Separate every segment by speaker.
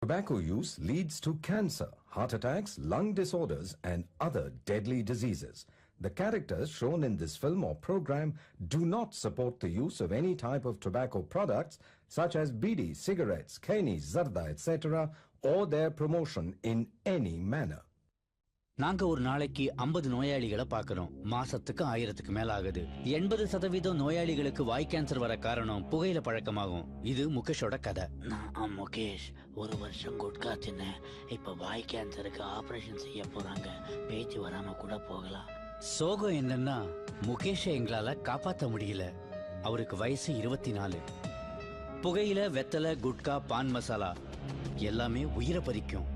Speaker 1: Tobacco use leads to cancer, heart attacks, lung disorders, and other deadly diseases. The characters shown in this film or program do not support the use of any type of tobacco products such as bidi, cigarettes, keni, zarda, etc., or their promotion in any manner.
Speaker 2: நாங்க ஒரு நாளைக்கு 50 நோயாளிகளை பார்க்கிறோம். மாசத்துக்கு 1000க்கு மேல ஆகுது. 80% நோயாளிகளுக்கு வாய் cancer வர காரணம் புகையில பழக்கமாகும். இது முகேஷோட கதை.
Speaker 3: நான் முகேஷ் ஒரு வருஷம் குட்கா தின்னேன். இப்ப வாய் கேன்சருக்கு ஆபரேஷன் செய்ய போறாங்க. பேச்சு வராம கூட போகலாம்.
Speaker 2: சோகம் என்னன்னா முகேஷை எங்களால காப்பாற்ற முடியல. அவருக்கு வயசு 24. புகையில, வெத்தலை, குட்கா, பான் மசாலா எல்லாமே உயிரை பறிக்கும்.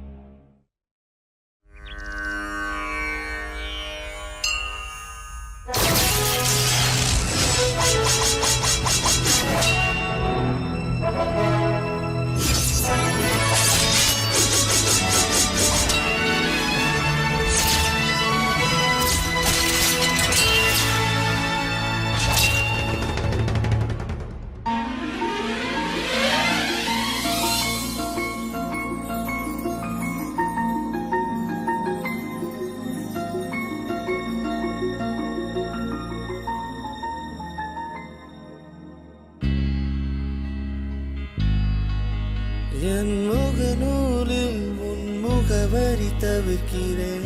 Speaker 4: என் முகநூலில் உன் முகவரி தவிர்க்கிறேன்.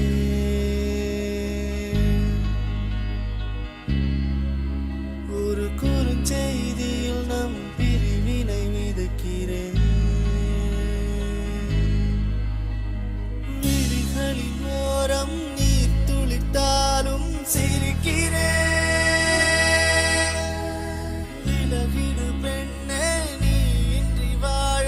Speaker 4: ஒரு குறுஞ்செய்தியில் நம் பிரிவினை விதைக்கிறேன். விழிகளின் ஓரம் நீர் துளித்தாலும் சிரிக்கிறேன். விலகிடு பெண்ணே, நீ இன்றி வாழ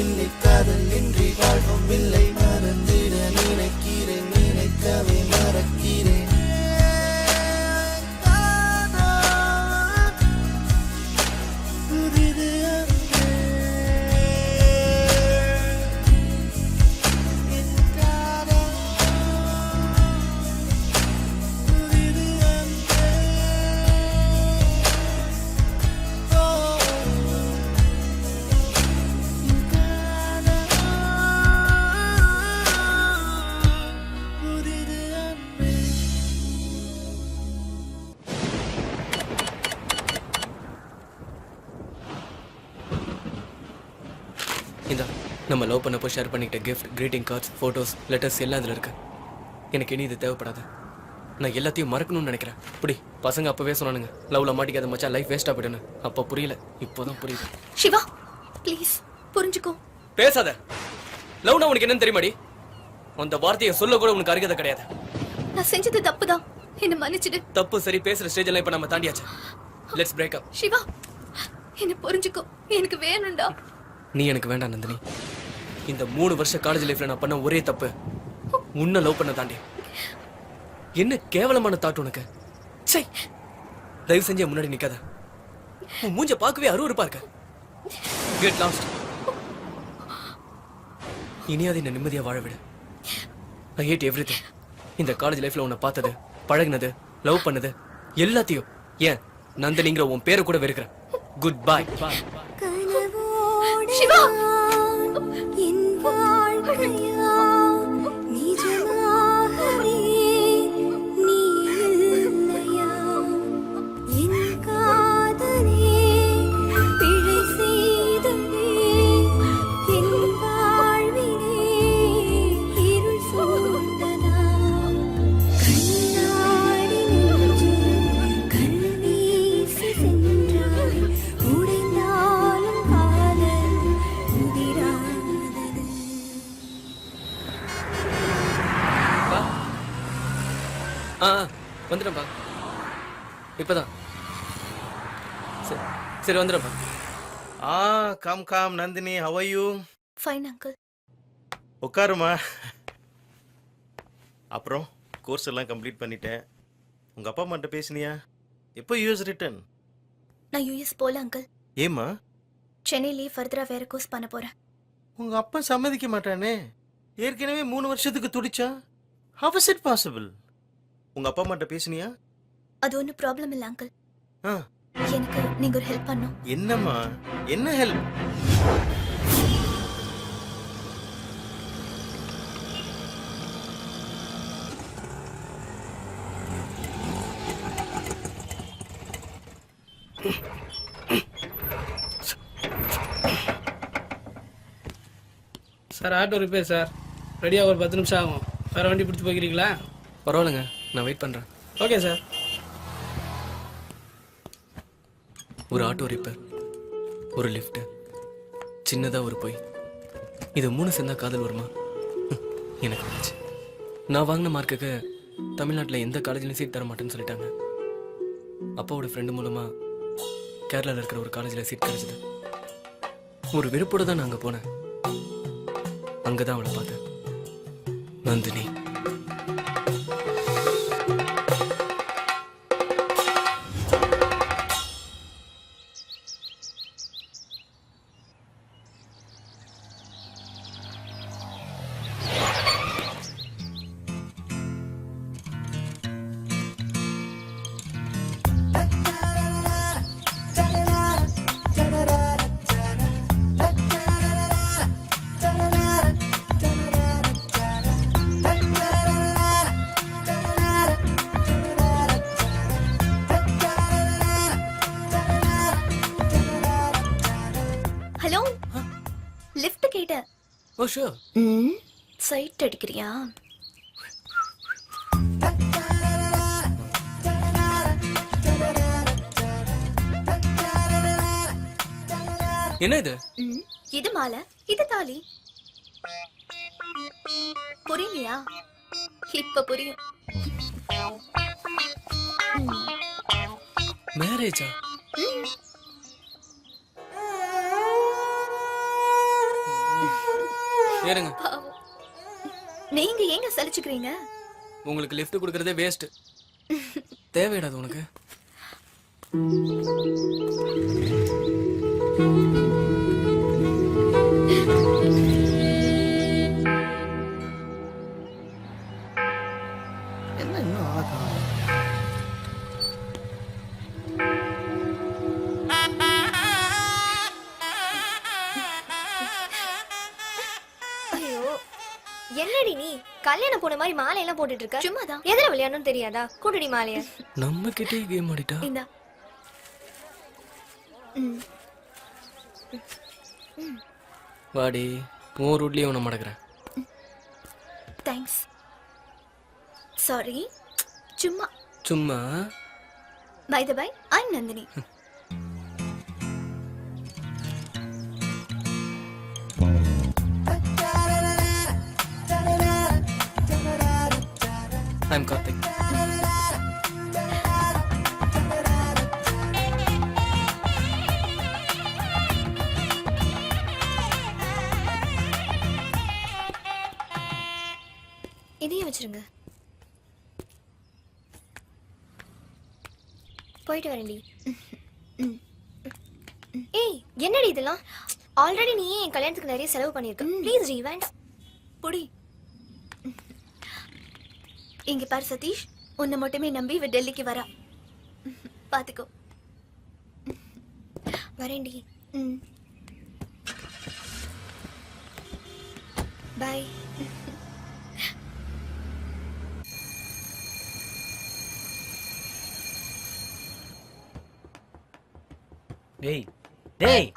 Speaker 4: இல்லை, காதல் இன்றி வாழ்வும் இல்லை. மறந்திட நினைக்கிறேன், நினைக்கவே மறக்கிறேன். புதிது அன்பே, என் காதல் புதிது அன்பே.
Speaker 5: இந்த நம்ம லவ் பண்ணப்போ ஷேர் பண்ணிக்கிட்ட gift, greeting cards, photos, letters எல்லாம் இதில் இருக்கு. எனக்கு இனி இது தேவைப்படாது. நான் எல்லாத்தையும் மறக்கணும்னு நினைக்கிறேன். இப்படி பசங்க அப்பவே சொன்னானுங்க, லவ்ல மாட்டிக்காத மச்சான், லைஃப் வேஸ்டா போயிடுன்னு. அப்போ புரியல, இப்போதான் புரியுது.
Speaker 6: சிவா ப்ளீஸ் புரிஞ்சுக்கோ.
Speaker 5: பேசாத. லவ்னா உனக்கு என்னன்னு தெரியுமாடி? அந்த வார்த்தையை சொல்ல கூட உனக்கு அருகதை கிடையாது.
Speaker 6: நான் செஞ்சது தப்புதான், என்ன மன்னிச்சிடு.
Speaker 5: தப்பு சரி பேசுற ஸ்டேஜ் எல்லாம் இப்ப நம்ம தாண்டியாச்சு. Let's break up.
Speaker 6: சிவா என்ன புரிஞ்சுக்கோ, எனக்கு வேணும்டா.
Speaker 5: நீ எனக்கு வேண்டாம் நந்தினி. இந்த 3 வருஷ காலேஜ் லைஃப்ல நான் பண்ண ஒரே தப்பு உன்னை லவ் பண்ண தாண்டி. என்ன கேவலமான தாட் உனக்கு. சை, தயவு செஞ்சு முன்னாடி நிக்காத. உன் மூஞ்ச பார்க்கவே அருவருப்பா இருக்க. Get lost. இனியாவது என்ன நிம்மதியா வாழ விடு. ஐ ஹேட் எவ்ரிதிங். இந்த காலேஜ் லைஃப்ல உன்னை பார்த்தது, பழகுனது, லவ் பண்ணது எல்லாத்தையும், ஏன் நந்தினிங்கிற உன் பேரை கூட வெறுக்கிறேன். Good bye.
Speaker 6: சிவா
Speaker 7: என் வாழ்க்கையா நிஜமாகவே நீ இல்லையா? என் காதலே பிழை செய்ததே, என் வாழ்விலே இருள் சூழ்ந்ததா? கண்ணாடி நெஞ்சு கண் வீசி சென்றாய், உடைந்தாலும் காதல் உதிராதது.
Speaker 5: வந்துடும்பா. இப்பதான் சரி வந்துடுறப்பா.
Speaker 8: Come Nandini, how are you?
Speaker 6: Fine uncle.
Speaker 8: உட்காருமா. அப்புறம் கோர்ஸ் எல்லாம் கம்ப்ளீட் பண்ணிட்டேன். உங்க அப்பா அம்மாட்ட பேசினியா? எப்போ யூஎஸ் ரிட்டர்ன்?
Speaker 6: நான் யூஎஸ் போல அங்கிள்.
Speaker 8: ஏமா?
Speaker 6: சென்னையிலேயே ஃபர்தரா வேற கோர்ஸ் பண்ண போறேன்.
Speaker 8: உங்க அப்பா சம்மதிக்க மாட்டானே. ஏற்கனவே 3 வருஷத்துக்கு துடிச்சா. How is it possible? உங்க அப்பா அம்மாட்ட பேசினியா?
Speaker 6: அது ஒன்றும் ப்ராப்ளம் இல்லை அங்கிள்.
Speaker 8: ஆ,
Speaker 6: எனக்கு நீங்க ஒரு ஹெல்ப் பண்ணும்.
Speaker 8: என்னம்மா? என்ன help?
Speaker 9: Sir auto repair sir. ரெடியாக ஒரு 10 நிமிஷம் ஆகும். வேறு வண்டி பிடிச்சி போய்க்கிறீங்களா?
Speaker 5: பரவாயில்லைங்க, நான் வெயிட் பண்ணுறேன்.
Speaker 9: Okay sir.
Speaker 5: ஒரு ஆட்டோ ரிப்பேர், ஒரு லிஃப்ட்டு, சின்னதாக ஒரு பொய், இது 3 சேர்ந்தா காதல் வருமா? எனக்கு வந்துச்சு. நான் வாங்கின மார்க்குக்கு தமிழ்நாட்டில் எந்த காலேஜ்லையும் சீட் தர மாட்டேன்னு சொல்லிட்டாங்க. அப்பாவோட ஃப்ரெண்டு மூலமாக கேரளாவில் இருக்கிற ஒரு காலேஜில் சீட் கிடைச்சிது. ஒரு விருப்போடு தான் நான் அங்கே போனேன். அங்கே தான் அவளை பார்த்தேன், நந்தினி.
Speaker 6: ஹலோ, லிஃப்ட் கேட்டேன்.
Speaker 5: ஓ ஷூர்.
Speaker 6: சைட் அடிக்கிறியா?
Speaker 5: என்ன இது?
Speaker 6: இது மாலை, இது தாலி. புரியலையா? இப்ப புரியும்.
Speaker 5: மேரேஜா? ஏறுங்க.
Speaker 6: பாவம். நீங்க ஏங்க சலிச்சுக்கிறீங்க?
Speaker 5: உங்களுக்கு லிஃப்ட் கொடுக்கறதே வேஸ்ட். தேவையிடாது உனக்கு.
Speaker 9: என்ன இன்னும் ஆகும்?
Speaker 10: ஐயோ, என்னடி நீ கல்யாணம் போன மாதிரி மாலை எல்லாம் போட்டுட்டு இருக்க?
Speaker 6: சும்மாதான்.
Speaker 10: எதுல விளையாடணும் தெரியாதா? கூட்டடி மாலைய.
Speaker 5: நம்ம கிட்டே கேம் ஆடிட்டா.
Speaker 6: இந்தா.
Speaker 5: வாடி, உன் ரூட்லயே உன்னை மடக்கிறேன்.
Speaker 6: தேங்க்ஸ். சாரி. சும்மா.
Speaker 5: சும்மா.
Speaker 6: By the by, I'm Nandini.
Speaker 5: I'm Karthik.
Speaker 10: இதையும் வச்சிருங்க. போயிட்டு வரேன்டி. ஏய், என்னடி இதெல்லாம்? ஆல்ரெடி நீ என் கல்யாணத்துக்கு நிறைய செலவு பண்ணிருக்க. Please rewind.
Speaker 6: புடி. இங்க பாரு சதீஷ், உன்னை மட்டுமே நம்பி இவ டெல்லிக்கு வரா. பாத்துக்கோ.
Speaker 10: வரேன்டி.
Speaker 6: பை.
Speaker 2: டேய் டேய்,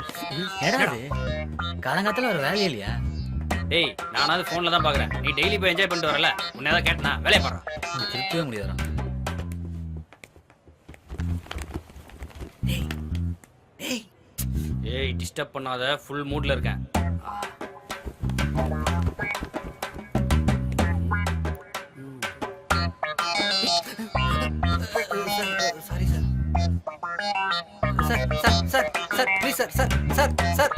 Speaker 2: என்னடா இது? காலங்காத்துல ஒரு வேலையே இல்லையா?
Speaker 11: டேய், நானாவது ஃபோன்ல தான் பாக்குறேன். நீ டெய்லி போய் என்ஜாய் பண்ணிட்டு வரல. உன்னை ஏதாவது கேட்டனா வேலையை பாடுறா.
Speaker 2: திருத்தவே முடியாதுடா. டேய் டேய்,
Speaker 11: ஏய் டிஸ்டர்ப் பண்ணாத, ஃபுல் மூட்ல இருக்கேன்.
Speaker 2: Sorry sir. Sir sir sir sir please sir sir sir sir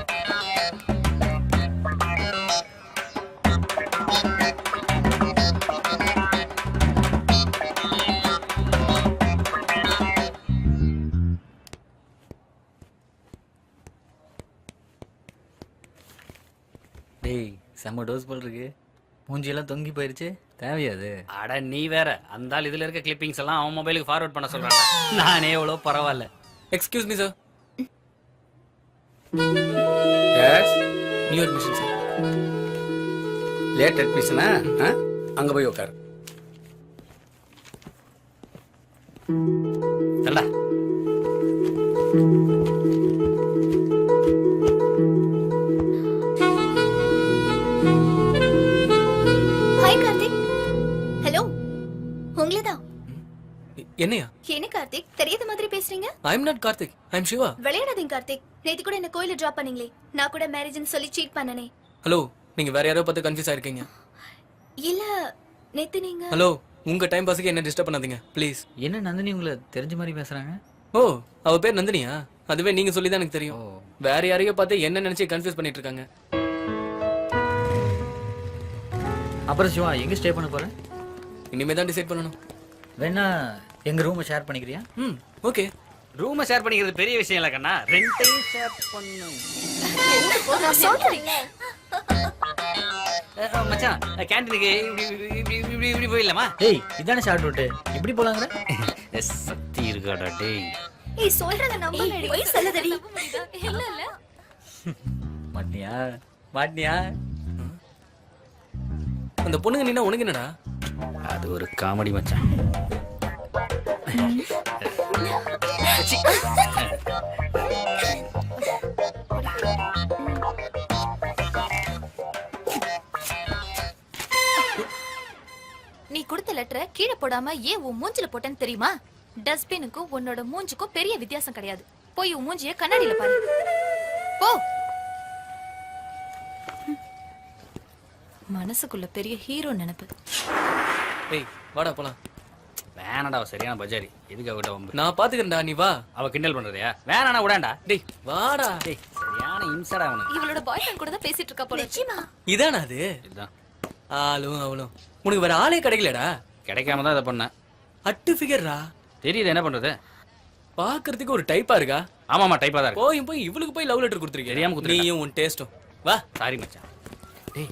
Speaker 12: டேய் செம்ம டோஸ் போல் இருக்கு. மூஞ்சியெல்லாம் தொங்கி போயிருச்சு. தேவையாது.
Speaker 11: அட நீ வேற அந்த ஆள் இதுல இருக்க கிளிப்பிங்ஸ் எல்லாம் அவன் மொபைலுக்கு ஃபார்வர்ட் பண்ண சொல்றாங்க. நானே எவ்வளோ பரவாயில்ல.
Speaker 5: Excuse me sir.
Speaker 12: Yes,
Speaker 5: new admission sir.
Speaker 12: Late அட்மிஷனா? அங்க போய் உட்காரு.
Speaker 11: தரடா.
Speaker 6: ஹாய் கார்த்திக். ஹலோ, உங்களே தான்.
Speaker 5: என்னையா?
Speaker 6: என்ன கார்த்திக் தெரியாத மாதிரி பேசுறீங்க?
Speaker 5: I am not Karthik, I am Shiva.
Speaker 6: விளையாடாதீங்க கார்த்திக். நேத்து கூட என்ன கோயில டிராப் பண்ணீங்களே, நான் கூட மேரேஜ்னு சொல்லி சீட் பண்ணனே.
Speaker 5: ஹலோ, நீங்க வேற யாரோ பார்த்து கன்ஃபியூஸ் ஆயிருக்கீங்க.
Speaker 6: இல்ல, நேத்து நீங்க
Speaker 5: ஹலோ, உங்க டைம் பாஸுக்கு என்ன டிஸ்டர்ப் பண்ணாதீங்க ப்ளீஸ்.
Speaker 12: என்ன நந்தினி உங்களை தெரிஞ்ச மாதிரி பேசுறாங்க?
Speaker 5: ஓ, அவ பேர் நந்தினியா? அதுவே நீங்க சொல்லி தான் எனக்கு தெரியும். வேற யாரையோ பார்த்து என்ன நினைச்சு கன்ஃபியூஸ் பண்ணிட்டு இருக்காங்க.
Speaker 12: அப்புறம் சிவா எங்க ஸ்டே பண்ண போற?
Speaker 5: இனிமே தான் டிசைட் பண்ணணும்.
Speaker 12: வேணா எங்க ரூமை ஷேர் பண்ணிக்கிறியா?
Speaker 5: ஓகே.
Speaker 11: ரூமை ஷேர் பண்ணிக்கிறது பெரிய விஷயம் இல்ல கண்ணா. ரெண்டையும் ஷேர் பண்ணு. மச்சான், கேண்டீனுக்கு இப்படி போயிடலாமா?
Speaker 12: டேய் இதானே ஷார்ட் ரூட், இப்படி போலாங்கற?
Speaker 11: சக்தி இருக்காடா டேய்.
Speaker 6: ஏய் சொல்றத நம்பலடி. போய் சொல்லதடி. இல்ல இல்ல.
Speaker 12: மாட்டியா? மாட்டியா?
Speaker 5: அந்த பொண்ணுங்க நின்னா உனக்கு என்னடா?
Speaker 11: அது ஒரு காமெடி மச்சான்.
Speaker 6: நீ கொடுத்த லெட்டரை கீழே போடாம ஏன் உன் மூஞ்சில போட்டேன்னு தெரியுமா? டஸ்ட்பினுக்கும் உன்னோட மூஞ்சுக்கும் பெரிய வித்தியாசம் கிடையாது. போய் உன் மூஞ்சிய கண்ணாடியில பாரு. போ. மனசுக்குள்ள பெரிய ஹீரோ நினைப்பு.
Speaker 5: ஏய் வாடா போலாம்.
Speaker 11: வேணாடா, அவ சரியான பஜாரி. எதுக்கு அவகிட்ட வம்பு?
Speaker 5: நான் பாத்துக்கிறேன்டா, நீ வா.
Speaker 11: அவ கிண்டல் பண்றதையா? வேணாடா, விடாண்டா.
Speaker 5: டேய் வாடா.
Speaker 11: டேய் சரியான இம்சடா அவனுக்கு.
Speaker 6: இவளோட பாய் ஃப்ரெண்ட் கூட தான் பேசிட்டு இருக்கா போல. நிச்சயமா
Speaker 5: இதானா அது?
Speaker 11: இதுதான்.
Speaker 5: ஆளும் அவளும். உனக்கு வேற ஆளே கிடைக்கலடா?
Speaker 11: கிடைக்காம தான் இதை பண்ணேன்.
Speaker 5: அட்டு ஃபிகர்ரா.
Speaker 11: தெரியுது, என்ன பண்றது?
Speaker 5: பாக்குறதுக்கு ஒரு டைப்பா இருக்கா?
Speaker 11: ஆமாமா, டைப்பா தான் இருக்கு.
Speaker 5: போய் இவளுக்கு போய் லவ் லெட்டர் கொடுத்துருக்கேன்.
Speaker 11: தெரியாம கொடுத்துருக்கேன்.
Speaker 5: நீயும் உன் டேஸ்டும். வா.
Speaker 11: சாரி மச்சான். டேய்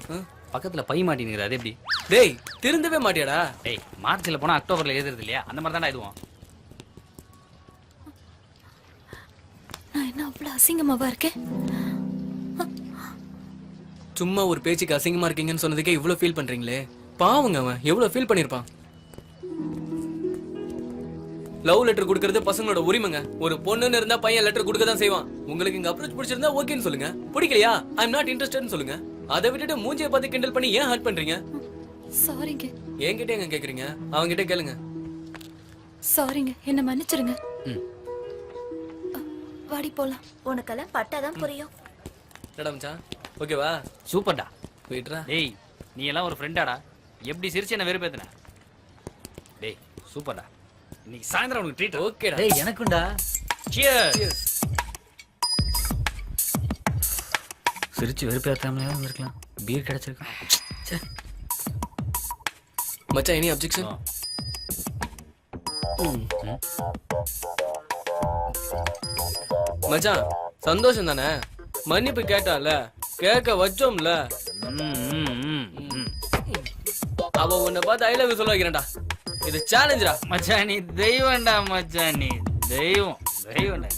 Speaker 11: பக்கத்துல பை மாட்டினுங்கிற, அது எப்படி?
Speaker 5: டேய் திருந்தவே மாட்டியாடா?
Speaker 11: டேய் மார்ச்ல போனா அக்டோபர்ல எழுதுறது இல்லையா? அந்த மாதிரி தான்டா இதுவும்.
Speaker 6: நான் என்ன அவ்வளவு அசிங்கமாவா இருக்கேன்?
Speaker 5: சும்மா ஒரு பேச்சுக்கு அசிங்கமா இருக்கீங்கன்னு சொன்னதுக்கே இவ்வளவு ஃபீல் பண்றீங்களே. பாவங்க, அவன் எவ்வளவு ஃபீல் பண்ணிருப்பான். லவ் லெட்டர் கொடுக்கறது பசங்களோட உரிமைங்க. ஒரு பொண்ணுன்னு இருந்தா பையன் லெட்டர் கொடுக்க தான் செய்வான். உங்களுக்கு இங்க அப்ரோச் பிடிச்சிருந்தா ஓகேன்னு சொல்லுங்க. பிடிக்கலையா ஐ எம் நாட் இன்ட்ரெஸ்டட்னு சொல்லுங்க. அதை விட்டுட்டு மூஞ்சியை பார்த்து கிண்டல் பண்ணி ஏன் ஹர்ட் பண்றீங்க?
Speaker 6: சாரிங்க.
Speaker 5: என்கிட்ட எங்க கேக்குறீங்க? அவங்க கிட்ட கேளுங்க.
Speaker 6: சாரிங்க, என்ன மன்னிச்சிருங்க. வாடி போலாம். உனக்கெல்லாம் பட்டாதான் புரியும்.
Speaker 5: என்னடா மச்சான், ஓகேவா?
Speaker 11: சூப்பர்டா.
Speaker 5: போயிட்றா.
Speaker 11: டேய் நீ எல்லாம் ஒரு ஃப்ரெண்டாடா. எப்படி சிரிச்சு என்ன வெறுப்பேத்துன? டேய் சூப்பர்டா. இன்னைக்கு சாயந்தரம் உனக்கு ட்ரீட்.
Speaker 5: ஓகேடா.
Speaker 12: டேய் எனக்குண்டா.
Speaker 11: சியர்ஸ்.
Speaker 12: சிரிச்சு வெறுப்பேத்தாமலே இருந்திருக்கலாம். பீர் கிடைச்சிருக்கும்.
Speaker 5: மச்சான் எனி அப்ஜெக்ஷன்? மச்சான் சந்தோஷம் தானே? மன்னிப்பு கேட்டால, கேட்க வச்சோம்ல. அவ உன்னை பார்த்து ஐ லவ் யூ சொல்ல வைக்கிறேன்டா. இது சேலஞ்சுடா.
Speaker 11: மச்சான் நீ தெய்வம்டா. மச்சான் நீ தெய்வம். தெய்வம்டா.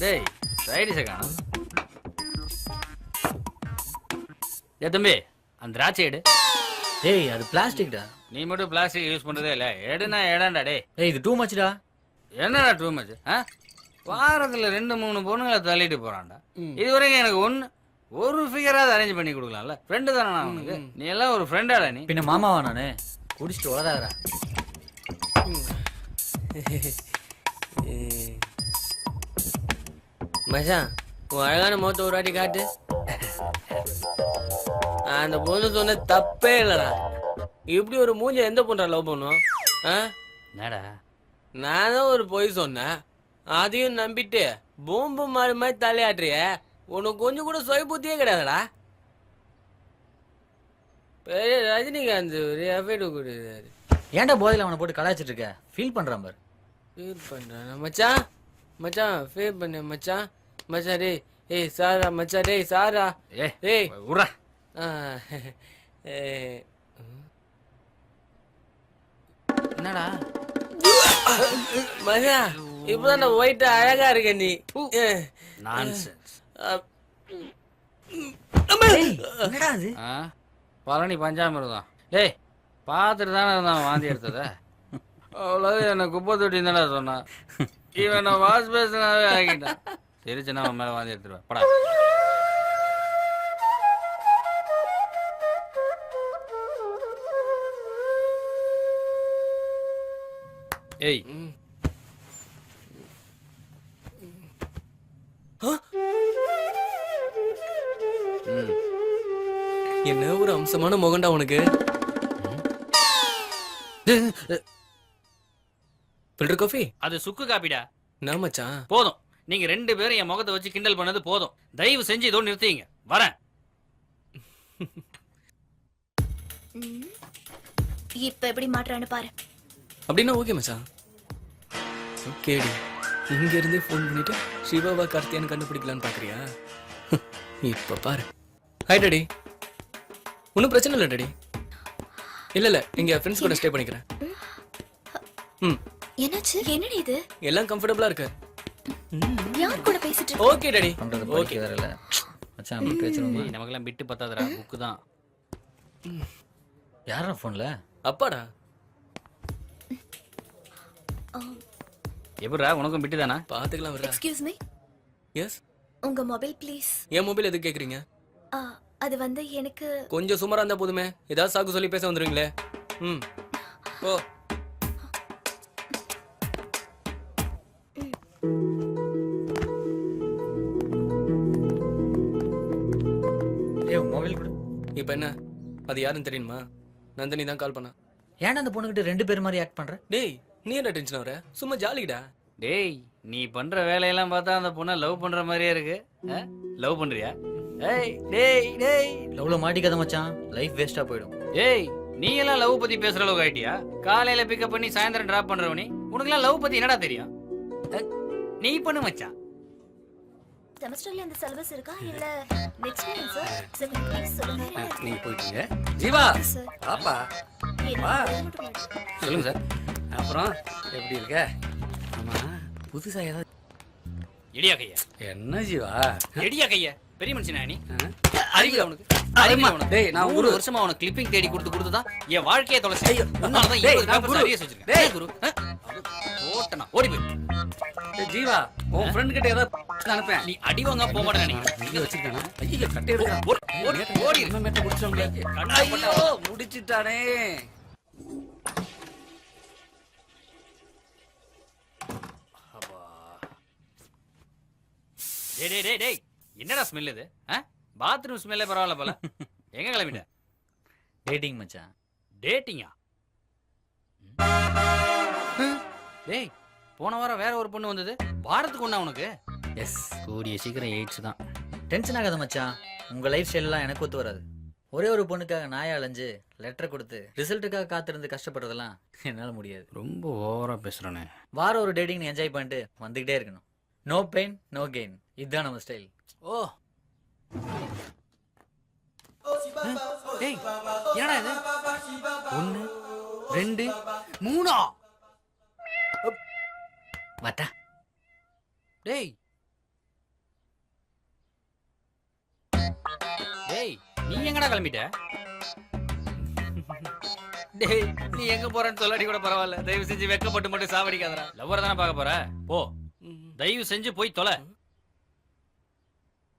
Speaker 11: டேய் சைடிஸை காணும். ஏ தம்பி, அந்த திராட்சை எடு.
Speaker 12: டேய் அது பிளாஸ்டிக்டா.
Speaker 11: நீ மட்டும் பிளாஸ்டிக் யூஸ் பண்றதே இல்ல. எடுனா எடாண்டா. டே
Speaker 12: டேய் இது டூ மச்டா.
Speaker 11: என்னடா டூ மச்? வாரத்துல 2-3 பொண்ணுங்களை தள்ளிட்டு போறான்டா. இது வரைக்கும் எனக்கு ஒரு ஃபிகராவது அரேஞ்ச் பண்ணி கொடுக்கலாம்ல. ஃப்ரெண்டு தானே நான் உனக்கு. நீ எல்லாம் ஒரு ஃப்ரெண்டாடா. நீ
Speaker 12: பின்ன மாமாவா நானு? குடிச்சிட்டு வளராதடா.
Speaker 5: மச்சான் உன் அழகான முகத்தை ஒரு வாட்டி காட்டு. அந்த பொண்ணு சொன்ன தப்பே இல்லடா. இப்படி ஒரு மூஞ்ச எந்த பொண்ணா லவ் பண்ணும்?
Speaker 11: என்னடா
Speaker 5: நானும் ஒரு பொய் சொன்னேன், அதையும் நம்பிட்டு பூம்பு மாடு மாதிரி தலையாட்டுறிய. உனக்கு கொஞ்சம் கூட சுய புத்தியே கிடையாதுடா. பெரிய ரஜினிகாந்த் ஒரு எஃபெக்ட் கொடுக்குறாரு.
Speaker 12: ஏன்டா போதையில அவனை போட்டு கலாய்ச்சிட்டு இருக்க? ஃபீல் பண்றான் பாரு.
Speaker 5: ஃபீல் பண்றானா மச்சான்? மச்சான் ஃபீல் பண்ண மச்சான். மச்சான் டேய், ஏய் சாரா மச்சான், டேய் சாரா, ஏய்
Speaker 11: உரா என்னடா
Speaker 5: மச்சா, இப்பதான் நான் ஒயிட் அழகா இருக்க நீ.
Speaker 11: நான்சென்ஸ்.
Speaker 12: என்னடா அது?
Speaker 11: பழனி பஞ்சாமிர்தம். டேய் பார்த்துட்டு தானே இருந்தான் வாந்தி எடுத்தத. அவ்வளவு என்ன குப்பை தொட்டி தானே சொன்னான். இவன் நான் வாஷ் பேசினாவே ஆகிட்டான். தெரிச்சுன்னா அவன் மேலே வாந்தி எடுத்துருவேன். படா. ஏய்
Speaker 5: என்ன ஒரு அம்சமான முகண்டா உனக்கு. Filter coffee?
Speaker 11: அது சுக்கு காப்பிடா.
Speaker 5: நான் மச்சான்
Speaker 11: போதும், நீங்க 2 பேரும் என் முகத்தை வச்சு கிண்டல் பண்ணது போதும். தயவு செஞ்சு இதோட நிறுத்திங்க. வரேன்.
Speaker 6: இப்ப எப்படி மாட்டுறான்னு பாரு.
Speaker 5: அப்படின்னா ஓகே மச்சான். ஓகேடி, இங்க இருந்தே ஃபோன் பண்ணிட்டு சிவாவா கார்த்தியான்னு கண்டுபிடிக்கலான்னு பாக்குறியா? இப்ப பாரு. Hi daddy. ஒன்றும் பிரச்சனை இல்லை டாடி. இல்ல இங்க ஃப்ரெண்ட்ஸ் கூட ஸ்டே பண்ணிக்கிறேன்.
Speaker 6: என்னாச்சு? என்னடி இது?
Speaker 5: எல்லாம் கம்ஃபர்டபுளா இருக்கு.
Speaker 6: யார் கூட பேசிட்டு இருக்க?
Speaker 5: Okay daddy.
Speaker 12: பண்றது ஓகே வரல மச்சான். அப்படி பேசுறோமா?
Speaker 11: நமக்கெல்லாம் பிட்டு பத்தாதடா, புக்கு தான்.
Speaker 12: யாரா போன்ல?
Speaker 5: அப்பாடா.
Speaker 11: எப்படிடா, உனக்கும் பிட்டு தானா?
Speaker 5: பாத்துக்கலாம் வரா.
Speaker 6: Excuse me,
Speaker 5: yes.
Speaker 6: உங்க மொபைல் ப்ளீஸ்.
Speaker 5: என் மொபைல் எதுக்கு கேக்குறீங்க?
Speaker 6: அது வந்து எனக்கு
Speaker 5: கொஞ்சம் சுமாரா இருந்தா போதுமே, ஏதாவது சாக்கு சொல்லி பேச வந்துருவீங்களே. ஓ
Speaker 12: மொபைல் கொடு.
Speaker 5: இப்ப என்ன, அது யாருன்னு தெரியுமா? நந்தினி தான் கால் பண்ணா.
Speaker 12: ஏன்டா அந்த பொண்ணுகிட்ட 2 பேர் மாதிரி ஆக்ட் பண்ற?
Speaker 5: டேய் நீ என்ன டென்ஷன் ஆகுற? சும்மா ஜாலிடா.
Speaker 11: டேய் நீ பண்ற வேலையெல்லாம் பார்த்தா அந்த பொண்ணை லவ் பண்ற மாதிரியே இருக்கு. லவ் பண்றியா? ஏய் டேய் டேய்,
Speaker 12: லவ்ல மாட்டிக்காத மச்சான், லைஃப் வேஸ்டா போயிடும்.
Speaker 11: ஏய் நீ எல்லாம் லவ் பத்தி பேசுற அளவுக்கு ஆயிட்டியா? காலையில பிக்கப் பண்ணி சாயந்தரம் டிராப் பண்றவனி, உனக்கு எல்லாம் லவ் பத்தி என்னடா தெரியும்? நீ பண்ணு மச்சான்.
Speaker 6: செமஸ்டர்ல இந்த சிலபஸ் இருக்கா இல்ல next year sir? Second please சொல்லுங்க.
Speaker 11: நீங்க போயிட்டீங்க. ஜீவா
Speaker 6: சார்
Speaker 11: பாப்பா
Speaker 6: வா
Speaker 11: சொல்லுங்க சார். அப்புறம் எப்படி இருக்க? ஆமா புதுசா ஏதாவது இடியா கையா? என்ன ஜீவா இடியா கையா? பெரிய மனுஷனா நீ? அறிவு அவனுக்கு அறிவு அவனுக்கு. டேய் நான் ஒரு வருஷமா அவனுக்கு கிளிப்பிங் தேடி கொடுத்து தான் என் வாழ்க்கையை தொலைச்சு. உன்னால தான் 20 பேப்பர்ஸ் அரியஸ் வச்சிருக்கேன். டேய் குரு ஓட்டனா ஓடி போய். டேய் ஜீவா, உன் ஃப்ரெண்ட் கிட்ட ஏதாவது அனுப்பேன். நீ அடி வாங்க போக மாட்டே. நீ வச்சிருக்கானே. ஐயோ கட்டே எடுடா. ஓடி ஓடி என்ன மேட்ட முடிச்சோம்ல. ஐயோ முடிச்சிட்டானே. டேய் டேய் டேய் டேய், என்னடா ஸ்மெல் இது? பாத்ரூம் ஸ்மெல்லே பரவாயில்ல போல. எங்க கிளம்பிட்ட?
Speaker 12: டேட்டிங் மச்சான்.
Speaker 11: டேட்டிங்கா? டேய் போன வாரம் வேற ஒரு பொண்ணு வந்தது, வாரத்துக்கு ஒண்ணா உனக்கு?
Speaker 12: எஸ்.
Speaker 11: கூடிய சீக்கிரம் எய்ட்ஸ் தான்.
Speaker 12: டென்ஷன் ஆகாத மச்சான், உங்க லைஃப் ஸ்டைல்லாம் எனக்கு ஒத்து வராது. ஒரே ஒரு பொண்ணுக்காக நாயா அலைஞ்சு லெட்டர் கொடுத்து ரிசல்ட்டுக்காக காத்திருந்து கஷ்டப்படுறதெல்லாம் என்னால முடியாது.
Speaker 11: ரொம்ப ஓவரா பேசுறானே.
Speaker 12: வாரம் ஒரு டேட்டிங் என்ஜாய் பண்ணிட்டு வந்துகிட்டே இருக்கணும். நோ பெயின் நோ கெயின், இதுதான் நம்ம ஸ்டைல்.
Speaker 11: ஓ டேய் என்னடா இது? 1 2 3
Speaker 12: வாட்டா.
Speaker 11: டேய் டேய் நீ எங்கடா கிளம்பிட்ட? டேய் நீ எங்க போறன்னு சொல்லாடி கூட பரவாயில்ல, தயவு செஞ்சு வெக்கப்பட்டு மட்டும் சாவடிக்காதடா. லவ்வரை தானே பார்க்க போற, போ தயவு செஞ்சு போய் தொலை.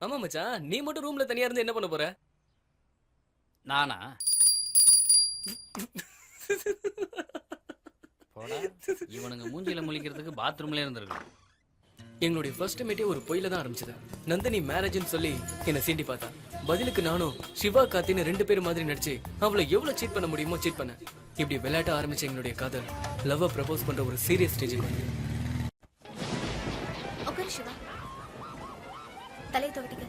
Speaker 5: ஆமா மச்சான், நீ மட்டும் ரூம்ல தனியா இருந்து என்ன பண்ண போற?
Speaker 11: நானா? போடா, இவனுங்க மூஞ்சில முழிக்கிறதுக்கு பாத்ரூம்ல இருந்திருக்கலாம்.
Speaker 5: எங்களுடைய ஃபர்ஸ்ட் மீட்டே ஒரு பொய்ல தான் ஆரம்பிச்சது. நந்தினி மேரேஜ்னு சொல்லி என்ன சீண்டி பார்த்தா. பதிலுக்கு நானும் சிவா கார்த்தின்னு 2 பேர் மாதிரி நடிச்சு அவளை எவ்வளவு சீட் பண்ண முடியுமோ சீட் பண்ணேன். இப்படி விளையாட்ட ஆரம்பிச்ச எங்களுடைய காதல் லவ்வை ப்ரப்போஸ் பண்ற ஒரு சீரியஸ் ஸ்டேஜுக்கு வந்து
Speaker 6: உட்காரு சிவா. தலையை துவட்டிக்க.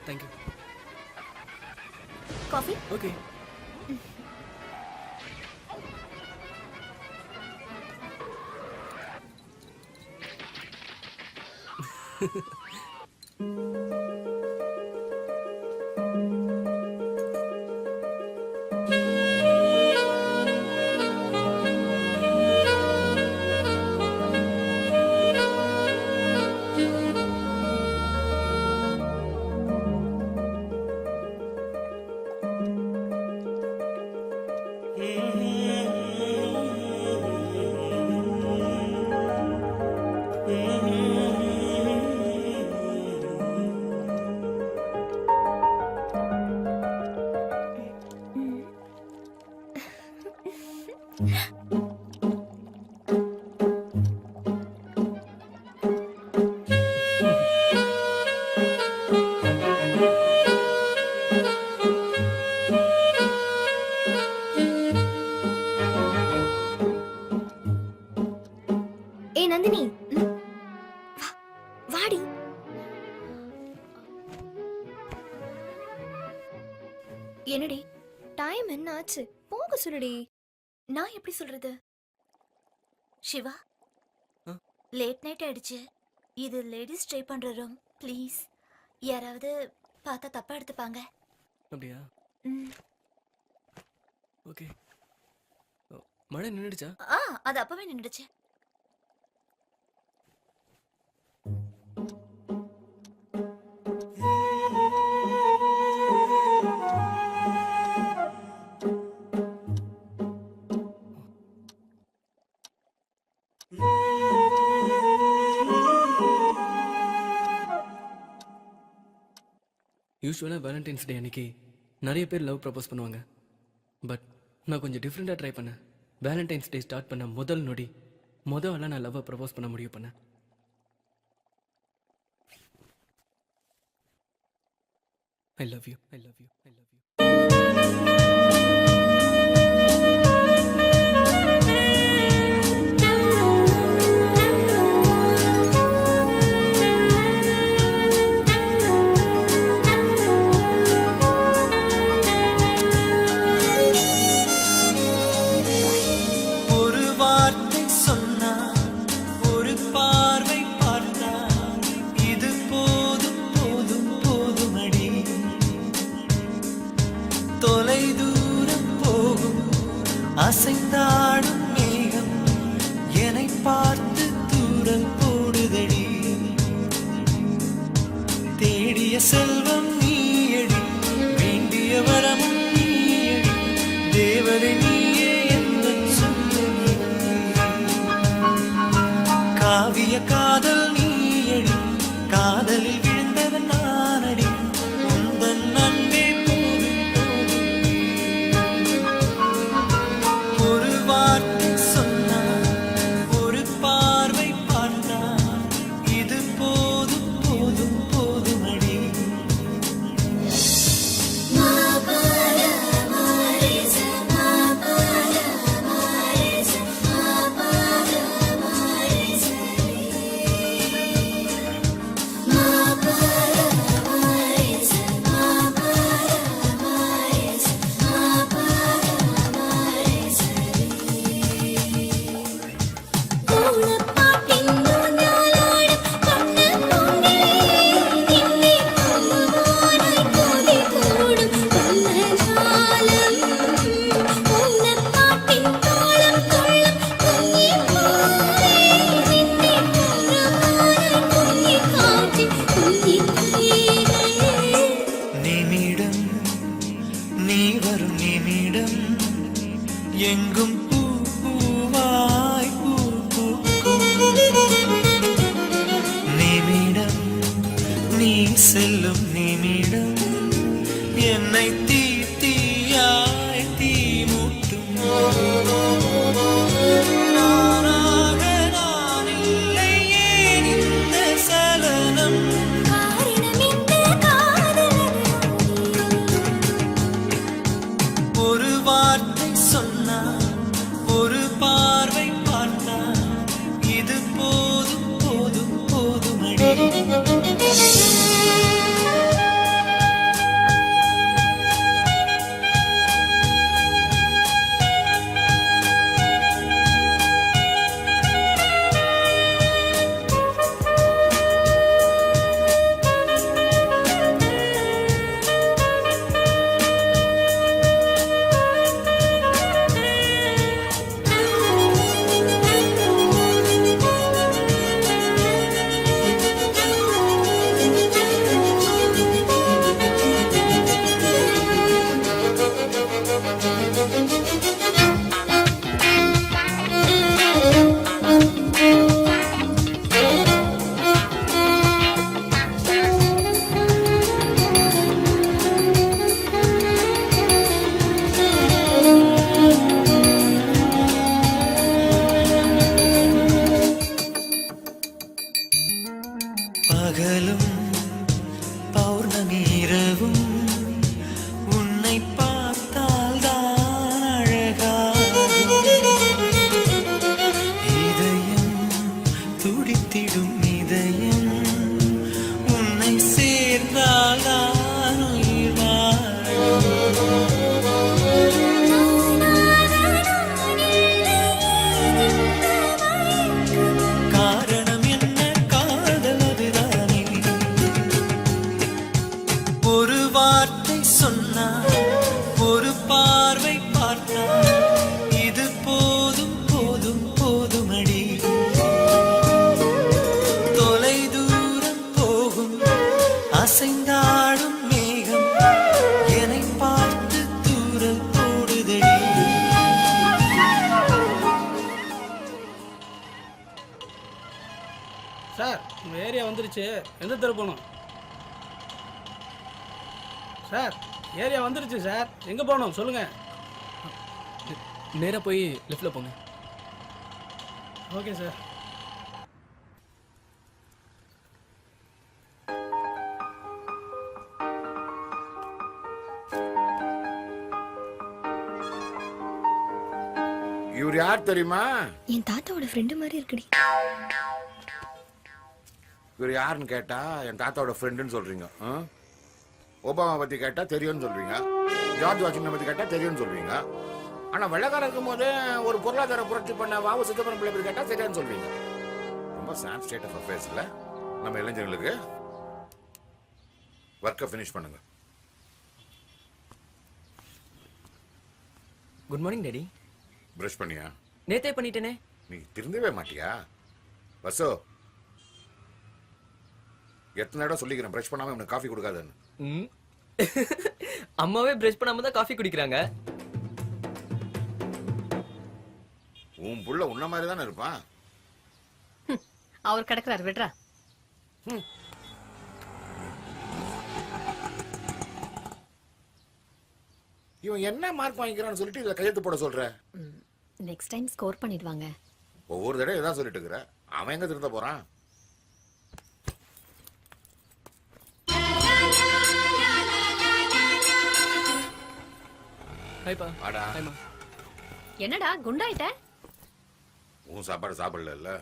Speaker 5: தேங்க்யூ.
Speaker 6: காஃபி?
Speaker 5: ஓகே.
Speaker 10: ஏய் நந்தினி, வாடி.
Speaker 6: என்னடி?
Speaker 10: டைம் என்ன ஆச்சு? போக சொல்லுடி.
Speaker 6: நான் எப்படி சொல்றது? சிவா,
Speaker 5: ஆ?
Speaker 6: லேட் நைட் ஆயிடுச்சு. இது லேடிஸ் ட்ரை பண்ற ரூம். ப்ளீஸ், யாராவது பார்த்தா தப்பா எடுத்துப்பாங்க.
Speaker 5: அப்படியா?
Speaker 6: ம்.
Speaker 5: ஓகே. மழை நின்றுடுச்சா?
Speaker 6: அது அப்பவே நின்றுடுச்சு.
Speaker 5: யூஸ்வலாக வேலண்டைன்ஸ் டே அன்னைக்கு நிறைய பேர் லவ் ப்ரப்போஸ் பண்ணுவாங்க. பட் நான் கொஞ்சம் டிஃப்ரெண்ட்டாக ட்ரை பண்ணேன். வேலண்டைன்ஸ் டே ஸ்டார்ட் பண்ண முதல் நொடி முதல்ல நான் லவ்வை ப்ரப்போஸ் பண்ண முடிவு பண்ணேன். I love you, I love you, I love you.
Speaker 4: ஒரு வார்த்தை சொன்னா, ஒரு பார்வை பார்த்தா, இது போதும் போதும் போதுமடி. தொலை தூரம் போகும் அசைந்தாடும் மேகம் என்னை பார்த்து தூரம் போடுதடி. தேடிய செல்வம் நீயடி, வேண்டிய வரமும் நீயடி, தேவதை நீயே எந்தன் சொந்தம். காவிய காதல் நீயடி, காதலில் விழுந்தவன் நானடி, உந்தன் அன்பே போதும் போதும். ஒரு வார்த்தை சொன்னா, ஒரு பார்வை பார்த்தா, இது போதும் போதும் போதுமடி.
Speaker 9: சார் உங்கள் ஏரியா வந்துருச்சு, எந்த தெரு போகணும்? சார் ஏரியா வந்துருச்சு சார், எங்கே போகணும் சொல்லுங்கள்.
Speaker 5: நேரா போய் லெஃப்ட்ல போங்க.
Speaker 9: Okay sir.
Speaker 13: இவர் யார் தெரியுமா?
Speaker 10: என் தாத்தாவோட ஃப்ரெண்டு மாதிரி இருக்குடி.
Speaker 13: இவர் யாருன்னு கேட்டா என் தாத்தாவோட ஃப்ரெண்டுன்னு சொல்றீங்க. ஒபாமா பத்தி கேட்டா தெரியும்னு சொல்றீங்க. ஜார்ஜ் வாஷிங்டன் பத்தி கேட்டா தெரியும்னு சொல்றீங்க. ஆனா வெள்ளக்காரன் இருக்கும் போது ஒரு பொருளாதார புரட்சி பண்ண வாவு சிதம்பரம் பிள்ளை பத்தி கேட்டா சரியான்னு சொல்றீங்க. ரொம்ப சாட் ஸ்டேட் ஆஃப் அஃபேர்ஸ் இல்ல நம்ம இளைஞர்களுக்கு. ஒர்க்கை ஃபினிஷ் பண்ணுங்க.
Speaker 5: Good morning daddy.
Speaker 13: பிரஷ் பண்ணியா?
Speaker 5: நேத்தே பண்ணிட்டேனே.
Speaker 13: நீ திருந்தவே மாட்டியா? வசோ எத்தனை இடம் சொல்லிக்கிறேன் பிரஷ் பண்ணாம உனக்கு காஃபி கொடுக்காதுன்னு.
Speaker 5: அம்மாவே பிரஷ் பண்ணாம தான் காஃபி குடிக்கிறாங்க.
Speaker 13: உன் புள்ள உன்ன மாதிரி தானே இருப்பான்.
Speaker 6: அவர் கிடக்குறாரு விடுறா.
Speaker 13: இவன் என்ன மார்க் வாங்கிக்கிறான்னு சொல்லிட்டு இதுல கையெழுத்து போட சொல்ற.
Speaker 6: நெக்ஸ்ட் டைம் ஸ்கோர் பண்ணிடுவாங்க.
Speaker 13: ஒவ்வொரு தடவை இதான் சொல்லிட்டு இருக்கிற. அவன் எங்க திருந்த போறான்?
Speaker 5: ஹாய்ப்பா.
Speaker 13: ஆடா
Speaker 5: ஹாய்மா.
Speaker 6: என்னடா குண்டாயிட்ட?
Speaker 13: உன் சாப்பாடு சாப்பிடல.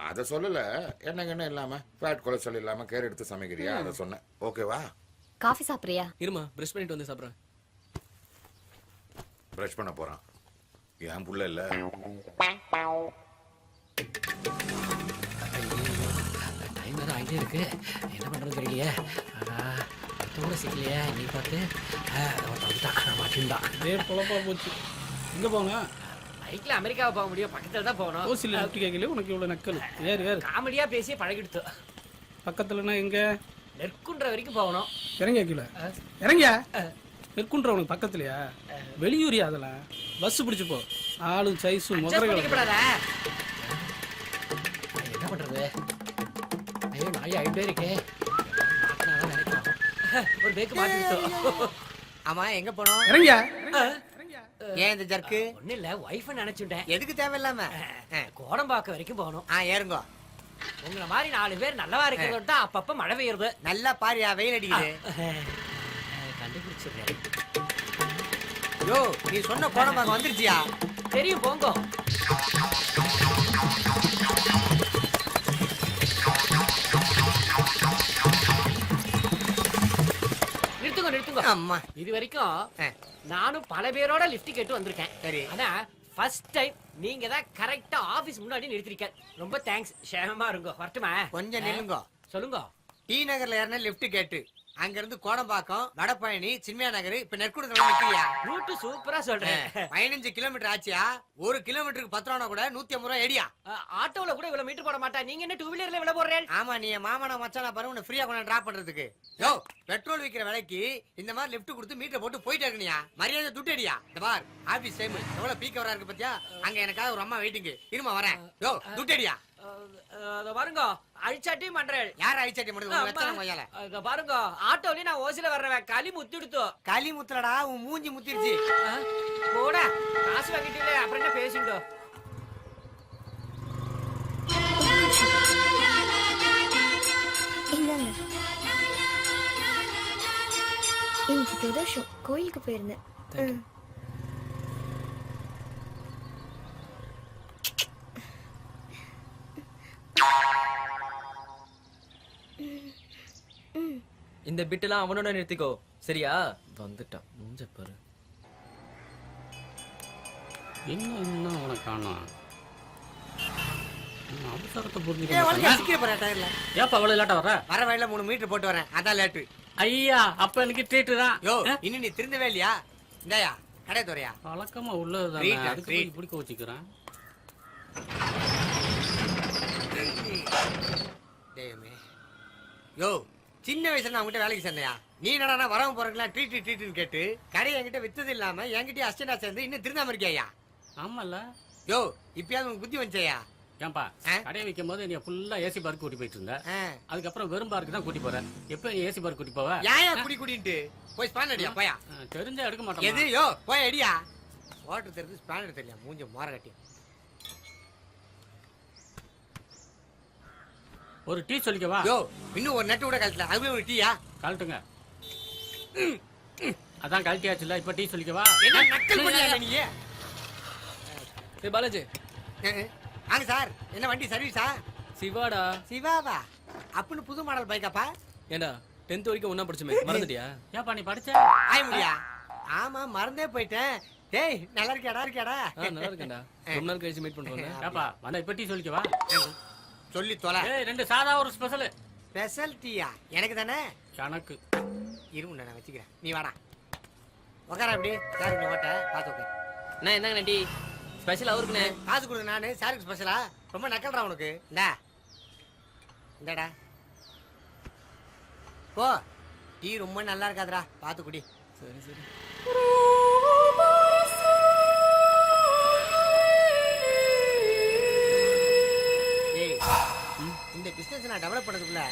Speaker 13: அத சொல்லல. என்ன இல்லாம ஃபேட் கொலஸ்ட்ரால் இல்லாம கேர் எடுத்து சமைக்கிறியா அத சொன்னேன். ஓகேவா?
Speaker 6: காஃபி சாப்பிடுறியா?
Speaker 5: இருமா பிரஷ் பண்ணிட்டு வந்து சாப்பிடுறேன்.
Speaker 13: பிரஷ் பண்ண போறான். என் புள்ள இல்ல.
Speaker 3: டைம் வேறு ஆகிட்டே இருக்கு, என்ன பண்ணுறது தெரியலையே. தூர சிக்கலையே நீ பார்த்து மாட்டின்தான்.
Speaker 9: இதே பொழப்பா போச்சு. எங்கே போங்க?
Speaker 3: பைக்கில் அமெரிக்காவை போக முடியும், பக்கத்தில் தான் போகணும்.
Speaker 9: ஓசியில் லெஃப்ட் கேட்கல உனக்கு இவ்வளோ நக்கல். ஏறு ஏறு.
Speaker 3: காமெடியாக பேசி பழகிடுத்து.
Speaker 9: பக்கத்துலனா எங்கே?
Speaker 3: நெற்குன்ற வரைக்கும் போகணும்.
Speaker 9: இறங்கியா கீழே? இறங்கியா? நெற்குன்ற உனக்கு பக்கத்துலையா? வெளியூரியா அதெல்லாம்? பஸ் பிடிச்சி போ. ஆளும் சைஸும் முதல்ல.
Speaker 3: என்ன பண்ணுறது? ஐயோ நாய் ஆகிட்டே இருக்கே. ஒரு பேக்கு மாட்டிக்கிட்டோம். ஆமா எங்க போனோம்?
Speaker 9: இறங்கியா?
Speaker 3: ஏன் இந்த ஜர்க்கு? ஒன்னும் இல்ல, வைஃப் நினைச்சுட்டேன். எதுக்கு தேவையில்லாம? கோடம்பாக்கம் வரைக்கும் போகணும். ஏறுங்க. உங்களை மாதிரி 4 பேர் நல்லவா இருக்கிறது தான் அப்பப்ப மழை பெய்யுறது. நல்லா பாரியா, வெயில் அடிக்குது. கண்டுபிடிச்சிருக்கேன். யோ நீ சொன்ன கோடம்பாக்கம் வந்துருச்சியா? தெரியும் போங்க. நிறுத்துங்க. அம்மா இது வரைக்கும் நானும் பல பேரோட லிஃப்ட் கேட்டு வந்திருக்கேன். சரி, ஆனா ஃபர்ஸ்ட் டைம் நீங்க தான் கரெக்டா ஆபீஸ் முன்னாடி நிறுத்திருக்கேன். ரொம்ப தேங்க்ஸ். சேமமா இருங்க. வரட்டுமா? கொஞ்சம் நில்லுங்க. சொல்லுங்க. டி நகர்ல ஏறின லிஃப்ட் கேட்டு அங்க இருந்து கோடம்பாக்கம், வடபழனி, சின்மயா நகர், இப்ப நெற்குடத்துல நிக்கிறியா? ரூட் சூப்பரா சொல்றேன். 15 கிலோமீட்டர் ஆச்சியா? 1 கிலோமீட்டருக்கு 10 ரூபா கூட 150 ரூபா ஏடியா? ஆட்டோல கூட இவ்வளவு மீட்டர் போட மாட்டா. நீங்க என்ன 2 வீலர்ல விலை போடுறேன்? ஆமா, நீ மாமனா மச்சானா பாரு, உன்னை ஃப்ரீயா கொண்டு டிராப் பண்றதுக்கு. யோ பெட்ரோல் விக்கிற விலைக்கு இந்த மாதிரி லிஃப்ட் கொடுத்து மீட்டர் போட்டு போயிட்டே இருக்கணியா? மரியாதை துட்டடியா? இந்த பார் ஆபீஸ் டைம் எவ்வளவு பீக்க வரா இருக்கு பாத்தியா? அங்க எனக்காக ஒரு அம்மா வெயிட்டிங். இருமா வரேன். யோ துட்டடியா? பாருங்க அழிச்சாட்டி பண்றேன். யார் அழிச்சாட்டி பண்ணுறது? பாருங்க ஆட்டோலயே நான் ஓசில வர்றேன். களி முத்திடுத்தோ. களி முத்துலடா, உன் மூஞ்சி முத்திருச்சு. போட காசு வாங்கிட்டு அப்புறம் என்ன பேசிட்டோ.
Speaker 10: இன்னைக்கு பிரதோஷம், கோயிலுக்கு போயிருந்தேன்.
Speaker 5: இந்த பிட்டெல்லாம் அவனோட நிறுத்திக்கோ, சரியா? வந்துட்டான் மூஞ்ச பாரு.
Speaker 9: என்ன உனக்கு காணோம்? அவசரத்தை
Speaker 3: ஏப்பா அவ்வளவு லேட்டா வர? வர வழியில 3 மீட்டர் போட்டு வரேன், அதான் லேட்டு. ஐயா அப்ப எனக்கு ட்ரீட் தான். யோ இன்னும் நீ திருந்தவே இல்லையா? இந்தாயா கடை துறையா?
Speaker 9: வழக்கமா உள்ளதுதான், அதுக்கு பிடிக்க வச்சுக்கிறேன்.
Speaker 3: யோ சின்ன வயசுல நான் உங்ககிட்ட வேலைக்கு சேர்ந்தயா? நீ என்னடா வரவங்க போறதுலாம் ட்ரீட்னு கேட்டு கடையை என்கிட்ட வித்தது இல்லாம என்கிட்ட அஸ்டண்டா சேர்ந்து இன்னும் திருந்தாம இருக்கியா?
Speaker 9: ஆமால.
Speaker 3: யோ இப்பயாவது உனக்கு புத்தி வந்துச்சையா?
Speaker 11: ஏன்பா கடையை வைக்கும் போது நீ ஃபுல்லா ஏசி பார்க் கூட்டி போயிட்டு இருந்த அதுக்கப்புறம் வெறும் பார்க்கு தான் கூட்டி போற எப்ப நீ ஏசி பார்க் கூட்டி போவ
Speaker 3: ஏன் குடி குடின்ட்டு போய் ஸ்பான் அடியா போயா
Speaker 11: தெரிஞ்சா எடுக்க மாட்டேன்
Speaker 3: எது யோ போய் அடியா வாட்டர் தெரிஞ்சு ஸ்பான் தெரியல மூஞ்ச மாற கட்டியா
Speaker 11: ஒரு டீ சொல்லிக்கவா
Speaker 3: யோ இன்னும் ஒரு நட்டு கூட கழட்டல அதுவே ஒரு டீயா
Speaker 11: கழட்டுங்க அதான் கழட்டியாச்சுல இப்ப டீ சொல்லிக்கவா
Speaker 3: என்ன நக்கல் பண்ணியா நீ
Speaker 5: பாலாஜி
Speaker 3: வாங்க சார் என்ன வண்டி சர்வீஸா
Speaker 5: சிவாடா.
Speaker 3: சிவாவா அப்படின்னு புது மாடல் பைக்காப்பா
Speaker 5: ஏண்டா 10th வரைக்கும் ஒண்ணா படிச்சமே மறந்துட்டியா?
Speaker 11: ஏப்பா நீ படிச்ச
Speaker 3: ஆய முடியா ஆமா மறந்தே போயிட்டேன் டேய் நல்லா இருக்கியாடா
Speaker 5: நல்லா இருக்கேன்டா ரொம்ப நாள் கழிச்சு மீட் பண்றோம்.
Speaker 11: ஏப்பா வந்தா இப்ப டீ சொல்லிக்கவா
Speaker 3: சொல்லி தொலை
Speaker 11: ஏய் ரெண்டு சாதா ஒரு ஸ்பெஷல்
Speaker 3: ஸ்பெஷல் டீயா எனக்கு தானே
Speaker 11: எனக்கு
Speaker 3: இருமுண்டா நான் வச்சுக்கிறேன் நீ வாடா உக்கார அப்படி சார் நீ ஓட்ட பார்த்து உட்கார்
Speaker 5: நான் என்னங்க டீ ஸ்பெஷல் அவருக்குண்ணே
Speaker 3: காசு கொடுங்க நானு சாருக்கு ஸ்பெஷலா ரொம்ப நக்கல்றா உனக்கு இந்தடா போ டீ ரொம்ப நல்லா இருக்காதுடா பார்த்து குடி
Speaker 5: சரி சரி
Speaker 3: ஏய் இந்த பிசினஸ் நான் டெவலப் பண்ணதுக்குள்ள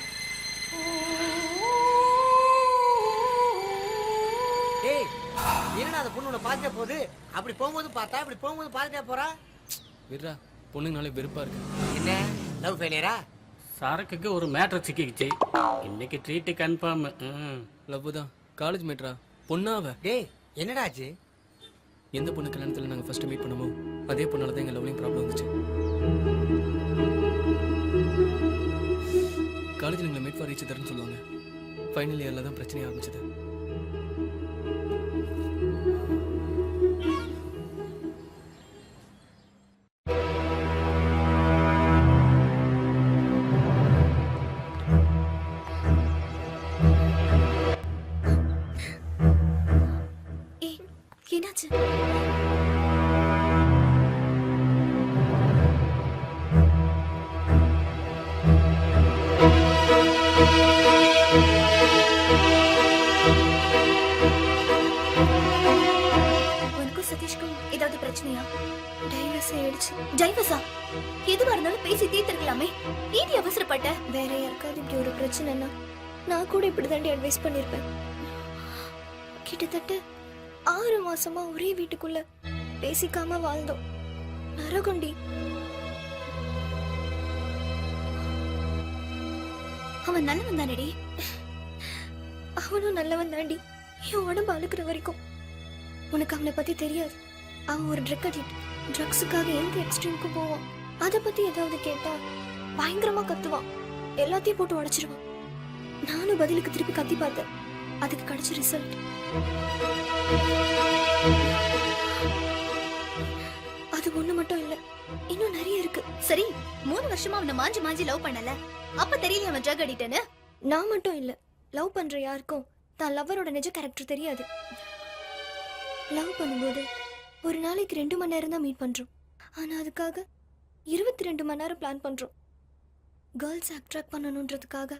Speaker 3: ஏய் என்னடா அந்த பொண்ணு உன்னை பார்த்துட்டே போகுது அப்படி போகும்போது பார்த்தா இப்படி போகும்போது பார்த்துட்டே போறா
Speaker 5: விட்றா பொண்ணுங்கனாலே வெறுப்பா இருக்கு.
Speaker 3: என்ன லவ் ஃபெயிலியரா
Speaker 11: சரக்குக்கு ஒரு மேட்டர் சிக்கிக்கிச்சு இன்னைக்கு ட்ரீட் கன்ஃபார்ம்
Speaker 5: லவ் தான் காலேஜ் மேட்ரா பொண்ணாவ.
Speaker 3: டேய் என்னடா ஆச்சு
Speaker 5: எந்த பொண்ணு கல்யாணத்துல நாங்க ஃபர்ஸ்ட் மீட் பண்ணமோ அதே பொண்ணால தான் எங்க லவ்லிங் ப்ராப்ளம் வந்துச்சு. காலேஜில் எங்களை மேட் ஃபார் ரீச் தரேன்னு சொல்லுவாங்க. ஃபைனல் இயரில் தான் பிரச்சனை ஆரம்பிச்சது.
Speaker 6: என்னாச்சு உனக்கும் சதீஷ்க்கும் ஏதாவது பிரச்சனையா? டைவர்ஸ் ஆயிடுச்சு. டைவர்ஸா? எதுவா இருந்தாலும் பேசி தீர்த்துக்கலாமே. நீ அவசரப்பட்ட?
Speaker 10: வேற யாருக்காவது இப்படி ஒரு பிரச்சனைனா நான் கூட இப்படி தாண்டி அட்வைஸ் பண்ணிருப்பேன். கிட்டத்தட்ட 6 மாசமா ஒரே வீட்டுக்குள்ள பேசிக்காம வாழ்ந்தோம். நரகுண்டி.
Speaker 6: அவன் நல்லவன் தானடி?
Speaker 10: அவனும் நல்லவன் தாண்டி. என் உடம்பு அழுக்கிற வரைக்கும். உனக்கு அவனை பத்தி தெரியாது. அவன் ஒரு ட்ரக் அடிக்ட். ட்ரக்ஸுக்காக எந்த எக்ஸ்ட்ரீமுக்கு போவான். அதை பத்தி ஏதாவது கேட்டா பயங்கரமா கத்துவான். எல்லாத்தையும் போட்டு உடைச்சிருவான். நானும் பதிலுக்கு திருப்பி கத்தி பார்த்தேன். அதுக்கு கிடைச்ச ரிசல்ட் அது ஒண்ணு மட்டும் இல்ல, இன்னும் நிறைய இருக்கு.
Speaker 6: சரி 3 வருஷமா அவனை மாஞ்சி மாஞ்சி லவ் பண்ணல, அப்ப தெரியல அவன் ட்ரக் அடிக்ட்னு?
Speaker 10: நான் மட்டும் இல்ல, லவ் பண்ற யாருக்கும் தான் லவ்வரோட நிஜ கேரக்டர் தெரியாது. லவ் பண்ணும்போது ஒரு நாளைக்கு 2 மணி நேரம் தான் மீட் பண்றோம். ஆனா அதுக்காக 22 மணி நேரம் பிளான் பண்றோம். கேர்ள்ஸ் அட்ராக்ட் பண்ணணுன்றதுக்காக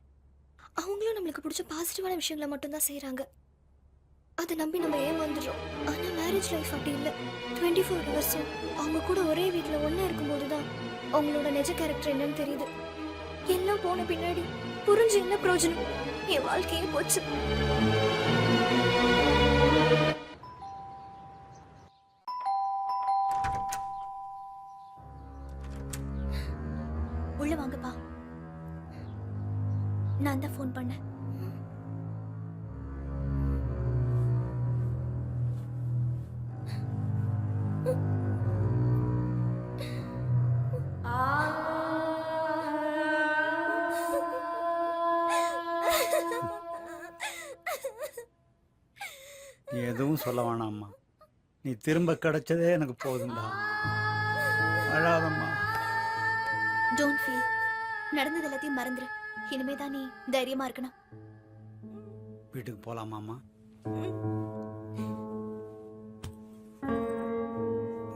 Speaker 10: அவங்களும் நம்மளுக்கு பிடிச்ச பாசிட்டிவான விஷயங்களை மட்டும்தான் செய்யறாங்க. அதை நம்பி நம்ம ஏமாந்துடுறோம். ஆனா மேரேஜ் லைஃப் அப்படி இல்லை. 24 ஹவர்ஸும் அவங்க கூட ஒரே வீட்டுல ஒண்ணா இருக்கும்போது தான் அவங்களோட நிஜ கேரக்டர் என்னன்னு தெரியுது. எல்லாம் போன பின்னாடி புரிஞ்சு என்ன பிரயோஜனம்? என் வாழ்க்கையே போச்சு.
Speaker 6: உள்ள வாங்கப்பா. நான் தான் ஃபோன் பண்ணேன்.
Speaker 14: நீ எதுவும் சொல்ல வேணாம்மா. நீ திரும்ப கிடைச்சதே எனக்கு போதும்டா. அழாதம்மா.
Speaker 6: Don't feel. நடந்தது எல்லாத்தையும் மறந்துரு. இனிமே தான் நீ தைரியமா இருக்கணும்.
Speaker 14: வீட்டுக்கு போலாமாம்மா?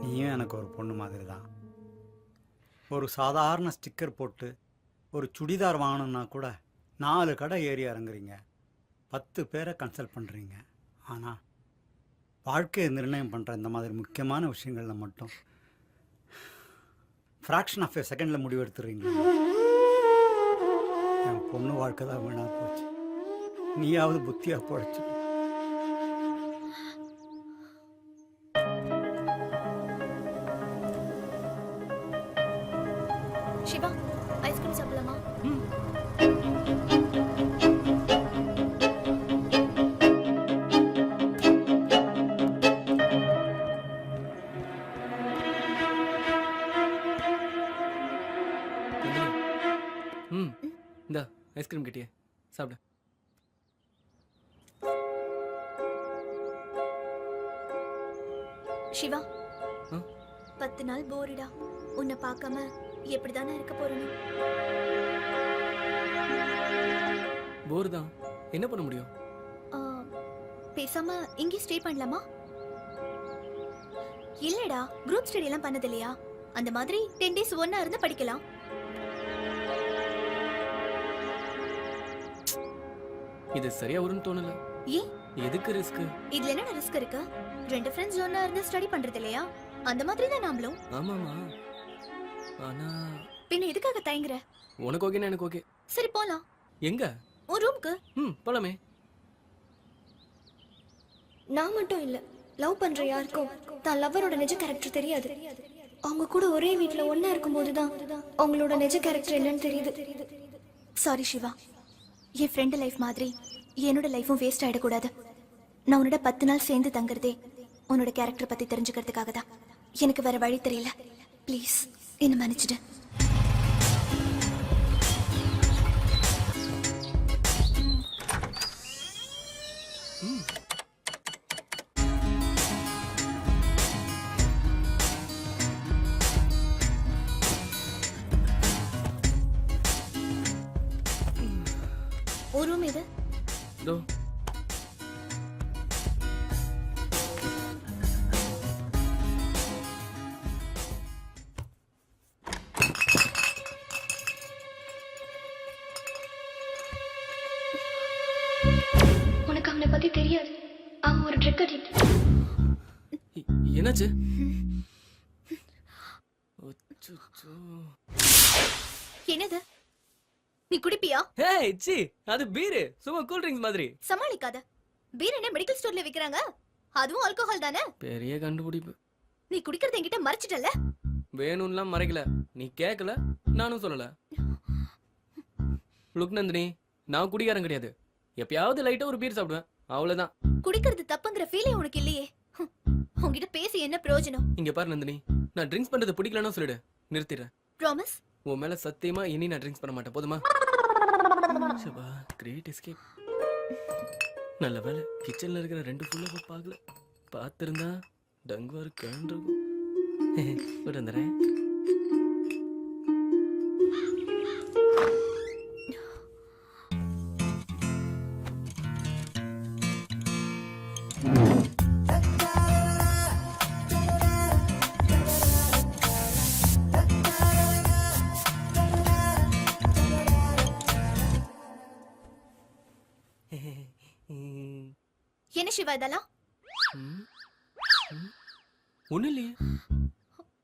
Speaker 14: நீயும் எனக்கு ஒரு பொண்ணு மாதிரி தான். ஒரு சாதாரண ஸ்டிக்கர் போட்டு ஒரு சுடிதார் வாங்கணும்னா கூட 4 கடை ஏறி இறங்குறீங்க, 10 பேரை கன்சல்ட் பண்ணுறீங்க. ஆனால் வாழ்க்கையை நிர்ணயம் பண்ணுற இந்த மாதிரி முக்கியமான விஷயங்களில் மட்டும் ஃப்ராக்ஷன் ஆஃப் எ செகண்டில் முடிவு எடுத்துறீங்க. என் பொண்ணு வாழ்க்கை தான் வீணா போச்சு. நீயாவது புத்தியாக போச்சு.
Speaker 10: சிவா, ஐஸ்கிரீம் சாப்பிடலாமா?
Speaker 5: ம் இந்த ஐஸ்கிரீம் கிட்டியே சாப்பிடு.
Speaker 10: சிவா,
Speaker 5: ஆ?
Speaker 10: 10 நாள் போரிடா. உன்னை பார்க்காம எப்படிதானே இருக்க போறேன்னு.
Speaker 5: போர் தான், என்ன பண்ண முடியும்?
Speaker 10: ஆ, பேசாம இங்கே ஸ்டே பண்ணலாமா? இல்லடா, குரூப் ஸ்டடி எல்லாம் பண்ணது இல்லையா? அந்த மாதிரி 10 days ஒண்ணா இருந்து படிக்கலாம்.
Speaker 5: இது சரியா வரும்னு தோணல.
Speaker 10: ஏன்?
Speaker 5: எதுக்கு ரிஸ்க்?
Speaker 10: இதுல என்ன ரிஸ்க் இருக்கு? 2 ஃப்ரெண்ட்ஸ் ஒண்ணா இருந்து ஸ்டடி பண்றது இல்லையா? அந்த மாதிரி தான் நாமளும்.
Speaker 5: ஆமாமா, ஆனா
Speaker 10: பின்ன எதுக்காக தயங்குற?
Speaker 5: உனக்கு ஓகேனா எனக்கு ஓகே.
Speaker 10: சரி போலாம்.
Speaker 5: எங்க?
Speaker 10: உன் ரூம்க்கு.
Speaker 5: போலாமே.
Speaker 10: நான் மட்டும் இல்ல, லவ் பண்ற யாருக்கும் தான் லவ்வரோட நிஜ கேரக்டர் தெரியாது. அவங்க கூட ஒரே வீட்ல ஒண்ணா இருக்கும்போது தான் அவங்களோட நிஜ கேரக்டர் என்னன்னு தெரியுது. சாரி சிவா, என் ஃப்ரெண்டு லைஃப் மாதிரி என்னோட லைஃபும் வேஸ்ட் ஆயிடக்கூடாது. நான் உன்னோட 10 நாள் சேர்ந்து தங்குறதே உன்னோட கேரக்டர் பத்தி தெரிஞ்சுக்கிறதுக்காக தான். எனக்கு வேற வழி தெரியல. ப்ளீஸ் என்ன மன்னிச்சிடு. ஒரு ரூம் இது.
Speaker 5: தோ
Speaker 10: உனக்கு அவனை பத்தி தெரியாது. அவன் ஒரு ட்ரக் அடிக்ட்.
Speaker 5: என்னாச்சு?
Speaker 10: என்னது? நீ குடிப்பியா?
Speaker 5: ஏய் சி, அது பீர், சும்மா கூல் ட்ரிங்க்ஸ் மாதிரி.
Speaker 10: சமாளிக்காத. பீர் என்ன மெடிக்கல் ஸ்டோர்ல விக்கிறாங்க? அதுவும் ஆல்கஹால் தானே?
Speaker 5: பெரிய கண்டுபிடிப்பு.
Speaker 10: நீ குடிக்கிறது என்கிட்ட மறைச்சிட்டல.
Speaker 5: வேணும்லாம் மறைக்கல, நீ கேட்கல, நானும் சொல்லல. லுக் நந்தினி, நான் குடிகாரன் கிடையாது. எப்பயாவது லைட்டா ஒரு பீர் சாப்பிடுவேன், அவ்வளவுதான்.
Speaker 10: குடிக்கிறது தப்புங்கிற ஃபீலே உனக்கு இல்லையே. உன்கிட்ட பேசி என்ன பிரயோஜனம்?
Speaker 5: இங்க பாரு நந்தினி, நான் ட்ரிங்க்ஸ் பண்றது பிடிக்கலன்னா சொல்லிடு, நிறுத்திடுறேன்.
Speaker 10: ப்ராமிஸ்?
Speaker 5: உன் மேல சத்தியமா இனி நான் ட்ரிங்க்ஸ் பண்ண மாட்டேன், போதுமா? சபா, கிரேட் எஸ்கேப். நல்ல வேலை கிச்சன்ல இருக்கிற 2 ஃபுல்லா பார்க்கல. பார்த்திருந்தா டங்குவாரு கண்டிருக்கும். போட்டு வந்துடுறேன்.
Speaker 10: என்ன சிவா இதெல்லாம்?
Speaker 5: ஒண்ணு இல்லையே,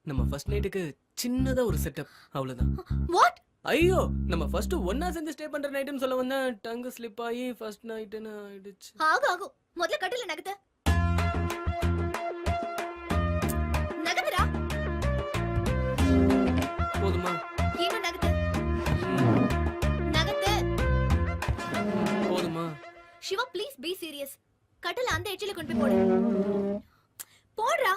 Speaker 5: நம்ம ஃபர்ஸ்ட் நைட்டுக்கு சின்னதா ஒரு செட்டப், அவ்வளவுதான்.
Speaker 10: வாட்?
Speaker 5: ஐயோ, நம்ம ஃபர்ஸ்ட் ஒண்ணா சேர்ந்து ஸ்டே பண்ற நைட்னு சொல்ல வந்தா டங்கு ஸ்லிப் ஆகி ஃபர்ஸ்ட் நைட்னு ஆயிடுச்சு.
Speaker 10: ஆகும். முதல்ல கட்டில நகத்து. நகத்துடா.
Speaker 5: போதுமா?
Speaker 10: இன்னும் நகத்து. நகத்து.
Speaker 5: போதுமா?
Speaker 10: Siva please be serious. கட்டில அந்த எட்ஜில கொண்டு போய் போடு. போடுறா.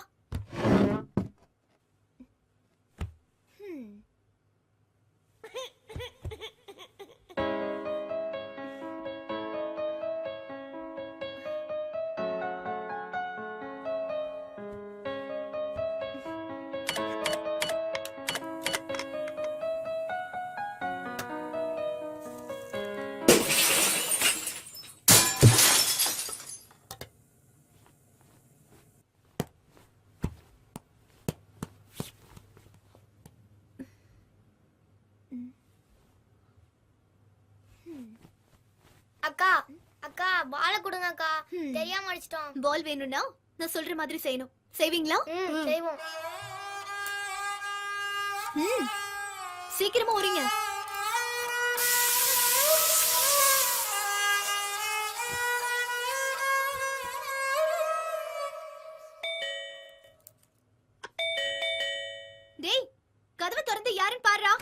Speaker 7: அக்கா அக்கா பால் கொடுங்க அக்கா, தெரியாம அடிச்சிட்டோம்.
Speaker 10: பால் வேணும்னா நான் சொல்ற மாதிரி செய்யணும். செய்வீங்களா?
Speaker 7: செய்வோம்.
Speaker 10: சீக்கிரமா வரீங்க. டேய், கதவை திறந்து யாருன்னு பாருடா.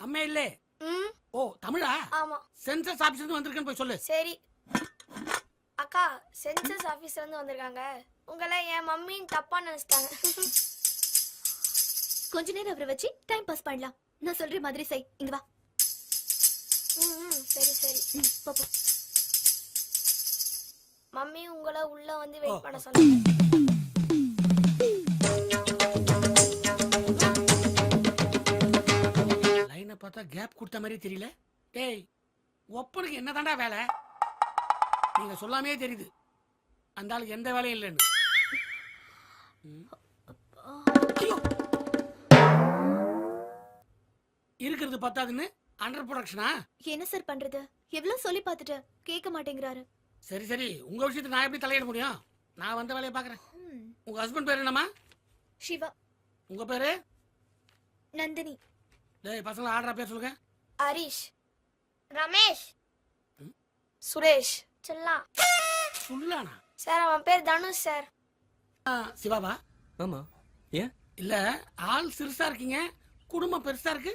Speaker 9: அம்மே இல்லே. ஓ தமிழா?
Speaker 7: ஆமா.
Speaker 9: சென்சஸ் ஆபீஸ்ல இருந்து வந்திருக்கேன்னு போய் சொல்லு.
Speaker 7: சரி அக்கா, சென்சஸ் ஆபீஸ்ல இருந்து வந்திருக்காங்க. உங்களை என் மம்மின்னு தப்பா நினைச்சிட்டாங்க.
Speaker 10: கொஞ்ச நேரம் அவரை வச்சு டைம் பாஸ் பண்ணலாம். நான் சொல்ற மாதிரி செய். இங்க வா.
Speaker 7: சரி சரி.
Speaker 10: போ போ.
Speaker 7: மம்மி உங்களை உள்ள வந்து வெயிட் பண்ண சொன்னாங்க.
Speaker 9: லைனை பார்த்தா கேப் கொடுத்த மாதிரி தெரியல. டேய், ஒப்பனுக்கு என்னதான்டா வேலை? நீங்க சொல்லாமே தெரியுது அந்த ஆளுக்கு எந்த வேலையும் இல்லைன்னு. ஐயோ! இருக்கிறது பத்தாதுன்னு அண்டர் ப்ரொடக்ஷனா?
Speaker 10: என்ன சார் பண்றது? எவ்வளவு சொல்லி பார்த்துட்டு கேட்க மாட்டேங்கிறாரு.
Speaker 9: சரி சரி, உங்க விஷயத்தை நான் எப்படி தலையிட முடியும்? நான் வந்த வேலையை பாக்குறேன். உங்க ஹஸ்பண்ட் பேர் என்னம்மா?
Speaker 10: சிவா.
Speaker 9: உங்க பேரு?
Speaker 10: நந்தினி.
Speaker 9: டேய் பசங்க ஆடுற பேர் சொல்லுங்க.
Speaker 7: ஹரிஷ், ரமேஷ், சுரேஷ், செல்லா.
Speaker 9: சொல்லானா?
Speaker 7: சார் அவன் பேர் தனுஷ் சார்.
Speaker 9: சிவாவா?
Speaker 5: ஆமா. ஏன்?
Speaker 9: இல்ல, ஆள் சிறுசா இருக்கீங்க, குடும்பம் பெருசா இருக்கு.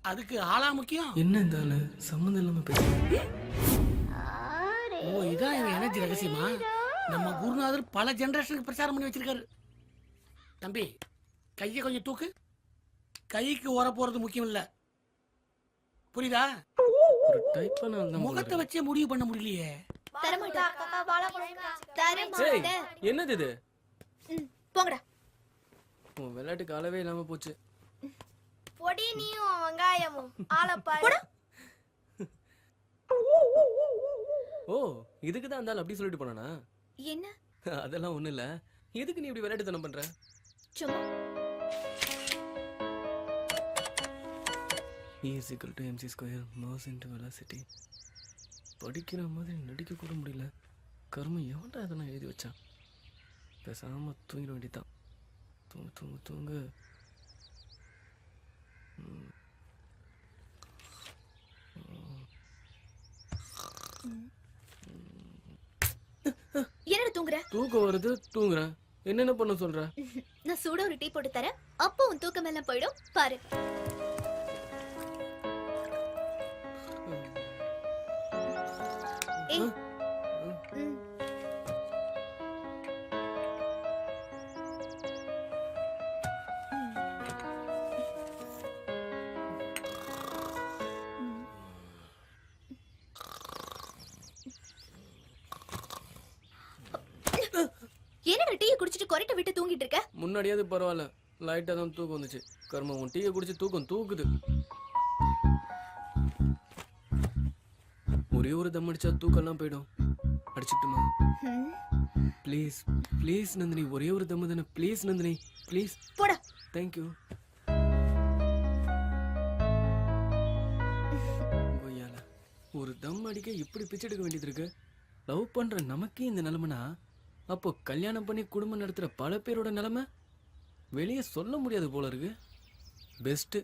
Speaker 9: அதுக்கு ஆளா முக்கியம்.
Speaker 5: என்ன இந்த ஆளு சம்மந்தம் இல்லாம பேசுறீங்க?
Speaker 9: ஓ, இதான் எங்க எனர்ஜி ரகசியமா? நம்ம குருநாதர் பல ஜெனரேஷனுக்கு பிரச்சாரம் பண்ணி வச்சிருக்காரு. தம்பி, கையை கொஞ்சம் தூக்கு. கைக்கு ஓர போறது முக்கியம் இல்ல, புரியுதா?
Speaker 5: ஒரு டைப்பான ஆள் தான்.
Speaker 9: முகத்தை வச்சே முடிவு பண்ண முடியலையே.
Speaker 5: என்னது இது?
Speaker 10: போங்கடா.
Speaker 5: உன் விளையாட்டுக்கு அளவே இல்லாம போச்சு.
Speaker 7: பொடி நீயும் வெங்காயமும் ஆளப்பாரு.
Speaker 5: ஓ, இதுக்கு தான் அந்த ஆள் அப்படி சொல்லிட்டு போனானா?
Speaker 10: என்ன?
Speaker 5: அதெல்லாம் ஒண்ணு இல்ல. எதுக்கு நீ இப்படி விளையாட்டுத்தனம் பண்ற?
Speaker 10: சும்மா.
Speaker 5: E = mc² mass into velocity. படிக்கிற மாதிரி நடிக்க கூட முடியல. கர்மம் எவன்டா இதெல்லாம் எழுதி வச்சான்? பேசாம தூங்கிட வேண்டியதான். தூங்கு தூங்கு தூங்கு.
Speaker 10: என்னடா தூங்குற?
Speaker 5: தூக்கம் வருது, தூங்குறேன். என்னென்ன பண்ண சொல்ற?
Speaker 10: நான் சூட ஒரு டீ போட்டு தரேன். அப்போ உன் தூக்கம் எல்லாம் போயிடும். பாரு. ஏய். என்னடா டீயை குடிச்சிட்டு கொரட்டை விட்டு தூங்கிட்டு இருக்க?
Speaker 5: முன்னாடியாவது பரவாயில்ல, லைட்டா தான் தூக்கம் வந்துச்சு. கர்மம், உன் டீயை குடிச்சு தூக்கம் தூக்குது. ஒரே ஒரு தம் அடிச்சா தூக்கம்லாம் போயிடும். அடிச்சுட்டுமா? ப்ளீஸ் ப்ளீஸ் நந்தினி, ஒரே ஒரு தம்மு தானே. Please Nandini, please.
Speaker 10: போடா.
Speaker 5: தேங்க்யூ. ஒரு தம் அடிக்க இப்படி பிச்சை எடுக்க வேண்டியது இருக்கு. லவ் பண்ற நமக்கே இந்த நிலைமைனா, அப்போ கல்யாணம் பண்ணி குடும்பம் நடத்துற பல பேரோட நிலைமை வெளியே சொல்ல முடியாது போல இருக்கு. பெஸ்ட்,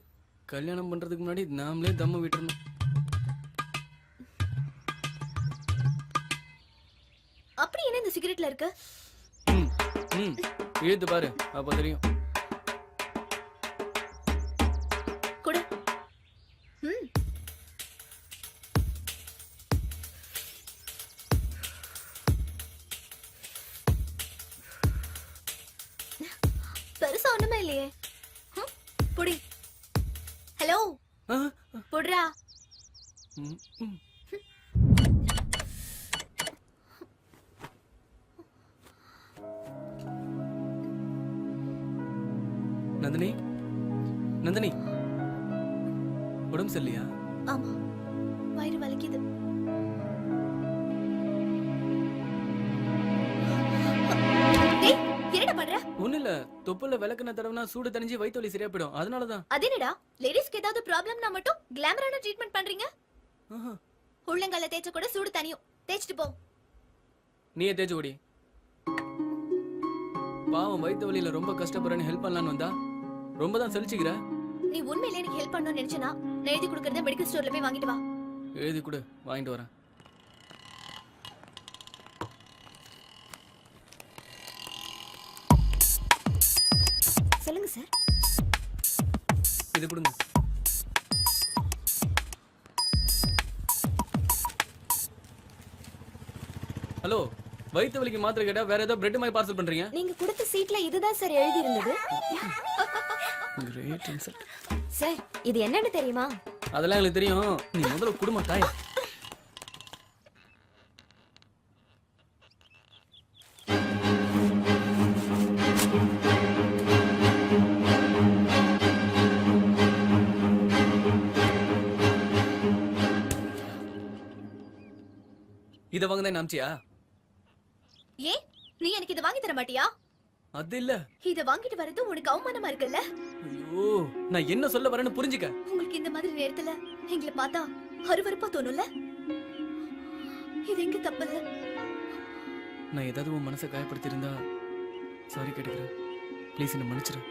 Speaker 5: கல்யாணம் பண்றதுக்கு முன்னாடி நாமளே தம்ம விட்டுறணும்.
Speaker 10: அப்படி என்ன இந்த சிகரெட்ல இருக்கு?
Speaker 5: இழுத்து பாரு, அப்ப தெரியும்.
Speaker 10: குடு. பெருசா ஒண்ணுமே இல்லையே. புடி. ஹலோ, புடுறா.
Speaker 5: நந்தினி, நந்தினி, உடம்பு சரியில்லையா?
Speaker 10: ஆமா, வயிறு வலிக்குது. என்னடா பண்ற?
Speaker 5: ஒண்ணு இல்ல, தொப்புல விளக்குன தடவைனா சூடு தணிஞ்சு வயித்து வலி சரியா போயிடும். அதனாலதான்.
Speaker 10: அது என்னடா, லேடிஸ்க்கு ஏதாவது ப்ராப்ளம்னா மட்டும் கிளாமரான ட்ரீட்மெண்ட் பண்றீங்க? உள்ளங்கால தேய்ச்ச கூட சூடு தனியும். தேய்ச்சிட்டு போ.
Speaker 5: நீயே தேய்ச்சு ஓடி. பாவம் வயிற்று வலியில ரொம்ப கஷ்டப்படுறேன்னு ஹெல்ப் பண்ணலான்னு வந்தா ரொம்ப தான் சலிச்சுக்கிற.
Speaker 6: நீ உண்மையிலே எனக்கு ஹெல்ப் பண்ணணும்னு நினைச்சனா நான் எழுதி கொடுக்கறத மெடிக்கல் ஸ்டோர்ல போய் வாங்கிட்டு வா.
Speaker 5: எழுதி கொடு, வாங்கிட்டு வரேன்.
Speaker 10: சொல்லுங்க சார்.
Speaker 5: இது கொடுங்க. ஹலோ, வயிற்று வலிக்கு மாத்திரை கேட்டா வேற ஏதோ பிரெட் மாதிரி பார்சல் பண்றீங்க?
Speaker 10: நீங்க கொடுத்த சீட்ல இதுதான் சார் எழுதி இருந்தது.
Speaker 5: Great insult.
Speaker 10: சார் இது என்னன்னு தெரியுமா?
Speaker 5: அதெல்லாம் எனக்கு தெரியும். நீ முதல்ல குடும்ப தாய். இத வாங்குதே நாம்ச்சியா?
Speaker 6: ஏ நீ எனக்கு இத வாங்கி தர மாட்டியா?
Speaker 5: அது இல்ல.
Speaker 6: இத வாங்கிட்டு வரது உனக்கு அவமானமா இருக்குல்ல?
Speaker 5: ஐயோ, நான் என்ன சொல்ல வரேன்னு புரிஞ்சுக்க.
Speaker 6: உங்களுக்கு இந்த மாதிரி நேரத்துல எங்களை பார்த்தா அருவருப்பா தோணும்ல? இது எங்க தப்பு இல்ல.
Speaker 5: நான் ஏதாவது உன் மனசை காயப்படுத்தி இருந்தா சாரி கேட்டுக்கிறேன். ப்ளீஸ் என்ன மன்னிச்சிரு.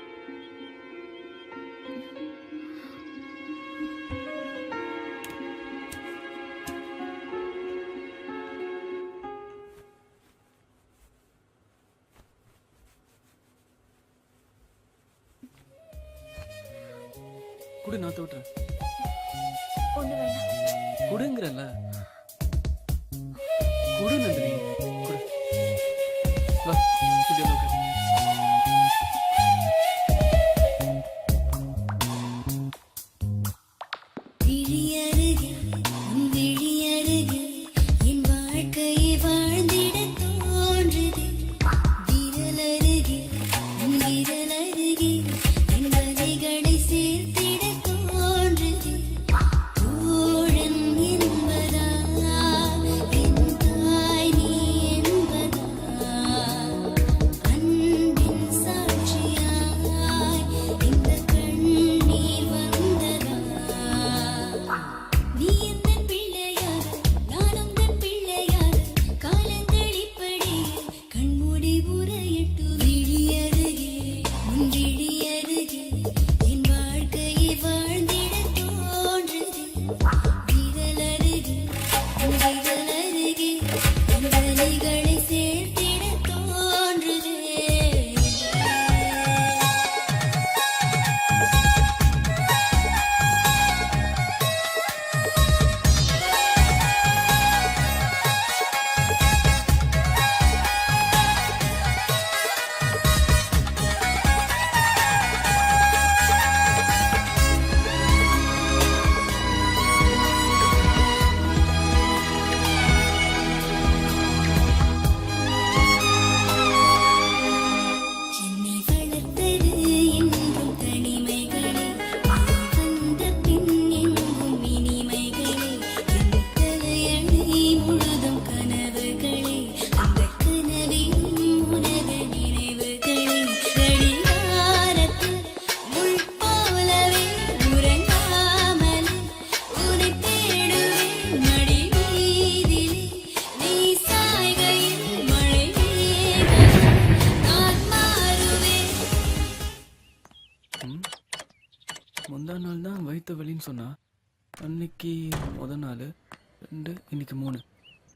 Speaker 5: குடு, நான் தோட்டுறேன்.
Speaker 6: ஒண்ணு வேண்டாம்.
Speaker 5: குடுங்கறல. குடு நந்தினி, குடு. வா, குடி வந்து உட்காரு. முந்தா நாள் தான் வயிற்று வலின்னு சொன்னா. அன்னைக்கு முதல் நாள் 2, இன்னைக்கு 3.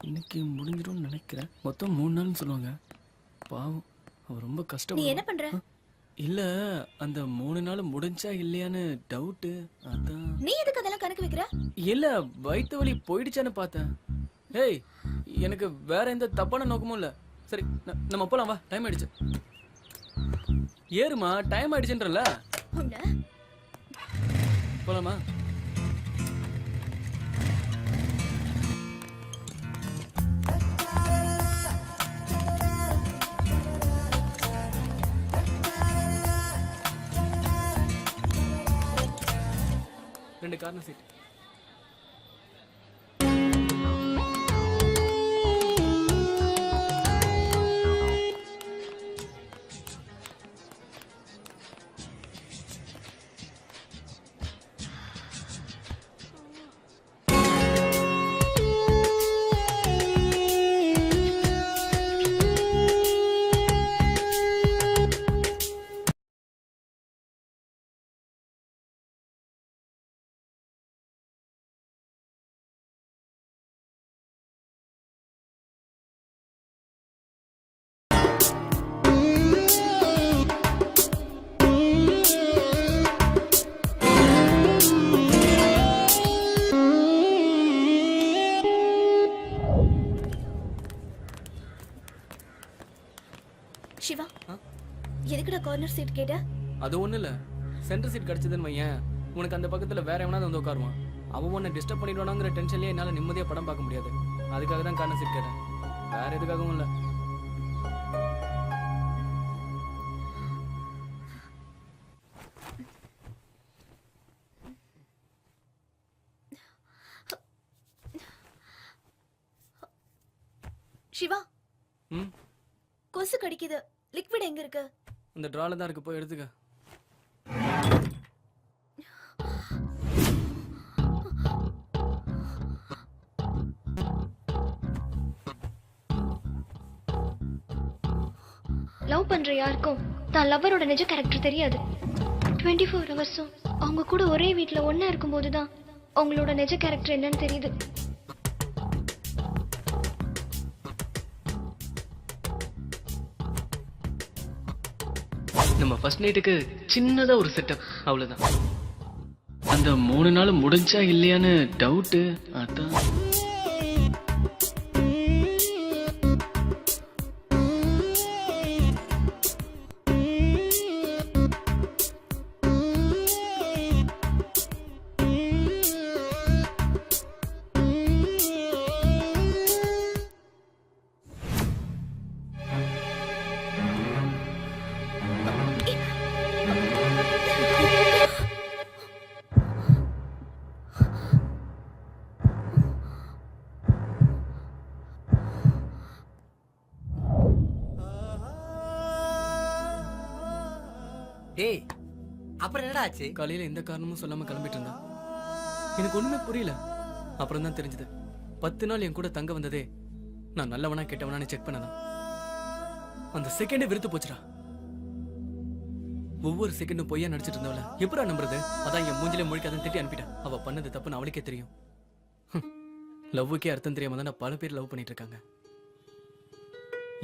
Speaker 5: இன்னைக்கு முடிஞ்சிடும்னு நினைக்கிறேன். மொத்தம் 3 நாள்னு சொல்லுவாங்க. பாவம், அவ ரொம்ப கஷ்டம்.
Speaker 6: நீ என்ன பண்ற?
Speaker 5: இல்ல, அந்த 3 நாள் முடிஞ்சா இல்லையான்னு டவுட்டு. அதான்.
Speaker 6: நீ எதுக்கு அதெல்லாம் கணக்கு வைக்கிற?
Speaker 5: இல்ல, வயிற்று வலி போயிடுச்சான்னு பார்த்தேன். ஏய், எனக்கு வேற எந்த தப்பான நோக்கமும் இல்ல. சரி, நம்ம போலாம் வா, டைம் ஆயிடுச்சு. ஏறுமா, டைம் ஆயிடுச்சுன்றல. போலாமா? ரெண்டு கார்னர் சீட்.
Speaker 10: சிவா எதுக்குடா கார்னர் சீட் கேட்ட?
Speaker 5: அது ஒண்ணும் இல்ல, சென்டர் சீட் கிடைச்சதுன்னு வையேன், உனக்கு அந்த பக்கத்துல வேற எவனாவது வந்து உட்காருவான். அவன் உன்னை டிஸ்டர்ப் பண்ணிடுவானுங்கிற டென்ஷன்லயே என்னால நிம்மதியா படம் பார்க்க முடியாது. அதுக்காக தான் கார்னர் சீட் கேட்டேன், வேற எதுக்காகவும் இல்ல.
Speaker 10: சிவா
Speaker 5: ம்,
Speaker 10: கொசு கடிக்குது. லிக்விட் எங்க இருக்கு?
Speaker 5: இந்த டிரால தான் இருக்கு, போய் எடுத்துக்க.
Speaker 10: லவ் பண்ற யாருக்கும் தான் லவ்வரோட நிஜ கேரக்டர் தெரியாது. 24 ஹவர்ஸும் அவங்க கூட ஒரே வீட்ல ஒண்ணா இருக்கும்போது தான் அவங்களோட நிஜ கேரக்டர் என்னன்னு தெரியுது.
Speaker 5: நம்ம ஃபர்ஸ்ட் நைட்டுக்கு சின்னதா ஒரு செட்டப், அவ்வளவுதான். அந்த 3 நாள் முடிஞ்சா இல்லையான்னு டவுட்டு. அதான்
Speaker 3: டேய், அப்புறம் என்னடா ஆச்சு?
Speaker 5: காலையில எந்த காரணமும் சொல்லாம கிளம்பிட்டு இருந்தா. எனக்கு ஒண்ணுமே புரியல. அப்புறம் தான் தெரிஞ்சது, 10 நாள் என் கூட தங்க வந்ததே நான் நல்லவனா கெட்டவனான்னு செக் பண்ணதான். அந்த செகண்டே வெறுத்து போச்சுடா. ஒவ்வொரு செகண்டும் பொய்யா நடிச்சிட்டு இருந்தவள எப்படா நம்புறது? அதான் என் மூஞ்சிலே முழிக்காதன்னு திட்டி அனுப்பிட்டேன். அவ பண்ணது தப்புன்னு அவளுக்கே தெரியும். லவ்வுக்கே அர்த்தம் தெரியாம தான் பல பேர் லவ் பண்ணிட்டு இருக்காங்க.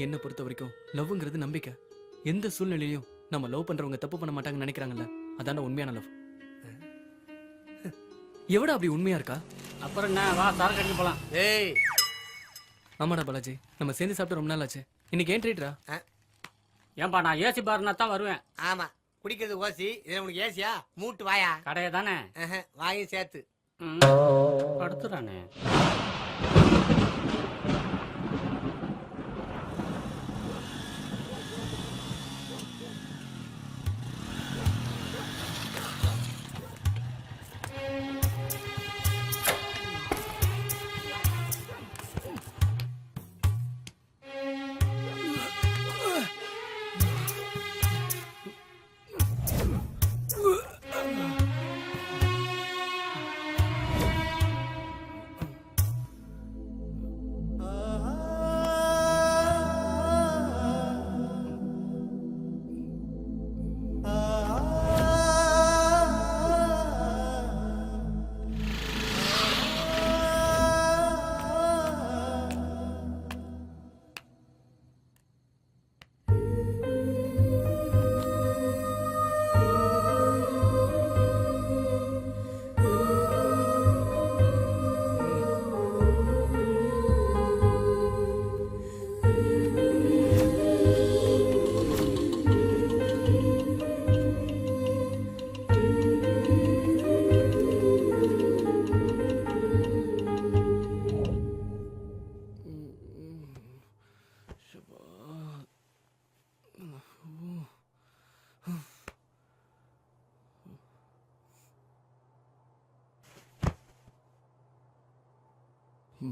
Speaker 5: என்ன பொறுத்த வரைக்கும் லவ்ங்கிறது நம்பிக்கை. எந்த சூழ்நிலையிலும் நம்ம லவ் பண்றவங்க தப்பு பண்ண மாட்டாங்கன்னு நினைக்கிறாங்கல்ல, அதான உண்மையான லவ். எவ்வளவு அப்படி உண்மையா இருக்கா?
Speaker 11: அப்புறம் என்ன, வா சார் கட்டி போலாம்.
Speaker 3: ஏய்,
Speaker 5: ஆமாடா பாலாஜி, நம்ம சேர்ந்து சாப்பிட்டு ரொம்ப நாள் ஆச்சு. இன்னைக்கு ஏன் ட்ரீட்ரா?
Speaker 11: ஏன்பா, நான் ஏசி பார்னா தான் வருவேன்.
Speaker 3: ஆமா, குடிக்கிறது ஓசி, இது உனக்கு ஏசியா? மூட்டு வாயா.
Speaker 11: கடையை தானே
Speaker 3: வாயும் சேர்த்து.
Speaker 11: அடுத்துறானே.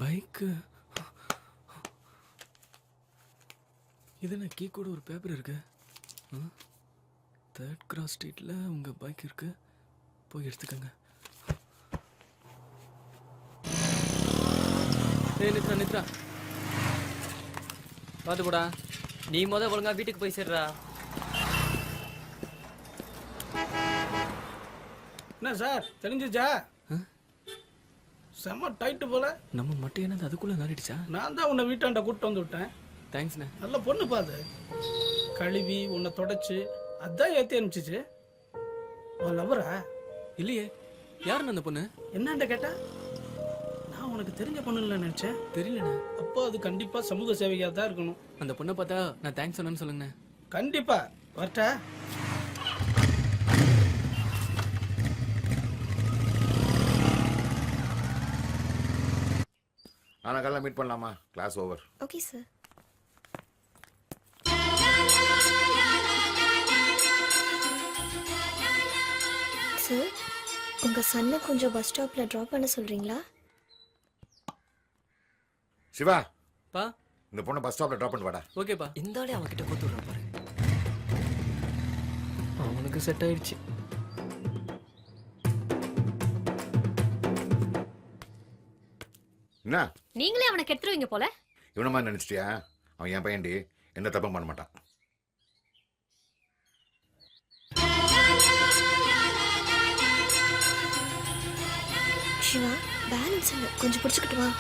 Speaker 5: பைக்கு இது என்ன, கீ கூட ஒரு பேப்பர் இருக்கு. 3rd கிராஸ் ஸ்ட்ரீட்ல உங்க பைக் இருக்கு, போய் எடுத்துக்கங்க. நித்ரா
Speaker 3: பாத்து போடா, நீ ஒழுங்கா வீட்டுக்கு போய் சேர்றா.
Speaker 9: என்ன சார் தெரிஞ்சுச்சா? செம்ம டைட்டு போல.
Speaker 5: நம்ம மட்டும் என்னது அதுக்குள்ள நாரிடுச்சா?
Speaker 9: நான் தான் உன்னை வீட்டாண்ட கூட்டு வந்து விட்டேன்.
Speaker 5: தேங்க்ஸ்ண்ணே.
Speaker 9: நல்ல பொண்ணு பாது, கழுவி உன்னை தொடச்சு அதான் ஏத்தி அனுப்பிச்சிச்சு. உன் லவ்வரா?
Speaker 5: இல்லையே, யாருன்னு அந்த பொண்ணு?
Speaker 9: என்னண்ட கேட்டா? நான் உனக்கு தெரிஞ்ச பொண்ணு இல்லை நினைச்சேன்.
Speaker 5: தெரியலண்ணே.
Speaker 9: அப்போ அது கண்டிப்பா சமூக சேவையா தான் இருக்கணும்.
Speaker 5: அந்த பொண்ணை பார்த்தா நான் தேங்க்ஸ் சொன்னேன்னு சொல்லுங்கண்ணே.
Speaker 9: கண்டிப்பா வரட்டா.
Speaker 13: நாளை காலையில் மீட் பண்ணலாமா? Class over.
Speaker 10: Okay sir. Sir, உங்க சன்னை கொஞ்சம் பஸ் ஸ்டாப்ல டிராப் பண்ண சொல்றீங்களா?
Speaker 13: சிவா,
Speaker 5: பா
Speaker 13: இந்த பொண்ணை பஸ் ஸ்டாப்ல டிராப் பண்ணி வாடா.
Speaker 5: ஓகேப்பா. இந்த ஆளே அவன்கிட்ட கொடுத்து விடுறான் பாரு. அவனுக்கு செட் ஆயிடுச்சு.
Speaker 13: என்ன
Speaker 6: நீங்களே அவனை கெடுத்துருவீங்க போல.
Speaker 13: இவன மாதிரி நினைச்சிட்டியா? அவன் என் பையன்டி, எந்த தப்பும் பண்ண மாட்டான்.
Speaker 10: சிவா, பேலன்ஸ் இல்லை, கொஞ்சம் பிடிச்சிக்கிட்டு வா.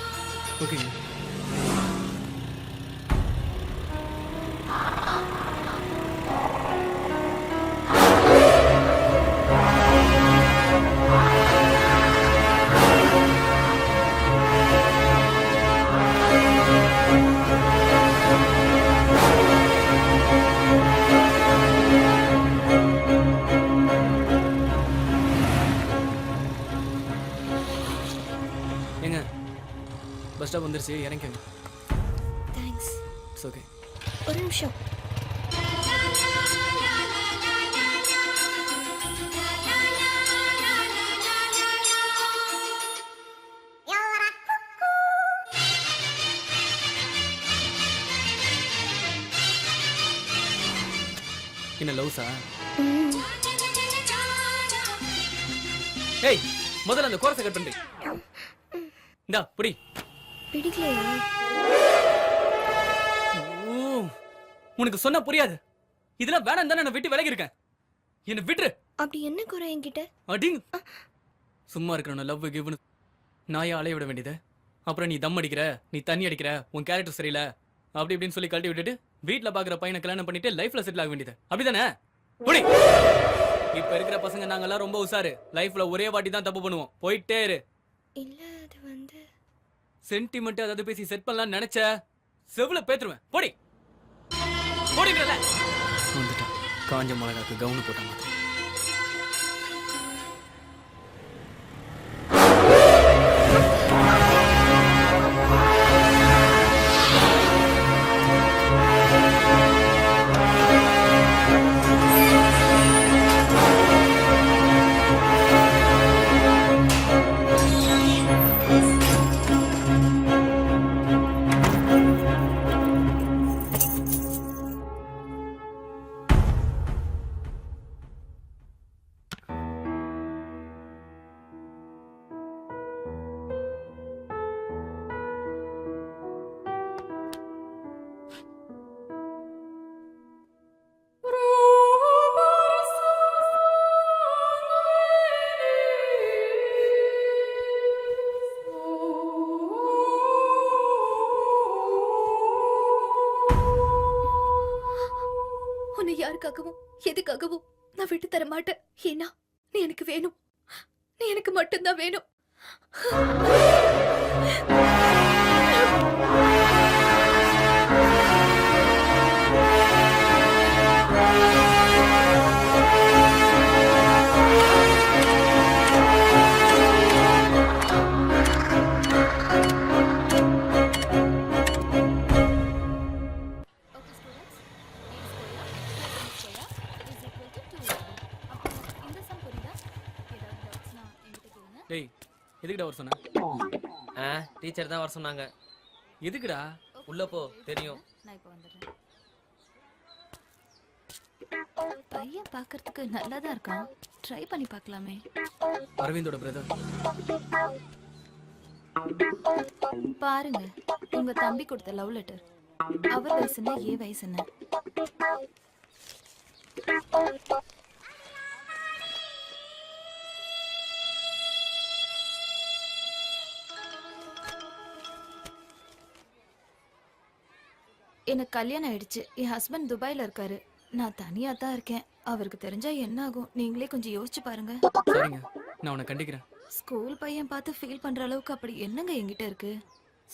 Speaker 5: ஓகே. ஏங்க பஸ் ஸ்டாப் வந்துருச்சு, இறங்கிக்கோங்க.
Speaker 10: தேங்க்ஸ்.
Speaker 5: It's okay.
Speaker 10: ஒரு நிமிஷம்.
Speaker 5: என்ன லவ்ஸா? ஏய், முதல்ல அந்த கோரஸை கட் பண்ணு. இந்தா புடி.
Speaker 10: பிடிக்கலையா?
Speaker 5: உனக்கு சொன்னா புரியாது. இதெல்லாம் வேணாம் தானே நான் விட்டு விலகி இருக்கேன். என்ன விட்டுரு.
Speaker 10: அப்படி என்ன குறை என்கிட்ட?
Speaker 5: அடிங். சும்மா இருக்கிற லவ் கிவ்னு நாயா அலைய விட வேண்டியது. அப்புறம் நீ தம் அடிக்கிற, நீ தண்ணி அடிக்கிற, உன் கேரக்டர் சரியில்லை அப்படி இப்படின்னு சொல்லி கழட்டி விட்டுட்டு வீட்டுல பாக்குற பையனை கல்யாணம் பண்ணிட்டு லைஃப்ல செட்டில் ஆக வேண்டியது. அப்படிதானே? புடி. இப்ப இருக்கிற பசங்க நாங்கெல்லாம் ரொம்ப உசாரு. லைஃப்ல ஒரே வாட்டி தான் தப்பு பண்ணுவோம். போயிட்டே இரு.
Speaker 10: இல்ல, அது வந்து
Speaker 5: சென்டிமெண்ட் அதாவது பேசி செட் பண்ணலாம் நினைச்ச செவுல பேத்துருவேன். போடி போடிங்கல. வந்துட்டான் காஞ்ச மிளகாக்கு கவுனு போட்ட மாதிரி.
Speaker 6: உன்னை யாருக்காகவும் எதுக்காகவும் நான் விட்டு தர மாட்டேன். ஏன்னா நீ எனக்கு வேணும். நீ எனக்கு மட்டும்தான் வேணும்.
Speaker 5: டேய் எதுக்குடா வர சொன்ன?
Speaker 12: டீச்சர் தான் வர சொன்னாங்க.
Speaker 5: எதுக்குடா?
Speaker 12: உள்ள போ, தெரியும்.
Speaker 6: நான் இப்ப வந்துடுறேன். பையன் பார்க்கிறதுக்கு நல்லா தான் இருக்கான். ட்ரை பண்ணி பார்க்கலாமே.
Speaker 5: அரவிந்தோட பிரதர்.
Speaker 6: பாருங்க, உங்க தம்பி கொடுத்த லவ் லெட்டர். அவர் வயசு என்ன, ஏ வயசு என்ன? எனக்கு கல்யாணம் ஆயிடுச்சு. என் ஹஸ்பண்ட் துபாயில இருக்காரு. நான் தனியா தான் இருக்கேன். அவருக்கு தெரிஞ்சா என்ன ஆகும்? நீங்களே கொஞ்சம் யோசிச்சு பாருங்க.
Speaker 5: சரிங்க, நான் உன்னை கண்டிக்கிறேன்.
Speaker 6: ஸ்கூல் பையன் பார்த்து ஃபீல் பண்ற அளவுக்கு அப்படி என்னங்க என்கிட்ட இருக்கு?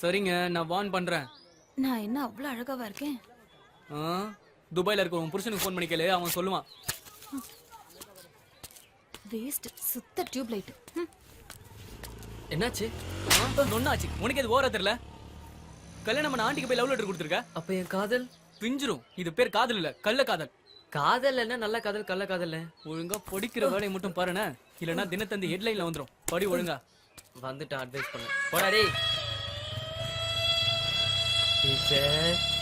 Speaker 5: சரிங்க, நான் வார்ன் பண்றேன்.
Speaker 6: நான் என்ன அவ்வளவு அழகாவா இருக்கேன்?
Speaker 5: துபாயில இருக்க உன் புருஷனுக்கு ஃபோன் பண்ணி கேளு, அவன் சொல்லுவான்.
Speaker 6: வேஸ்ட் சுத்த டியூப் லைட்.
Speaker 5: என்னாச்சு? ஒன்னாச்சு. உனக்கு எது ஓர தெரியல? கல்யாணம் பண்ண ஆண்டிக்கு போய் லவ் லெட்டர் கொடுத்துருக்க. அப்ப என் காதல் பிஞ்சிரும். இது பேர் காதல் இல்ல, கள்ள காதல். காதல் என்ன நல்ல காதல் கள்ள காதல்? ஒழுங்கா படிக்கிற வேலையை மட்டும் பாருண்ணே, இல்லைன்னா தினத்தந்தி ஹெட்லைன்ல வந்துடும். படி ஒழுங்கா. வந்துட்டு அட்வைஸ் பண்ண போடா டேய். டீச்சர்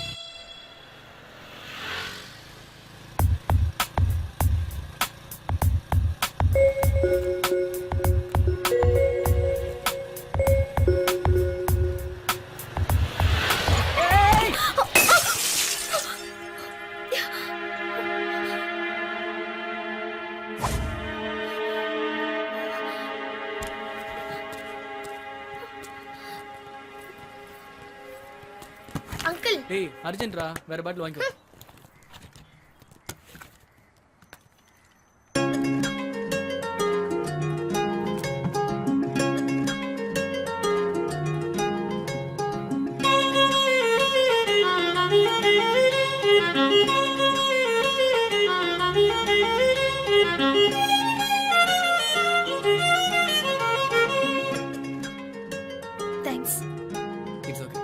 Speaker 7: அங்கிள்
Speaker 5: டேய் அர்ஜென்ட்ரா, வேற பாட்டில் வாங்கிக்கோ.
Speaker 6: தேங்க்ஸ்.
Speaker 5: It's okay.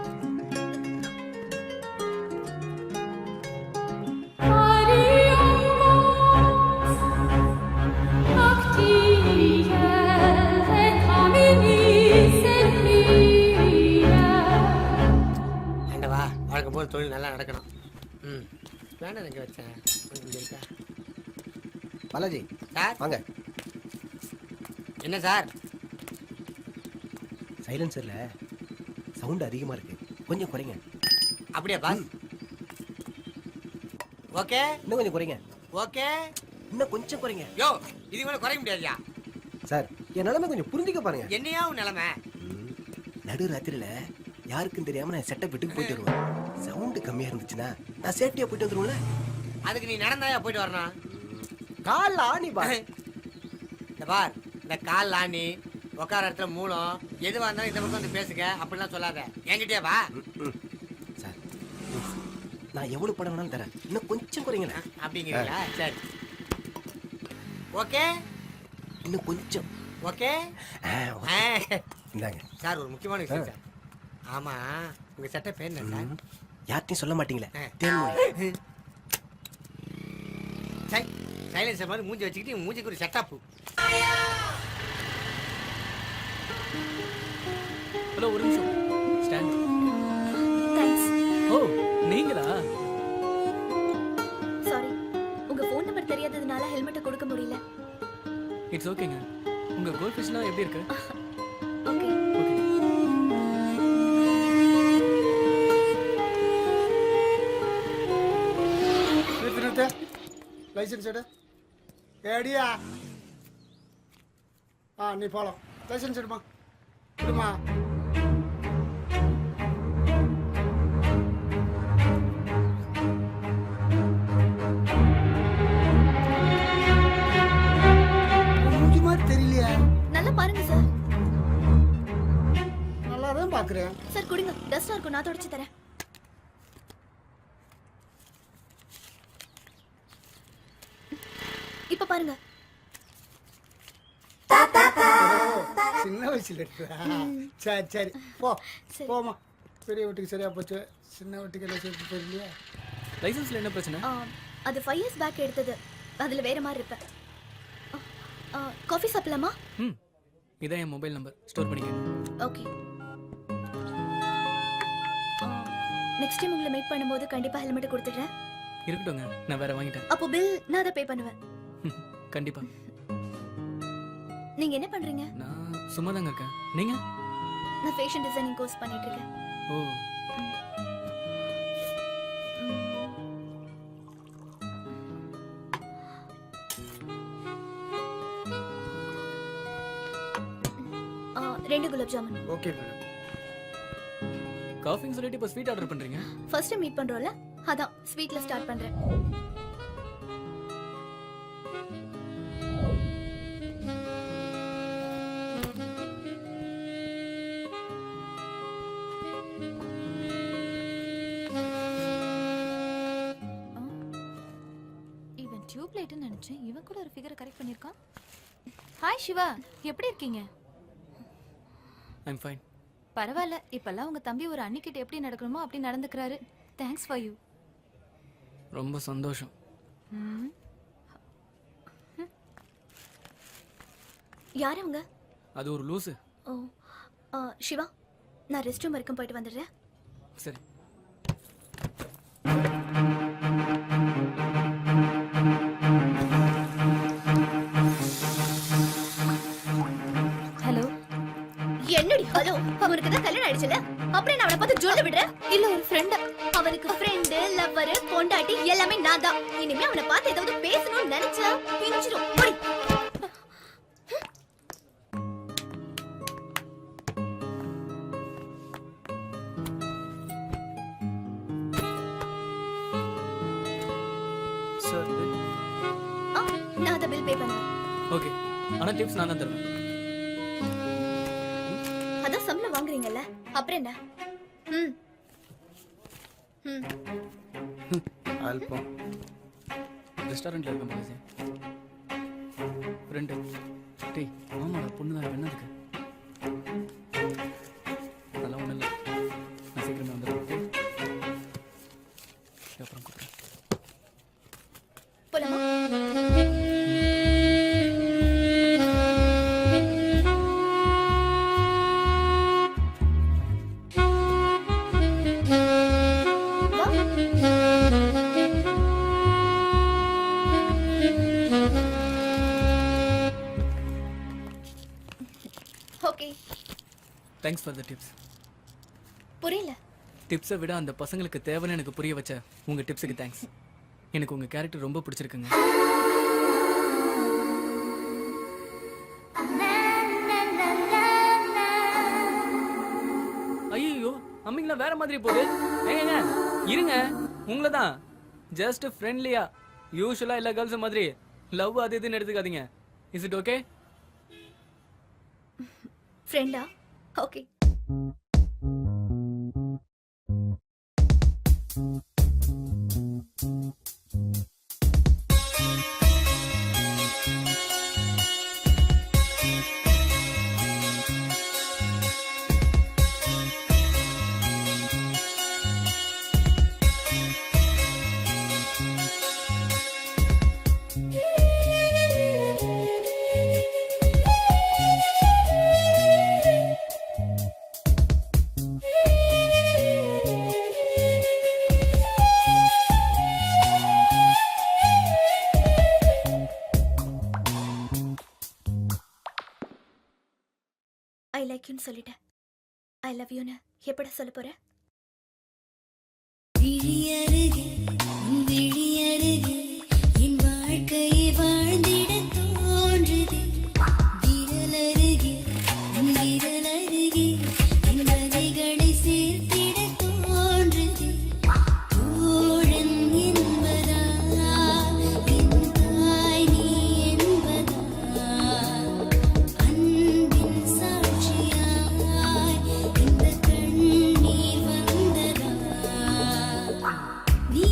Speaker 3: ஆண்டவா, வழக்கம் போல் தொழில் நல்லா நடக்கணும். வேண்டாம் எங்க வச்சேன் இருக்கா?
Speaker 15: பாலாஜி
Speaker 3: சார்
Speaker 15: வாங்க.
Speaker 3: என்ன சார்?
Speaker 15: சைலன்சர்ல சவுண்ட் அதிகமா இருக்கு, கொஞ்சம் குறைங்க.
Speaker 3: அப்படியா பாஸ்? ஓகே,
Speaker 15: இன்னும் கொஞ்சம் குறைங்க.
Speaker 3: ஓகே,
Speaker 15: இன்னும் கொஞ்சம் குறைங்க.
Speaker 3: யோ இது மேல குறைக்க முடியாதுயா.
Speaker 15: சார் என் நிலைமை கொஞ்சம் புரிஞ்சுக்க பாருங்க.
Speaker 3: என்னையா உன் நிலைமை?
Speaker 15: நடு ராத்திரில யாருக்கும் தெரியாம நான் செட்டப் வீட்டுக்கு போயிட்டு வருவேன். சவுண்டு கம்மியா இருந்துச்சுன்னா நான் சேஃப்டியா போயிட்டு வந்துருவேன்ல.
Speaker 3: அதுக்கு நீ நடந்தாயா போயிட்டு வரணும்?
Speaker 15: கால் ஆணி பா.
Speaker 3: இந்த பார், இந்த கால் ஆணி உட்கார இடத்துல மூலம் எதுவா இருந்தாலும் இந்த பக்கம் வந்து பேசுங்க, அப்படிலாம் சொல்லாத. என்கிட்டயே வா.
Speaker 15: சார் நான் எவ்வளவு படம் வேணாலும் தரேன், இன்னும் கொஞ்சம் குறைங்களேன்.
Speaker 3: அப்படிங்கிறீங்களா? சரி ஓகே,
Speaker 15: இன்னும் கொஞ்சம்.
Speaker 3: ஓகே
Speaker 15: இந்தாங்க
Speaker 3: சார். ஒரு முக்கியமான விஷயம் சார். ஆமா, உங்க சட்டை பேர் என்ன சார்?
Speaker 15: யார்ட்டையும் சொல்ல மாட்டீங்களே.
Speaker 3: சைலன்சர் மாதிரி மூஞ்சி வச்சுக்கிட்டு மூஞ்சிக்கு ஒரு செட்டப்பு.
Speaker 5: ஹலோ, ஒரு நிமிஷம். ஸ்டாண்ட்.
Speaker 6: தேங்க்ஸ்.
Speaker 5: ஓ நீங்களா?
Speaker 6: சாரி, உங்க ஃபோன் நம்பர் தெரியாததுனால ஹெல்மெட் கொடுக்க முடியல.
Speaker 5: இட்ஸ் ஓகேங்க. உங்க கோல்ட் ஃபிஷ்லாம் எப்படி இருக்கு?
Speaker 6: ஓகே.
Speaker 5: ஓகே.
Speaker 9: நிறுத்து. லைசன்ஸ் எடு. ஏடியா. நீ போலாம். லைசன்ஸ் எடுமா. எடுமா. மூஞ்சி மாதிரி தெரியலையா?
Speaker 6: நல்லா பாருங்க சார்.
Speaker 9: நல்லா தான் பாக்குறேன்.
Speaker 6: சார் குடிங்க, டஸ்டா இருக்கும், நான் தொடச்சு தரேன். இப்ப பாருங்க.
Speaker 9: சின்ன வயசுல இருக்கிறா? சரி சரி போ போமா. பெரிய வீட்டுக்கு சரியா போச்சு, சின்ன வீட்டுக்கு எல்லாம் சேர்த்து தெரியலையா?
Speaker 5: லைசன்ஸ்ல என்ன பிரச்சனை?
Speaker 6: அது 5 years பேக் எடுத்தது, அதுல வேற மாதிரி இருப்பேன். காஃபி சாப்பிடலாமா?
Speaker 5: இதான் என் மொபைல் நம்பர், ஸ்டோர் பண்ணிக்கங்க.
Speaker 6: ஓகே. நெக்ஸ்ட் டைம் உங்களை மீட் பண்ணும்போது கண்டிப்பா ஹெல்மெட் கொடுத்துடுறேன்.
Speaker 5: இருக்கட்டும்ங்க, நான் வேற வாங்கிட்டேன்.
Speaker 6: அப்போ பில் நான் தான் பே பண்ணுவேன்.
Speaker 5: கண்டிப்பா.
Speaker 6: நீங்க என்ன பண்றீங்க?
Speaker 5: நான் சும்மா தாங்க இருக்கேன். நீங்க?
Speaker 6: நான் ஃபேஷன் டிசைனிங் கோர்ஸ் பண்ணிட்டு இருக்கேன்.
Speaker 5: ஓ.
Speaker 6: ரெண்டு குலாப் ஜாமுன்.
Speaker 9: Okay madam.
Speaker 5: காஃபின்னு சொல்லிட்டு இப்போ ஸ்வீட் ஆர்டர் பண்றீங்க?
Speaker 6: ஃபர்ஸ்ட் மீட் பண்றோம்ல, அதான் ஸ்வீட்ல ஸ்டார்ட் பண்றேன். டியூப் லைட்னு நினைச்சேன். இவன் கூட ஒரு ஃபிகரை கரெக்ட் பண்ணிருக்கான். ஹாய் சிவா, எப்படி இருக்கீங்க?
Speaker 5: I'm fine.
Speaker 6: பரவாயில்ல, இப்பெல்லாம் உங்க தம்பி ஒரு அன்னிக்கிட்ட எப்படி நடக்கணுமோ அப்படி நடந்துக்கிறாரு. Thanks for you.
Speaker 5: ரொம்ப சந்தோஷம்.
Speaker 10: யார் அவங்க?
Speaker 5: அது ஒரு லூசு.
Speaker 10: ஓ சிவா, நான் ரெஸ்ட் ரூம் வரைக்கும் போயிட்டு வந்துடுறேன்.
Speaker 5: சரி.
Speaker 6: ஹலோ.
Speaker 10: என்னடி ஹலோ? அவனுக்கு தான் கல்யாணம் ஆயிடுச்சுல, அப்புறம் நான் அவனை பார்த்து ஜொல்ல விடுறேன்.
Speaker 6: இல்ல, ஒரு ஃப்ரெண்ட்.
Speaker 10: அவனுக்கு ஃப்ரெண்டு, லவ்வர், பொண்டாட்டி எல்லாமே நான் தான். இனிமே அவனை பார்த்து ஏதாவது பேசணும்னு நினைச்சா பிஞ்சிரும். போடி.
Speaker 5: சார்
Speaker 10: நான் அதை பில் பே பண்ணுவேன்.
Speaker 5: ஓகே, ஆனா டிப்ஸ் நான் தான் தருவேன்.
Speaker 10: அதான் சம்பளம் வாங்குறீங்கல்ல, அப்புறம் என்ன? ம் ம்
Speaker 8: அல்பம்
Speaker 5: ரெஸ்டாரண்ட்ல இருக்க போலீஸ் ஃப்ரெண்டு. டேய் ஆமாடா, பொண்ணு தான். என்ன இருக்கு? அதெல்லாம் ஒன்றும் இல்லை. நான் சீக்கிரமே வந்துடுறேன். அப்புறம் கூப்பிட்றேன்.
Speaker 10: போலாமா? Okay.
Speaker 5: Thanks for the tips.
Speaker 10: புரியல.
Speaker 5: டிப்ஸை விட அந்த பசங்களுக்கு தேவைன்னு எனக்கு புரிய வச்ச உங்கள் டிப்ஸுக்கு தேங்க்ஸ். எனக்கு உங்கள் கேரக்டர் ரொம்ப பிடிச்சிருக்குங்க. ஐயோ, அம்மிங்களாம் வேற மாதிரி போகுது. ஏங்க இருங்க, உங்களை தான். ஜஸ்ட் ஃப்ரெண்ட்லியா, யூஸ்வலாக எல்லா கேர்ள்ஸும் மாதிரி லவ் அது இதுன்னு எடுத்துக்காதீங்க. Is it okay?
Speaker 10: ஃப்ரெண்டா? ஓகே. ஐ லைக் யூன்னு சொல்லிட்டேன். ஐ லவ் யூன்னு எப்படா சொல்ல போற? என் வாழ்க்கையை வாழ்ந்திட தோன்றுது. விரலருகே விரலருகே என் நதிகளை சேர்த்திட தோன்றுது. தோழன் என்பதா என் தாய் நீ என்பதா அன்பின் சாட்சியாய் இந்த கண்ணீர் வந்ததா நீ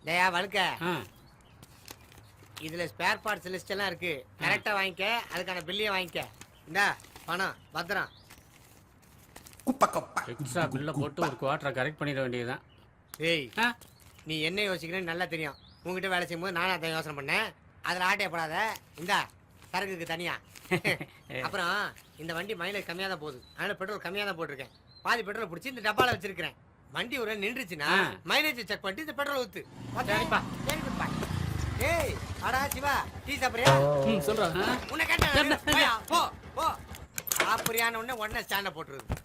Speaker 3: டேயா வழுக்க இதுல ஸ்பேர் பார்ட்ஸ் லிஸ்ட் எல்லாம் இருக்கு. கரெக்டா வாங்கிக்க, அதுக்கான பில்லையும் வாங்கிக்க. இந்தா பணம் பத்திரம்.
Speaker 11: எக்ஸ்ட்ரா பில்லை போட்டு ஒரு குவார்டரை கரெக்ட் பண்ணிட வேண்டியதுதான்.
Speaker 3: ஏய் நீ என்ன யோசிக்கிறேன்னு நல்லா தெரியும். உங்ககிட்ட வேலை செய்யும்போது நானும் அதான் யோசனை பண்ணேன். அதில் ஆட்டையப்படாத. இந்தா சரக்குக்கு தனியா. அப்புறம் இந்த வண்டி மைலேஜ் கம்மியாக தான் போகுது. அதனால பெட்ரோல் கம்மியாக தான் போட்டிருக்கேன். பாதி பெட்ரோல் பிடிச்சி இந்த டப்பால வச்சிருக்கிறேன். வண்டி ஒரு நின்றுச்சுன்னா மைலேஜ் செக் பண்ணிட்டு இந்த பெட்ரோல் ஊத்து. சரிப்பா. ஏய் அடா சிவா டீ சாப்பிடுறியா?
Speaker 5: சொல்றா.
Speaker 3: உன்னை கேட்டேன். போ போ. சாப்பிடுறியான உடனே ஸ்டாண்ட போட்டுருது.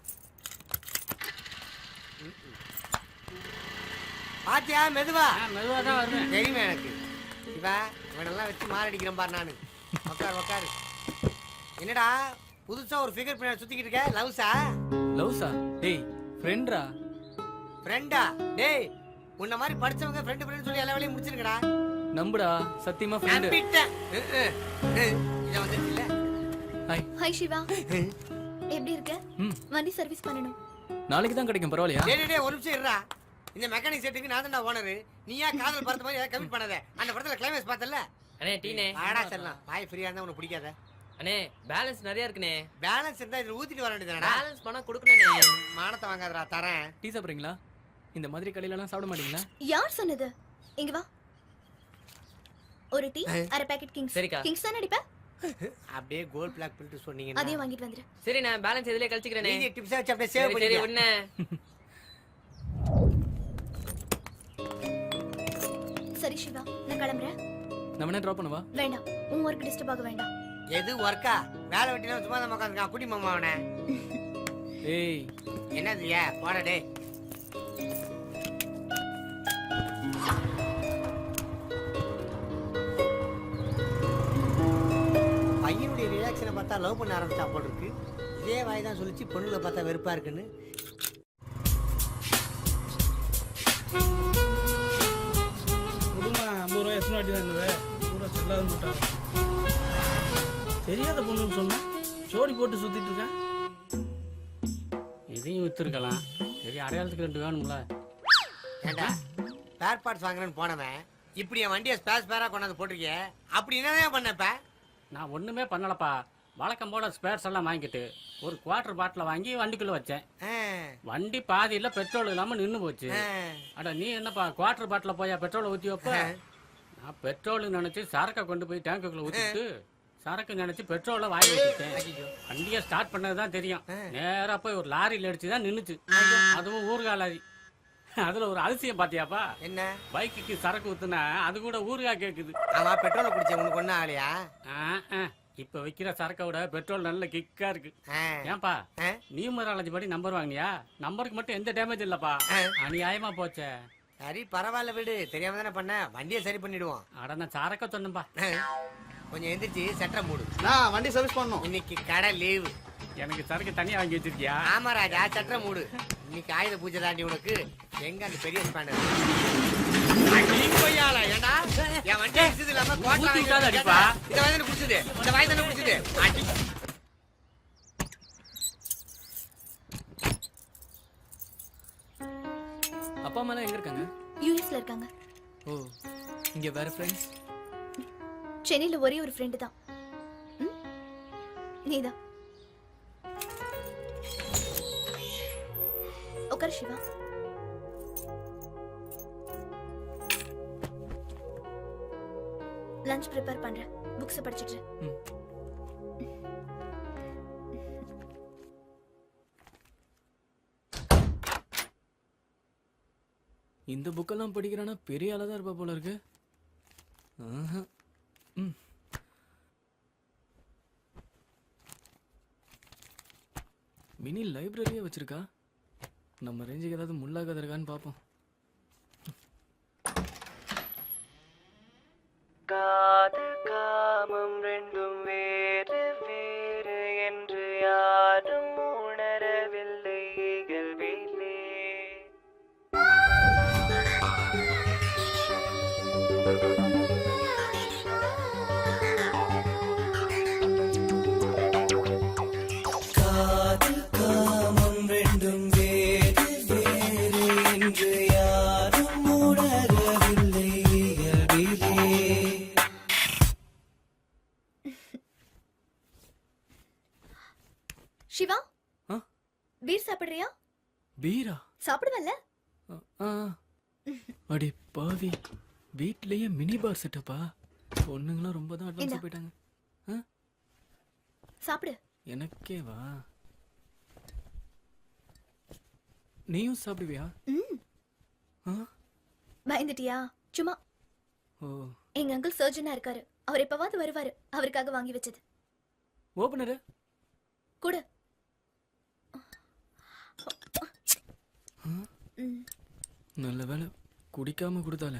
Speaker 3: பாத்தியா மெதுவா
Speaker 11: தான் வருவேன்.
Speaker 3: தெரியுமா எனக்கு. சிவா இவனெல்லாம் வச்சு மாரடிக்கிறேன் பாரு நானு. உக்காரு. என்னடா புதுசா ஒரு ஃபிகர் பின்னாடி சுத்திக்கிட்டு இருக்க? லவ்ஸா?
Speaker 5: லவ்ஸா? டேய் ஃப்ரெண்ட்ரா.
Speaker 3: ஃப்ரெண்டா? டேய் உன்ன மாதிரி படிச்சவங்க ஃப்ரெண்ட் சொல்லி எல்லா வேலையும் முடிச்சிருக்கடா.
Speaker 5: நம்புடா, சத்தியமா ஃப்ரெண்ட்.
Speaker 3: நம்பிட்டேன். இத வந்துச்சு இல்ல.
Speaker 10: ஹாய் சிவா, எப்படி இருக்க? வண்டி சர்வீஸ் பண்ணனும்.
Speaker 5: நாளைக்கு தான் கிடைக்கும், பரவாயில்லையா?
Speaker 3: டேய் ஒரு நிமிஷம் இருடா. இந்த மெக்கானிக் செட்டுக்கு நான் தான் ஓனர். நீயா காதல் பார்த்த மாதிரி ஏதாவது கமிட் பண்ணாத. அந்த படத்துல கிளைமேக்ஸ் பார்த்தல?
Speaker 5: அண்ணே டீனே.
Speaker 3: ஆடா செல்லாம். பாய் ஃப்ரீயா இருந்தா உனக்கு பிடிக்காத.
Speaker 5: அண்ணே பேலன்ஸ் நிறைய இருக்குனே.
Speaker 3: பேலன்ஸ் இருந்தா இதுல ஊத்திட்டு வர வேண்டியதுதானடா.
Speaker 5: பேலன்ஸ் பண்ணா கொடுக்கணும்னே.
Speaker 3: மானத்தை வாங்காதடா, தரேன்.
Speaker 5: டீ சாப்பிடுறீங்களா? இந்த மாதிரி கடையில எல்லாம் சாப்பிட மாட்டீங்களா?
Speaker 10: யார் சொன்னது? இங்க வா. ஒரு டீ, அரை பாக்கெட் கிங்ஸ்.
Speaker 5: சரிக்கா.
Speaker 10: கிங்ஸ் தான அடிப்ப?
Speaker 3: அப்படியே கோல்ட் பிளாக் பில்ட் சொன்னீங்க.
Speaker 10: அதையும் வாங்கிட்டு வந்துரு.
Speaker 5: சரி நான் பேலன்ஸ் எதிலே கழிச்சுக்கிறேனே.
Speaker 3: நீங்க டிப்ஸ் வச்சு அப்படியே சேவ் பண்ணி.
Speaker 5: சரி உன்ன.
Speaker 10: சரி சிவா, நான் கிளம்புறேன்.
Speaker 5: நம்ம என்ன டிராப் பண்ணவா?
Speaker 10: வேண்டாம், உன் ஒர்க் டிஸ்டர்ப் ஆக வேண்டாம்.
Speaker 3: எது ஒர்க்கா? வேலை வெட்டினா சும்மா தான் உட்காந்துருக்கான். குடி மாமா அவனை.
Speaker 5: ஏய்
Speaker 3: என்னது போடா டேய். பையனுடைய ரியாக்ஷனை பார்த்தா லவ் பண்ண ஆரம்பிச்சா போல் இருக்கு. இதே வாய் தான் சொல்லிச்சு பொண்ணுங்களை பார்த்தா வெறுப்பா இருக்குன்னு.
Speaker 9: குடும்பம் 50 ரூபாய் எத்தனை வாட்டி தான் இருந்தது? கூட செல்லாத மாட்டாங்க. தெரியாத பொண்ணுன்னு சொன்னா ஜோடி போட்டு சுத்திட்டு இருக்கேன்.
Speaker 11: இதையும் வித்துருக்கலாம். சரி அடையாளத்துக்கு 2 வேணும்ல.
Speaker 3: ஏண்டா ஸ்பேர் பார்ட்ஸ் வாங்குறேன்னு போனவன் இப்படி என் வண்டியை ஸ்பேரா கொண்டாந்து போட்டிருக்கே. அப்படி என்னதான் பண்ணப்ப?
Speaker 11: நான் ஒண்ணுமே பண்ணலப்பா. வழக்கம் போல ஸ்பேர்ஸ் எல்லாம் வாங்கிட்டு ஒரு குவார்டர் பாட்டில வாங்கி வண்டிக்குள்ள வச்சேன். வண்டி பாதியில பெட்ரோல் இல்லாம நின்னு போச்சு. அட நீ என்னப்பா குவார்டர் பாட்டில போயா பெட்ரோல் ஊத்தி வைப்ப? நான் பெட்ரோல் நினைச்சு சரக்கை கொண்டு போய் டேங்குக்குள்ள ஊத்திட்டு சரக்கு நினைச்சு பெட்ரோல வாங்கி வச்சுட்டேன். வண்டியை ஸ்டார்ட் பண்ணதுதான் தெரியும். நேரா போய் ஒரு லாரியில அடிச்சுதான் நின்னுச்சு. அதுவும் ஊறுகாய் லாரி. அதுல ஒரு அதிசயம் பாத்தியாப்பா?
Speaker 3: என்ன?
Speaker 11: பைக்குக்கு சரக்கு ஊத்துனா அது கூட ஊறுகாய் கேக்குது.
Speaker 3: ஆமா பெட்ரோல் குடிச்ச உனக்கு ஒண்ணு ஆகலையா?
Speaker 11: இப்ப வைக்கிற சரக்கை விட பெட்ரோல் நல்ல கிக்கா இருக்கு. ஏன்பா நியூமராலஜி படி நம்பர் வாங்கினியா? நம்பருக்கு மட்டும் எந்த டேமேஜ் இல்லப்பா. அநியாயமா போச்சே.
Speaker 3: சரி பரவாயில்ல விடு. தெரியாம தானே பண்ண. வண்டியை சரி பண்ணிடுவோம்.
Speaker 11: அட நான் சரக்க சொன்னப்பா.
Speaker 3: கொஞ்சம் எந்திரிச்சு சட்டை மூடு.
Speaker 8: நான் வண்டி சர்வீஸ் பண்ணணும்.
Speaker 3: இன்னைக்கு கடை லீவு.
Speaker 11: எனக்கு சரக்கு தனியா வாங்கி வச்சிருக்கியா?
Speaker 3: ஆமா ராஜா, சட்டை மூடு. இன்னைக்கு ஆயுத பூஜை தாண்டி உனக்கு. எங்க அந்த பெரிய ஸ்பேனர்? ஏண்டா என் வண்டி அடிச்சது இல்லாம
Speaker 11: அடிப்பா.
Speaker 3: இந்த வயதான குடிச்சது. இந்த வயதான குடிச்சது.
Speaker 5: அப்பா அம்மா எங்க இருக்காங்க?
Speaker 10: யுஎஸ்ல இருக்காங்க.
Speaker 5: ஓ இங்க வேற ஃப்ரெண்ட்ஸ்?
Speaker 10: சென்னையில ஒரே ஒரு ஃப்ரெண்ட் தான். நீதான். உட்கார் சிவா. லஞ்ச் ப்ரிப்பேர் பண்றேன். புக்ஸ் படிச்சிட்டு.
Speaker 5: இந்த புக்கெல்லாம் படிக்கிறானா பெரிய ஆளா தான் இருப்பா போல இருக்கு. மினி லைப்ரரியே வச்சிருக்கா. நம்ம ரேஞ்சுக்கு ஏதாவது முள்ளாகாத இருக்கான்னு பார்ப்போம்.
Speaker 4: காதல் காமம் ரெண்டும் வேறு வேறு என்று யாரும் உணரவில்லை இயல்பிலே. காதல் காமம் ரெண்டும் வேறு வேறு என்று யாரும் உணரவில்லை
Speaker 10: சிவா
Speaker 5: ஆ?
Speaker 10: பீர் சாப்பிடுறியா?
Speaker 5: பீரா?
Speaker 10: சாப்பிடுவல்ல?
Speaker 5: ஆ. அடி பாவி, வீட்லயே மினி பார் செட்டப்பா. பொண்ணுங்களாம் ரொம்ப தான் அட்வான்ஸா
Speaker 10: இந்தா.
Speaker 5: போயிட்டாங்க.
Speaker 10: சாப்பிடு.
Speaker 5: எனக்கே வா. நீயும் சாப்பிடுவியா? ஆ?
Speaker 10: பயந்துட்டியா? சும்மா.
Speaker 5: ஓ.
Speaker 10: எங்க அங்கிள் சர்ஜனா இருக்காரு. அவர் எப்பவாவது வருவாரு. அவருக்காக வாங்கி வச்சது.
Speaker 5: ஓபனரு
Speaker 10: கொடு.
Speaker 5: நல்ல வேலை குடிக்காம கொடுத்தால.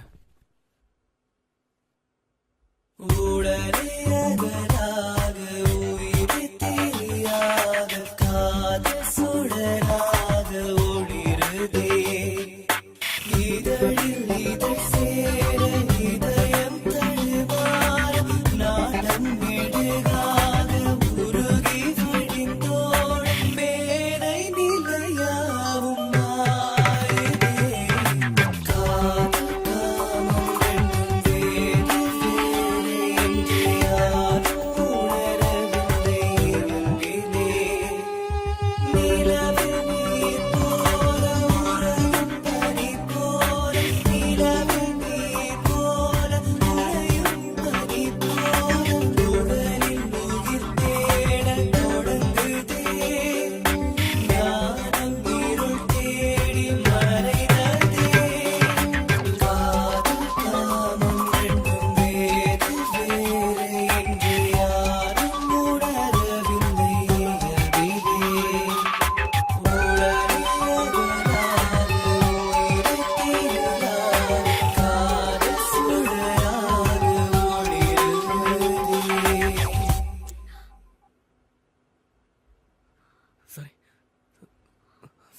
Speaker 5: சரி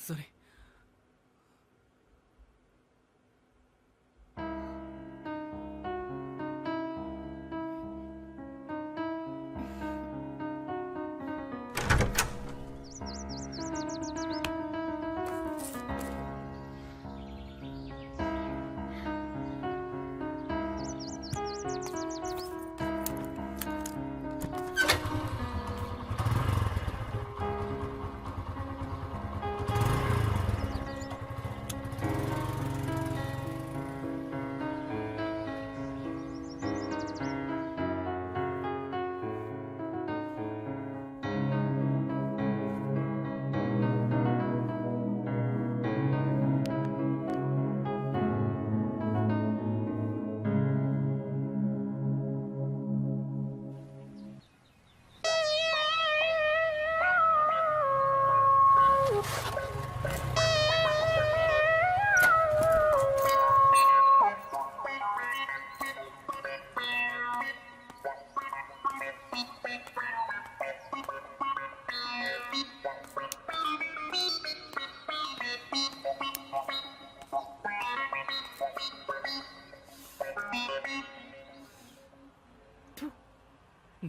Speaker 5: சரி.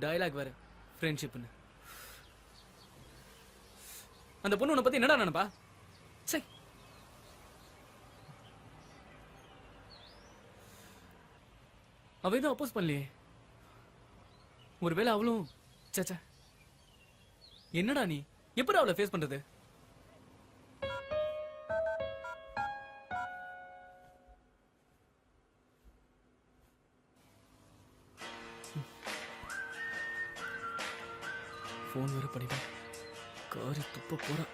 Speaker 5: டயலாக் வேற ஃப்ரெண்ட்ஷிப்னு. அந்த பொண்ணு உன்னை பத்தி என்னடா நினைப்பா? சை. அவ எதுவும் அப்போஸ் பண்ணலையே. ஒருவேளை அவளும் சச்சா. என்னடா நீ எப்படி அவளை ஃபேஸ் பண்றது? போன் வேற படிவா. காரி துப்ப போறா.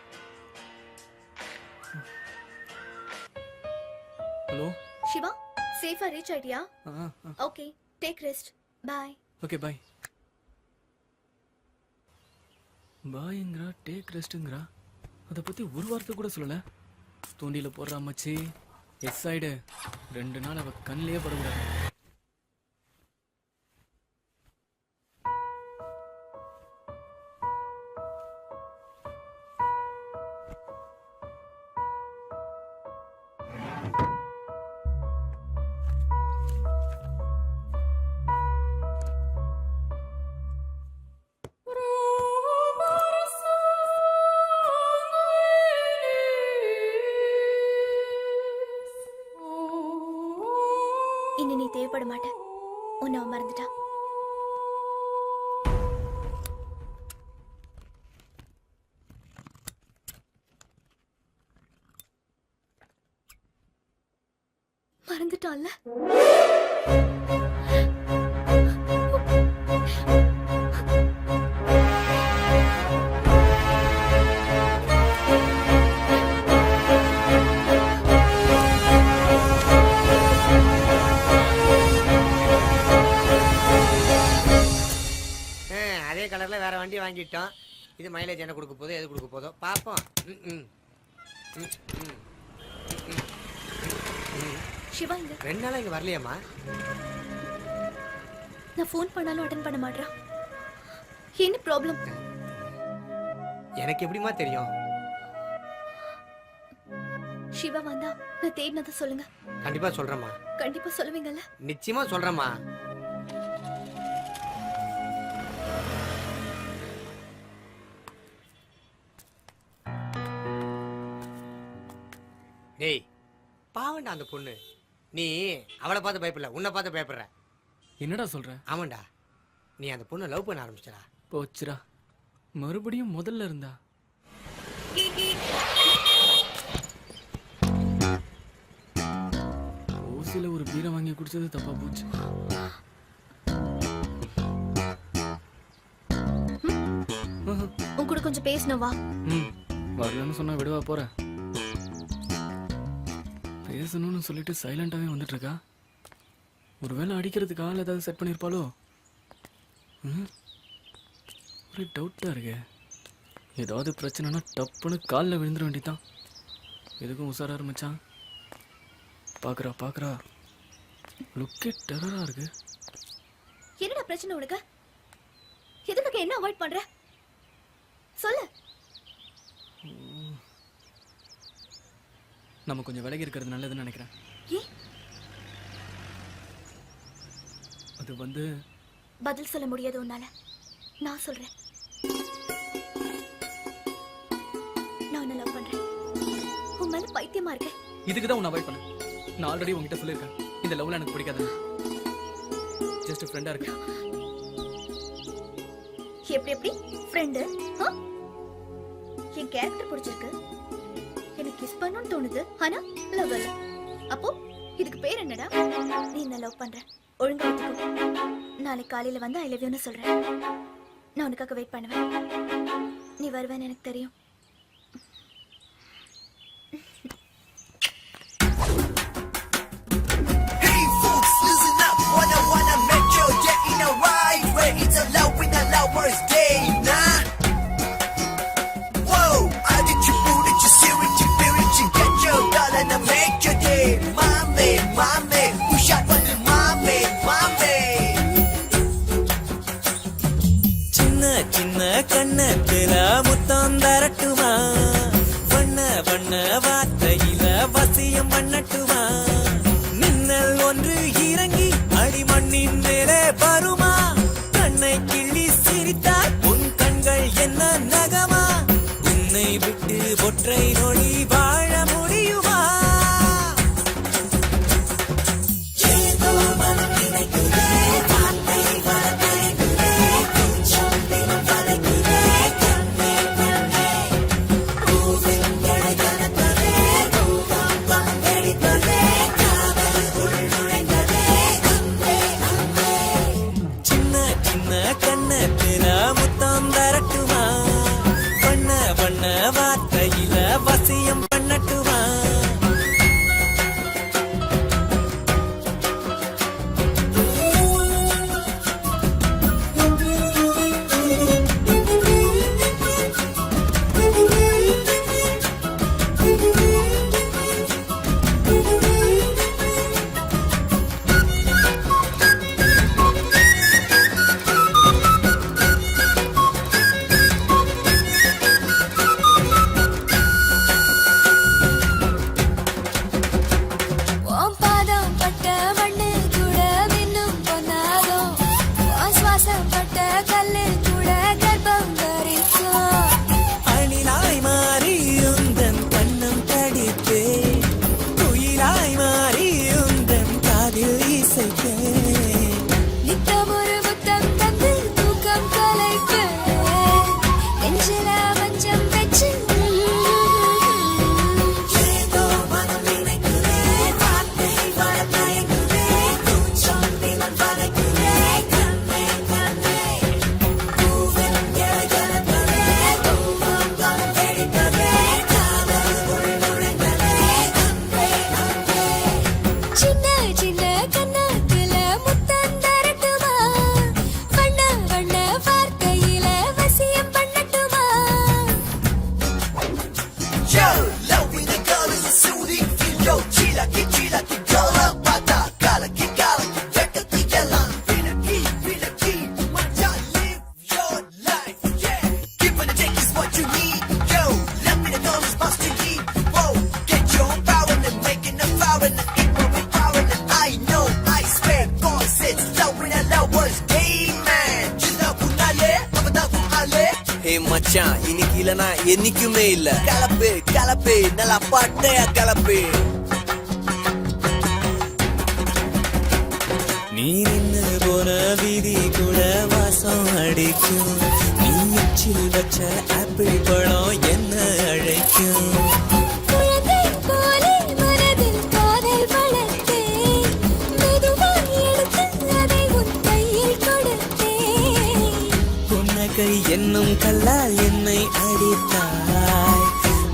Speaker 5: ஹலோ
Speaker 10: சிவா, சேஃபா ரீச் ஆயிட்டியா? Okay, take rest. Bye.
Speaker 5: Okay bye. பாய்ங்கறா, டேக் ரெஸ்ட்ங்கறா. அத பத்தி ஒரு வார்த்தை கூட சொல்லல. தூண்டில போடுறா மச்சி. எஸ் சைடு 2 நாள் அவ கண்ணிலே படக்கூடாது.
Speaker 10: இனி நீ தேவைப்பட மாட்ட. உன்னை அவன் மறந்துட்டான். மறந்துட்டான்ல.
Speaker 3: அதே கலர்ல வேற வண்டி வாங்கிட்டோம். இது மைலேஜ் என்ன கொடுக்க போதோ எது கொடுக்க போதோ பாப்போம்.
Speaker 10: சிவா இங்க.
Speaker 3: 2 நாளா இங்க வரலையாமா?
Speaker 10: நான் ஃபோன் பண்ணாலும் அட்டென்ட் பண்ண மாட்டறான். என்ன ப்ராப்ளம்?
Speaker 3: எனக்கு எப்படிமா தெரியும்?
Speaker 10: சிவா வந்தா நான் தேடினதை சொல்லுங்க.
Speaker 3: கண்டிப்பா சொல்றேம்மா.
Speaker 10: கண்டிப்பா சொல்லுவீங்கல்ல?
Speaker 3: நிச்சயமா சொல்றேம்மா. டேய் பாவண்டா அந்த பொண்ணு. நீ அவளை பார்த்து பயப்படல, உன்னை பார்த்து பயப்படுற.
Speaker 5: என்னடா சொல்ற?
Speaker 3: ஆமாண்டா, நீ அந்த பொண்ணை லவ் பண்ண ஆரம்பிச்சடா.
Speaker 5: போச்சுடா, மறுபடியும் முதல்ல இருந்தா. ஓசில ஒரு பீரை வாங்கி குடிச்சது தப்பா போச்சு.
Speaker 10: உன் கூட கொஞ்சம் பேசணும் வா.
Speaker 5: வரலன்னு சொன்னா விடுவா போற? பேசணும்னு சொல்லிட்டு சைலண்டாவே வந்துட்டு இருக்கா. ஒருவேளை அடிக்கிறதுக்கு ஆள் ஏதாவது செட் பண்ணிருப்பாளோ? ஒரு டவுட்டா இருக்கு. ஏதாவது பிரச்சனைனா டப்புன்னு காலில் விழுந்துட வேண்டியதான். எதுக்கும் உசாரா ஆரம்பிச்சான். பாக்குறா லுக்கே டெரரா இருக்கு.
Speaker 10: என்னடா பிரச்சனை உனக்கு? எதுக்கு என்ன அவாய்ட் பண்ற? சொல்லு.
Speaker 5: நம்ம கொஞ்சம் விலகி இருக்கிறது நல்லதுன்னு நினைக்கிறேன். அது வந்து
Speaker 10: பதில் சொல்ல முடியாது உன்னால. நான் சொல்றேன். நான் உன்னை லவ் பண்றேன். உன் மேல பைத்தியமா இருக்கேன்.
Speaker 5: இதுக்கு தான் உன்னை அவாய்ட் பண்ணேன். நான் ஆல்ரெடி உங்ககிட்ட சொல்லியிருக்கேன், இந்த லவ்ல எனக்கு பிடிக்காது. ஜஸ்ட் ஃப்ரெண்டா இருக்கு.
Speaker 10: எப்படி ஃப்ரெண்டு? என் கேரக்டர் பிடிச்சிருக்கு, எனக்கு கிஸ் பண்ணணும்னு தோணுது, ஆனா லவ் இல்ல. அப்போ இதுக்கு பேர் என்னடா? நீ என்ன லவ் பண்ற, ஒழுங்கா எடுத்துக்கோ. நாளைக்கு காலையில வந்து ஐ லவ் யூன்னு சொல்றேன். நான் உனக்காக வெயிட் பண்ணுவேன். நீ வருவேன்னு எனக்கு தெரியும்.
Speaker 4: சின்ன சின்ன கண்ணத்துல முத்தம் தரட்டு
Speaker 10: சின்ன சின்ன கண்ணத்துல முத்தம் தரட்டுமா வண்ண வண்ண வார்த்தையில வசியம் பண்ணட்டுமா
Speaker 4: Yo, loving the girl is a soothing feel. Yo, chila ki girl up, pata kala ki veka ki yalla. Feel a key, macha live your life. Yeah, give and take is what you need. Yo, let me the girl is busting deep. Whoa, get your power and making a power and equal with power and I know I swear boys it's love when I love words. Hey man, chila kunale, abada kunale. Hey மச்சான் இன்னைக்கு இல்லனா என்னைக்குமே இல்ல கலப்பு கலப்பு நல்லா பட்டைய கலப்பு நீ நின்னு போன வீதி கூட வாசம் அடிக்கும் நீ எச்சில் வச்ச ஆப்பிள் பழம் என்ன அழைக்கும்
Speaker 10: குழந்தை போலே மனதில் காதல் வளர்த்தேன் மெதுவாய் எடுத்து அதை உன் கையில் கொடுத்தேன்
Speaker 4: புன்னகை என்னும் கல்லால் என்னை அடித்தாய்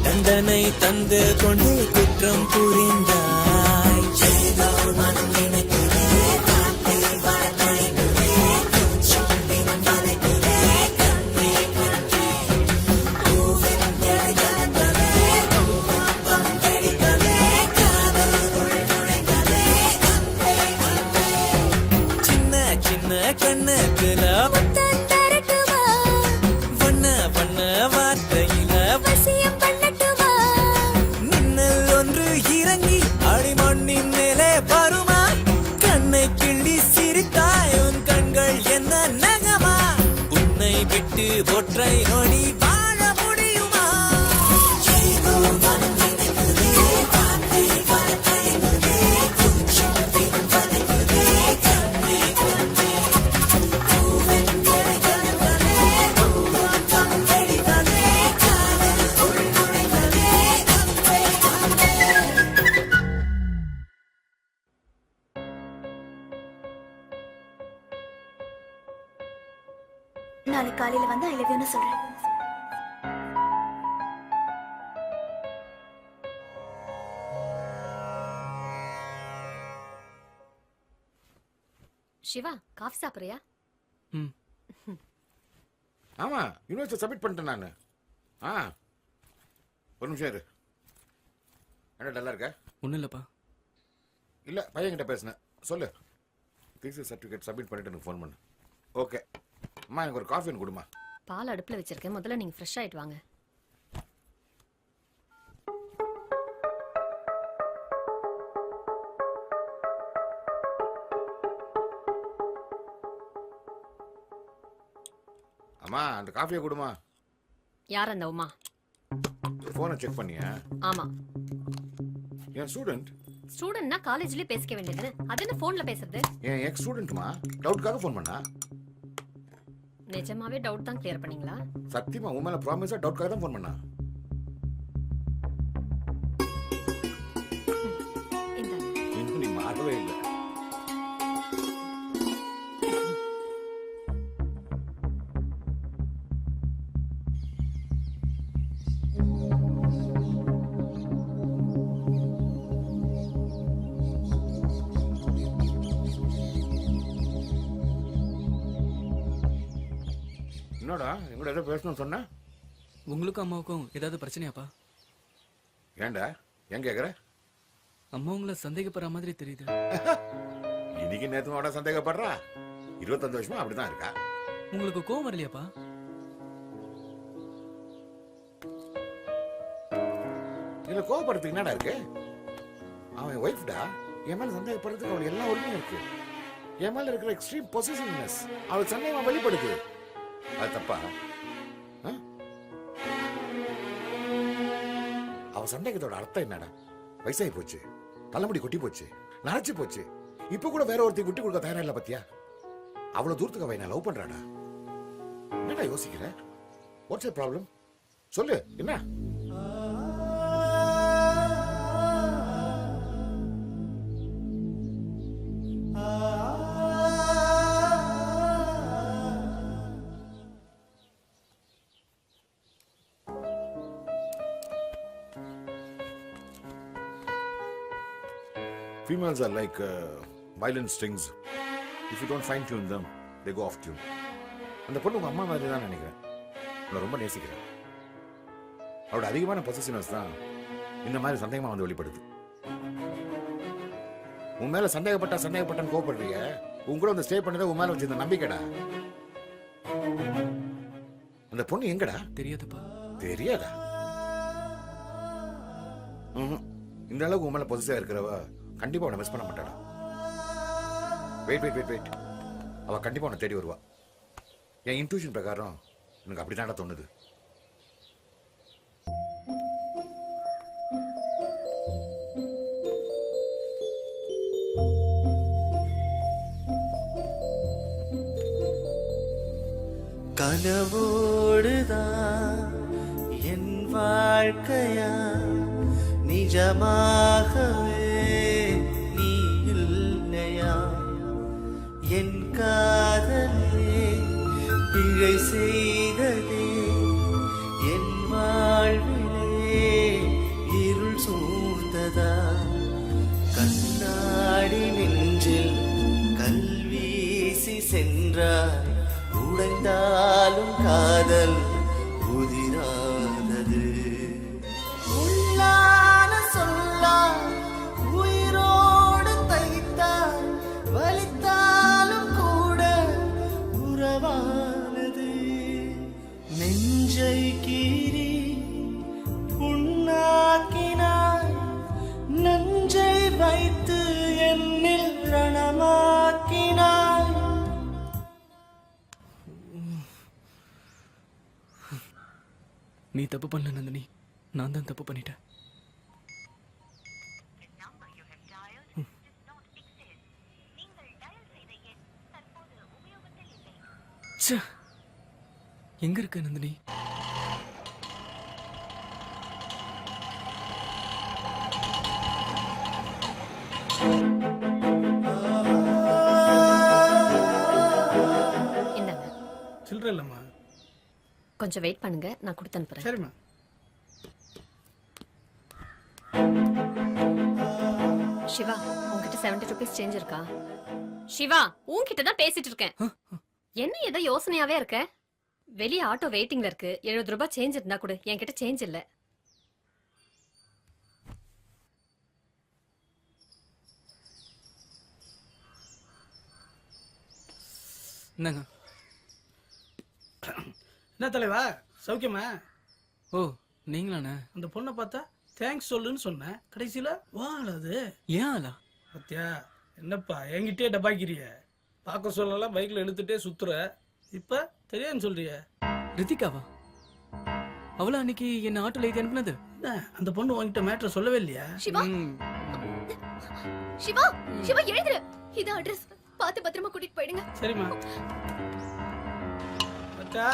Speaker 4: தண்டனை தந்து கொண்டு குற்றம் புரிந்தாய் ஏதோ மனம் நினைக்கிறே காற்றில் வரத்தழைக்கிறே கொஞ்சம் தினம் வளைக்கிறே கண்ணே கண்ணே பூவின் திரைக்கலந்ததே பூவம் வெடிக்கவே காதல் உள் நுழைந்ததே கண்ணே கண்ணே சின்ன சின்ன கண்ணத்துல
Speaker 10: முத்தம் தரட்டுமா
Speaker 4: வண்ண வண்ண வார்த்தையில
Speaker 10: வசியம் பண்ணட்டுமா
Speaker 4: மின்னல் ஒன்று இறங்கி அடிமண்ணின் மேலே வருமா கண்ணை கிள்ளி சிரித்தாய் உன் கண்கள் என்ன நகமா உன்னை விட்டு ஒற்றை நொடி வாழ முடியுமா ஏதோ மனம் நினைக்குதே வார்த்தை வரத்தயங்குதே கொஞ்சம் தினம் வளைக்குதே கண்ணே கண்ணே பூவின் திரைக்கலந்ததே பூவம் வெடித்ததே காதல் உள் நுழைந்ததே கண்ணே கண்ணே
Speaker 10: நாளைக்கு காலையில வந்து ஐ லவ் யூன்னு சொல்றேன்
Speaker 6: சிவா காஃபி சாப்பிடுறியா
Speaker 13: ஆமா யூனிவர்சிட்டி சப்மிட் பண்ணிட்டேன் நான் ஒரு நிமிஷம் இரு என்ன டல்லா இருக்க
Speaker 5: ஒன்றும் இல்லைப்பா
Speaker 13: இல்ல பையன்கிட்ட பேசினேன் சொல்லு தீசிஸ் சர்டிஃபிகேட் சப்மிட் பண்ணிட்டு எனக்கு ஃபோன் பண்ணு ஓகே அம்மா எனக்கு ஒரு காஃபி ஒன்று கொடுமா
Speaker 6: பால் அடுப்புல வச்சிருக்கேன் முதல்ல நீங்க ஃப்ரெஷ் ஆயிட்டு வாங்க
Speaker 13: அம்மா அந்த காஃபியை கொடுமா
Speaker 6: யார் அந்த உமா
Speaker 13: ஃபோனை செக் பண்ணியா
Speaker 6: ஆமா
Speaker 13: என் ஸ்டூடெண்ட்
Speaker 6: ஸ்டூடெண்ட்னா காலேஜ்லயே பேசிக்க வேண்டியது அது என்ன போன்ல பேசுறது
Speaker 13: என் எக்ஸ் ஸ்டூடெண்ட்மா டவுட்காக ஃபோன் பண்ணா
Speaker 6: நிஜமாவே டவுட் தான் கிளியர் பண்ணீங்களா
Speaker 13: சத்தியமா உன் மேல ப்ராமிஸா டவுட்காக தான் ஃபோன் பண்ணா இன்னும் நீ மாறவே இல்லை என்னடா எங்கூட ஏதோ பேசணும்னு சொன்ன
Speaker 5: உங்களுக்கும் அம்மாவுக்கும் ஏதாவது பிரச்சனையாப்பா
Speaker 13: ஏன்டா ஏன் கேக்குற
Speaker 5: அம்மா உங்களை சந்தேகப்படுற மாதிரி தெரியுது
Speaker 13: இன்னைக்கு நேத்து சந்தேகப்படுறா 25 வருஷமா அப்படிதான் இருக்கா
Speaker 5: உங்களுக்கு கோவம் வரலையாப்பா
Speaker 13: இதுல கோவப்படுறதுக்கு என்னடா இருக்கு அவன் ஒய்ஃப்டா என் மேல சந்தேகப்படுறதுக்கு அவளுக்கு எல்லா உரிமையும் இருக்கு என் மேல இருக்கிற எக்ஸ்ட்ரீம் பொசிஷன்னஸ் அவளுக்கு சந்தேகம் வெளிப்படுது அது தப்பா அவ சந்தேகத்தோட அர்த்தம் என்னடா வயசாகி போச்சு தலைமுடி கொட்டி போச்சு நரைச்சு போச்சு இப்ப கூட வேற ஒருத்தி விட்டு கொடுக்க தயாரா இல்ல பத்தியா அவ்வளவு தூரத்துக்கு அவ என்ன லவ் பண்றாடா என்னடா யோசிக்கிற வாட்ஸ் ப்ராப்ளம் சொல்லு என்ன Females are like violin strings. If you don't fine tune them, they go off tune. அந்த பொண்ணு உங்க அம்மா மாதிரி தான் நினைக்கிறேன். உங்களை ரொம்ப நேசிக்கிறேன். அவரோட அதிகமான பொசசிவ்னஸ் தான் இந்த மாதிரி சந்தேகமா வந்து வெளிப்படுது. உன் மேல சந்தேகப்பட்டான்னு கோபப்படுறீங்க. உன் கூட வந்து ஸ்டே பண்ணதை உன் மேல வச்சிருந்த நம்பிக்கைடா. அந்த பொண்ணு எங்கடா?
Speaker 5: தெரியாதுப்பா.
Speaker 13: தெரியாதா? இந்த அளவுக்கு உன் மேல பொசிசிவா இருக்கிறவ கண்டிப்பா உன்னை மிஸ் பண்ண மாட்டாடா. வெயிட். அவ கண்டிப்பா உன்னை தேடி வருவா. என் இன்ட்யூஷன் பிரகாரம் எனக்கு அப்படிதான்டா தோணுது.
Speaker 8: கனவோடுதான் என் வாழ்க்கையா, நிஜமாகவே நீ இல்லையா? என் காதலே பிழை செய்ததே, என் வாழ்விலே இருள் சூழ்ந்ததா? கண்ணாடி நெஞ்சில் கல்வீசி சென்றாய், உடைந்தாலும் காதல் உதிராதது. உள்ளான சொல்லா உயிரோடு தைத்தால், வலித்தாலும் கூட உறவானது. நெஞ்சை கீறி புண்ணாக்கினாய், நெஞ்சை வைத்து என்னில் ரணமாக்கினாய்.
Speaker 5: நீ தப்பு பண்ணல நந்தினி, நான் தான் தப்பு பண்ணிட்டேன். எங்க இருக்க நந்தினி?
Speaker 9: சில்லற இல்லம்மா.
Speaker 16: கொஞ்சம் வெயிட் பண்ணுங்க, நான் கொடுத்து அனுப்புறேன்.
Speaker 9: சரிம்மா.
Speaker 16: சிவா, உன்கிட்ட 70 rupees சேஞ்ச் இருக்கா? சிவா, உன்கிட்ட தான் பேசிட்டு இருக்கேன். என்ன ஏதோ யோசனையாவே இருக்க? வெளிய ஆட்டோ வெயிட்டிங்ல இருக்கு. 70 ரூபாய் சேஞ்ச் இருந்தா கொடு. என்கிட்ட சேஞ்ச் இல்ல.
Speaker 5: என்னங்க?
Speaker 9: என்ன தலைவா, சௌக்கியமா?
Speaker 5: ஓ, நீங்களாண்ணே?
Speaker 9: அந்த பொண்ணை பார்த்தா தேங்க்ஸ் சொல்லுன்னு சொன்னேன், கடைசியில வாழது.
Speaker 5: ஏன் ஆளா?
Speaker 9: பத்தியா, என்னப்பா என்கிட்டயே டபாக்கிறிய? பார்க்க சொல்லலாம் பைக்ல எடுத்துட்டே சுத்துற, இப்ப தெரியாதுன்னு சொல்றிய?
Speaker 5: ரித்திகாவா? அவளா அன்னைக்கு என்ன ஆட்டோல ஏத்தி அனுப்புனது?
Speaker 9: அந்த பொண்ணு உன்கிட்ட மேட்டர் சொல்லவே இல்லையா?
Speaker 6: சிவா, சிவா, சிவா எழுதுற. இது அட்ரஸ், பார்த்து பத்திரமா கூட்டிட்டு போயிடுங்க.
Speaker 9: சரிம்மா. அக்கா,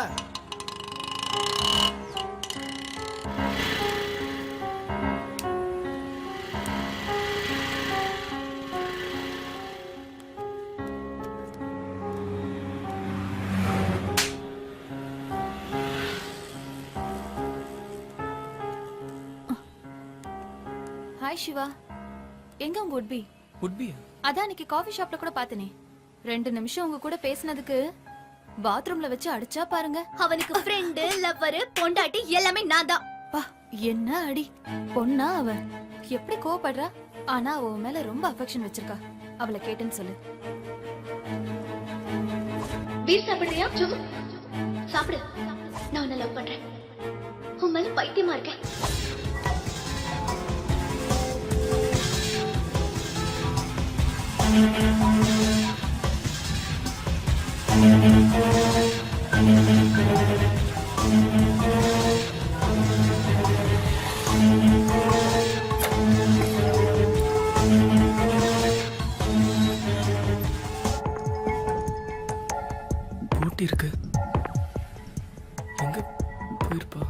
Speaker 6: ஹாய் சிவா, எங்க உங்க உட்பி?
Speaker 5: உட்பியா?
Speaker 6: அதான் அன்னைக்கு காஃபி ஷாப்ல கூட பார்த்தனே. 2 நிமிஷம் உங்க கூட பேசினதுக்கு பாத்ரூம்ல வச்சு அடிச்சா பாருங்க. அவனுக்கு ஃப்ரெண்ட், லவ்வர், பொண்டாட்டி எல்லாமே நான் தான். பா, என்ன அடி பொண்ணா அவ? எப்படி கோவப்படுறா? ஆனா அவ மேல ரொம்ப அஃபெக்ஷன் வச்சிருக்கா. அவளை கேட்டுன்னு சொல்லு.
Speaker 10: பீர் சாப்பிடுறியா? சும்மா சாப்பிடு. நான் உன்னை லவ் பண்றேன். உன் மேல பைத்தியமா இருக்கேன்.
Speaker 5: போட்டி இருக்கு. எங்க போயிருப்பா?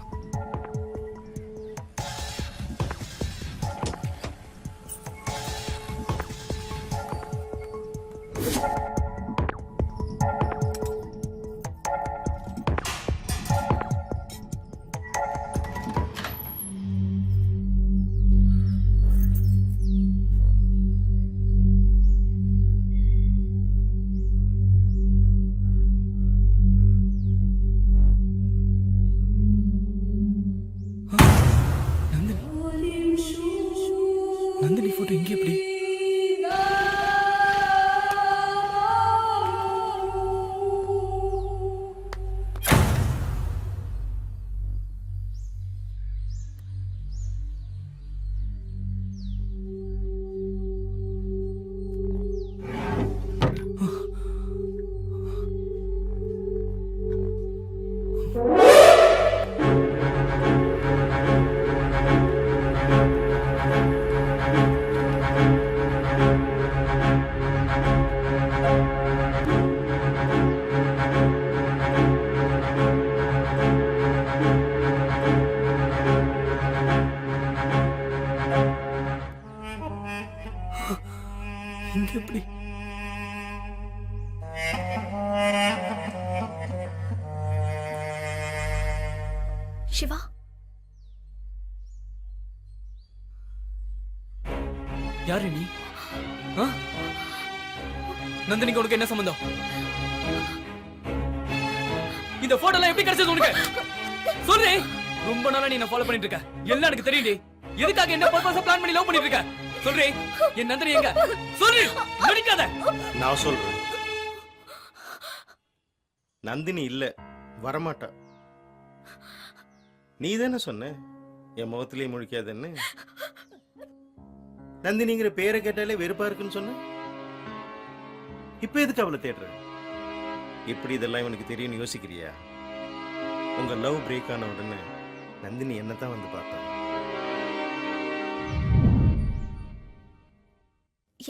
Speaker 5: இங்க எப்படி?
Speaker 6: சிவா,
Speaker 5: யாரு நீ? ஆ? நந்தினிக்கு உனக்கு என்ன சம்பந்தம்? இந்த போட்டோலாம் எப்படி கிடைச்சது உனக்கு? சொல்லு. ரொம்ப நாளா நீ என்ன ஃபாலோ பண்ணிட்டு இருக்க. எல்லாம் எனக்கு தெரியும்டி. எதுக்காக என்ன பர்பஸா பிளான் பண்ணி லவ் பண்ணிட்டு இருக்க? சொல்றே. என் நந்தினி எங்க? சொல்லு. நடிக்காத.
Speaker 8: நான் சொல்றேன். நந்தினி இல்ல, வரமாட்டா. நீ தானே சொன்ன என் முகத்திலேயே முழிக்காதன்னு. நந்தினிங்கிற பேரை கேட்டாலே வெறுப்பா இருக்குன்னு சொன்ன. இப்ப எதுக்கு அவளை தேடுற? எப்படி இதெல்லாம் இவனுக்கு தெரியும்னு யோசிக்கிறியா? உங்க லவ் பிரேக் ஆன உடனே நந்தினி என்னதான் வந்து பார்த்தா.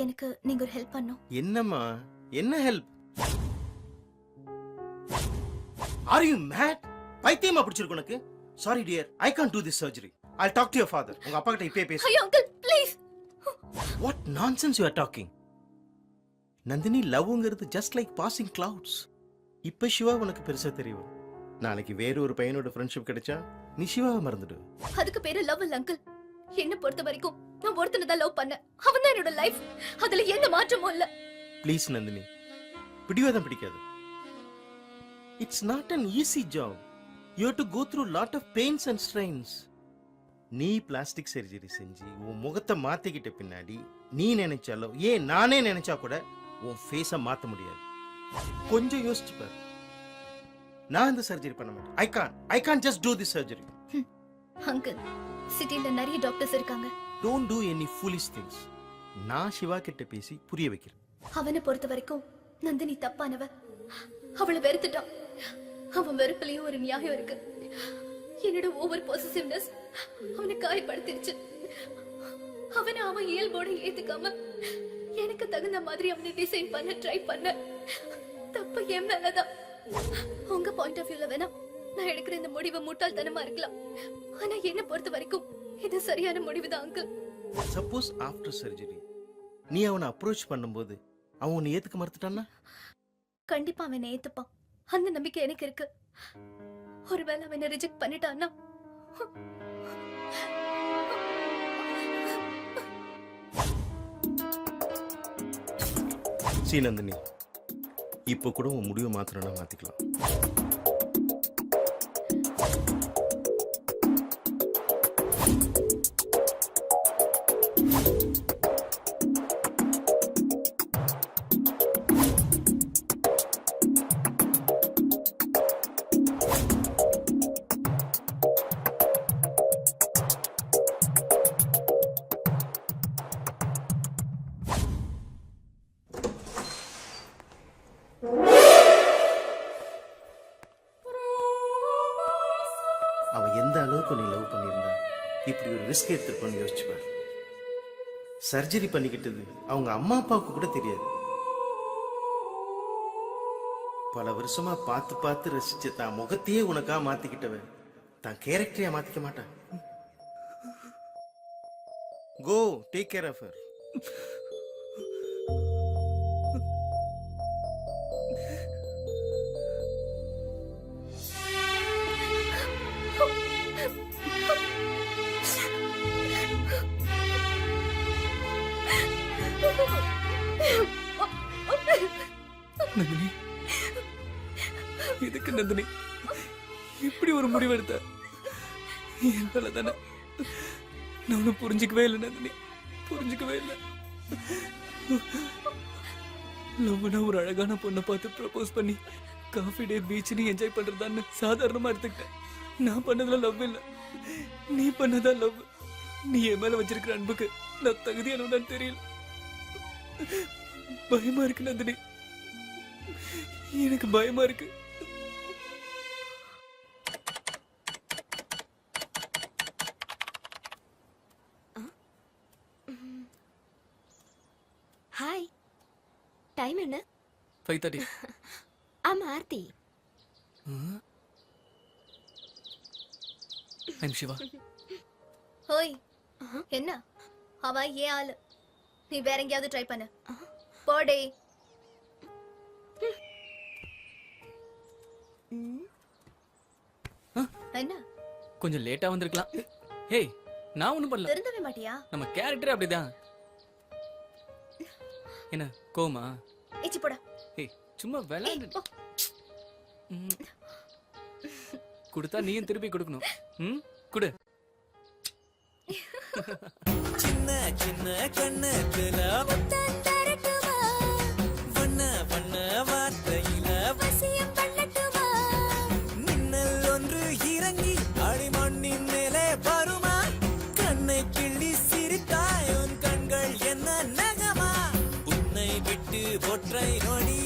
Speaker 6: எனக்கு நீங்க ஒரு ஹெல்ப் பண்ணும்.
Speaker 8: என்னம்மா? என்ன ஹெல்ப்? Are you mat? பைத்தியமா பிடிச்சிருக்கு உனக்கு? Sorry dear, I can't to this surgery. I'll talk to your father. உங்க அப்பா கிட்ட இப்பவே பேசு.
Speaker 6: ஐயோ uncle please.
Speaker 8: What nonsense you are talking? Nandini, லவ்ங்கிறது just like passing clouds. இப்ப சிவா உனக்கு பெருசா தெரியும். நாளைக்கு வேற ஒரு பையனோட ஃப்ரெண்ட்ஷிப் கிடைச்சா நீ சிவாவை மறந்துடு.
Speaker 6: அதுக்கு பேரு லவ் இல்ல அங்கிள். என்ன பொறுத்த வரைக்கும் நான் ஒருத்தனை தான் லவ் பண்ணேன். அவன் தான் என்னோட லைஃப். அதுல எந்த மாற்றமும் இல்ல.
Speaker 8: ப்ளீஸ் நந்தினி, பிடிவாதம் பிடிக்காது. It's not an easy job. You have to go through lot of pains and strains. நீ பிளாஸ்டிக் சர்ஜரி செஞ்சு உன் முகத்தை மாத்திக்கிட்ட பின்னாடி நீ நினைச்சாலோ ஏன் நானே நினைச்சா கூட உன் ஃபேஸை மாத்த முடியாது. கொஞ்சம் யோசிச்சு பாரு. நான் இந்த சர்ஜரி பண்ண மாட்டேன். I can't just do this surgery.
Speaker 6: Uncle, சிட்டில நிறைய டாக்டர்ஸ் இருக்காங்க.
Speaker 8: Don't do any foolish things. நான் சிவா கிட்ட பேசி புரிய வைக்கிறேன்.
Speaker 6: அவனை பொறுத்த வரைக்கும் நந்தினி தப்பானவ. அவளை வெறுத்துட்டான். அவன் வெறுப்புலயும் ஒரு நியாயம் இருக்கு. என்னோட ஓவர் பொசசிவ்னஸ் அவனை காயப்படுத்திருச்சு. அவன் இயல்போட ஏத்துக்காம எனக்கு தகுந்த மாதிரி அவனை டிசைன் பண்ண ட்ரை பண்ண. தப்பு என் மேலதான். உங்க பாயிண்ட் ஆஃப் வியூல வேணா நான் எடுக்கிற இந்த முடிவு முட்டாள்தனமா இருக்கலாம். ஆனா என்ன பொறுத்த வரைக்கும் இது சரியான முடிவுதான் அங்கிள்.
Speaker 8: சப்போஸ் ஆஃப்டர் சர்ஜரி நீ அவனை அப்ரோச் பண்ணும்போது அவன் உன்னை ஏத்துக்க மறுத்துட்டான்னா?
Speaker 6: கண்டிப்பா அவனை ஏத்துப்பான். அந்த நம்பிக்கை எனக்கு இருக்கு. ஒருவேளை அவனை ரிஜெக்ட் பண்ணிட்டான்னா
Speaker 8: சீனந்தினி, இப்போ கூட உன் முடிவை மாத்திரனா மாத்திக்கலாம். அவ எந்த அளவுக்கு நீ லவ் பண்ணியிருந்தா இப்படி ஒரு ரிஸ்க் எடுத்துருப்போன்னு யோசிச்சுப்பார். சர்ஜரி பண்ணிக்கிட்டது அவங்க அம்மா அப்பாவுக்கு கூட தெரியாது. பல வருஷமா பார்த்து பார்த்து ரசிச்ச தான் முகத்தையே உனக்கா மாத்திக்கிட்டவன் தான் கேரக்டரையா மாத்திக்க மாட்டான். Go take care of her.
Speaker 5: Nandini, எதுக்கு நந்தினி இப்படி ஒரு முடிவு எடுத்த? என்னால தானே. நான் ஒன்னும் புரிஞ்சுக்கவே இல்லை நந்தினி, புரிஞ்சுக்கவே இல்லை. லவ்னா ஒரு அழகான பொண்ணை பார்த்து ப்ரப்போஸ் பண்ணி காஃபி டே பீச்னு என்ஜாய் பண்றதான்னு சாதாரணமா எடுத்துக்கிட்டேன். நான் பண்ணதுல லவ் இல்லை, நீ பண்ணதா லவ். நீ என் மேல வச்சிருக்கிற அன்புக்கு நான் தகுதியானவனான்னு தெரியல. பயமா இருக்கு நந்தினி, எனக்கு பயமா இருக்கு.
Speaker 10: ஹாய், டைம் என்ன?
Speaker 5: 5:30.
Speaker 10: ஆமா ஆர்த்தி.
Speaker 5: ஐம் சிவா.
Speaker 6: ஹோய், என்ன அவ ஏன் ஆளு? நீ வேற எங்கேயாவது ட்ரை பண்ண. போடே. என்ன
Speaker 5: கொஞ்சம் லேட்டா வந்திருக்கலாம். ஹேய், நான் ஒண்ணும் பண்ணல.
Speaker 6: திருந்தவே மாட்டியா?
Speaker 5: நம்ம கேரக்டர் அப்படிதான். என்ன கோமா?
Speaker 6: ஏச்சி போடா.
Speaker 5: ஏய், சும்மா விளையாடு. கொடுத்தா நீயும் திருப்பி கொடுக்கணும். குடு.
Speaker 4: சின்ன சின்ன கண்ணத்துல வண்ண வண்ண வார்த்தையில வசியம் பண்ணட்டுமா? மின்னல் ஒன்று இறங்கி அடிமண்ணின் மேலே வருமா? கண்ணை கிள்ளி சிரித்தாய் உன் கண்கள் என்ன நகமா? உன்னை விட்டு ஒற்றை நொடி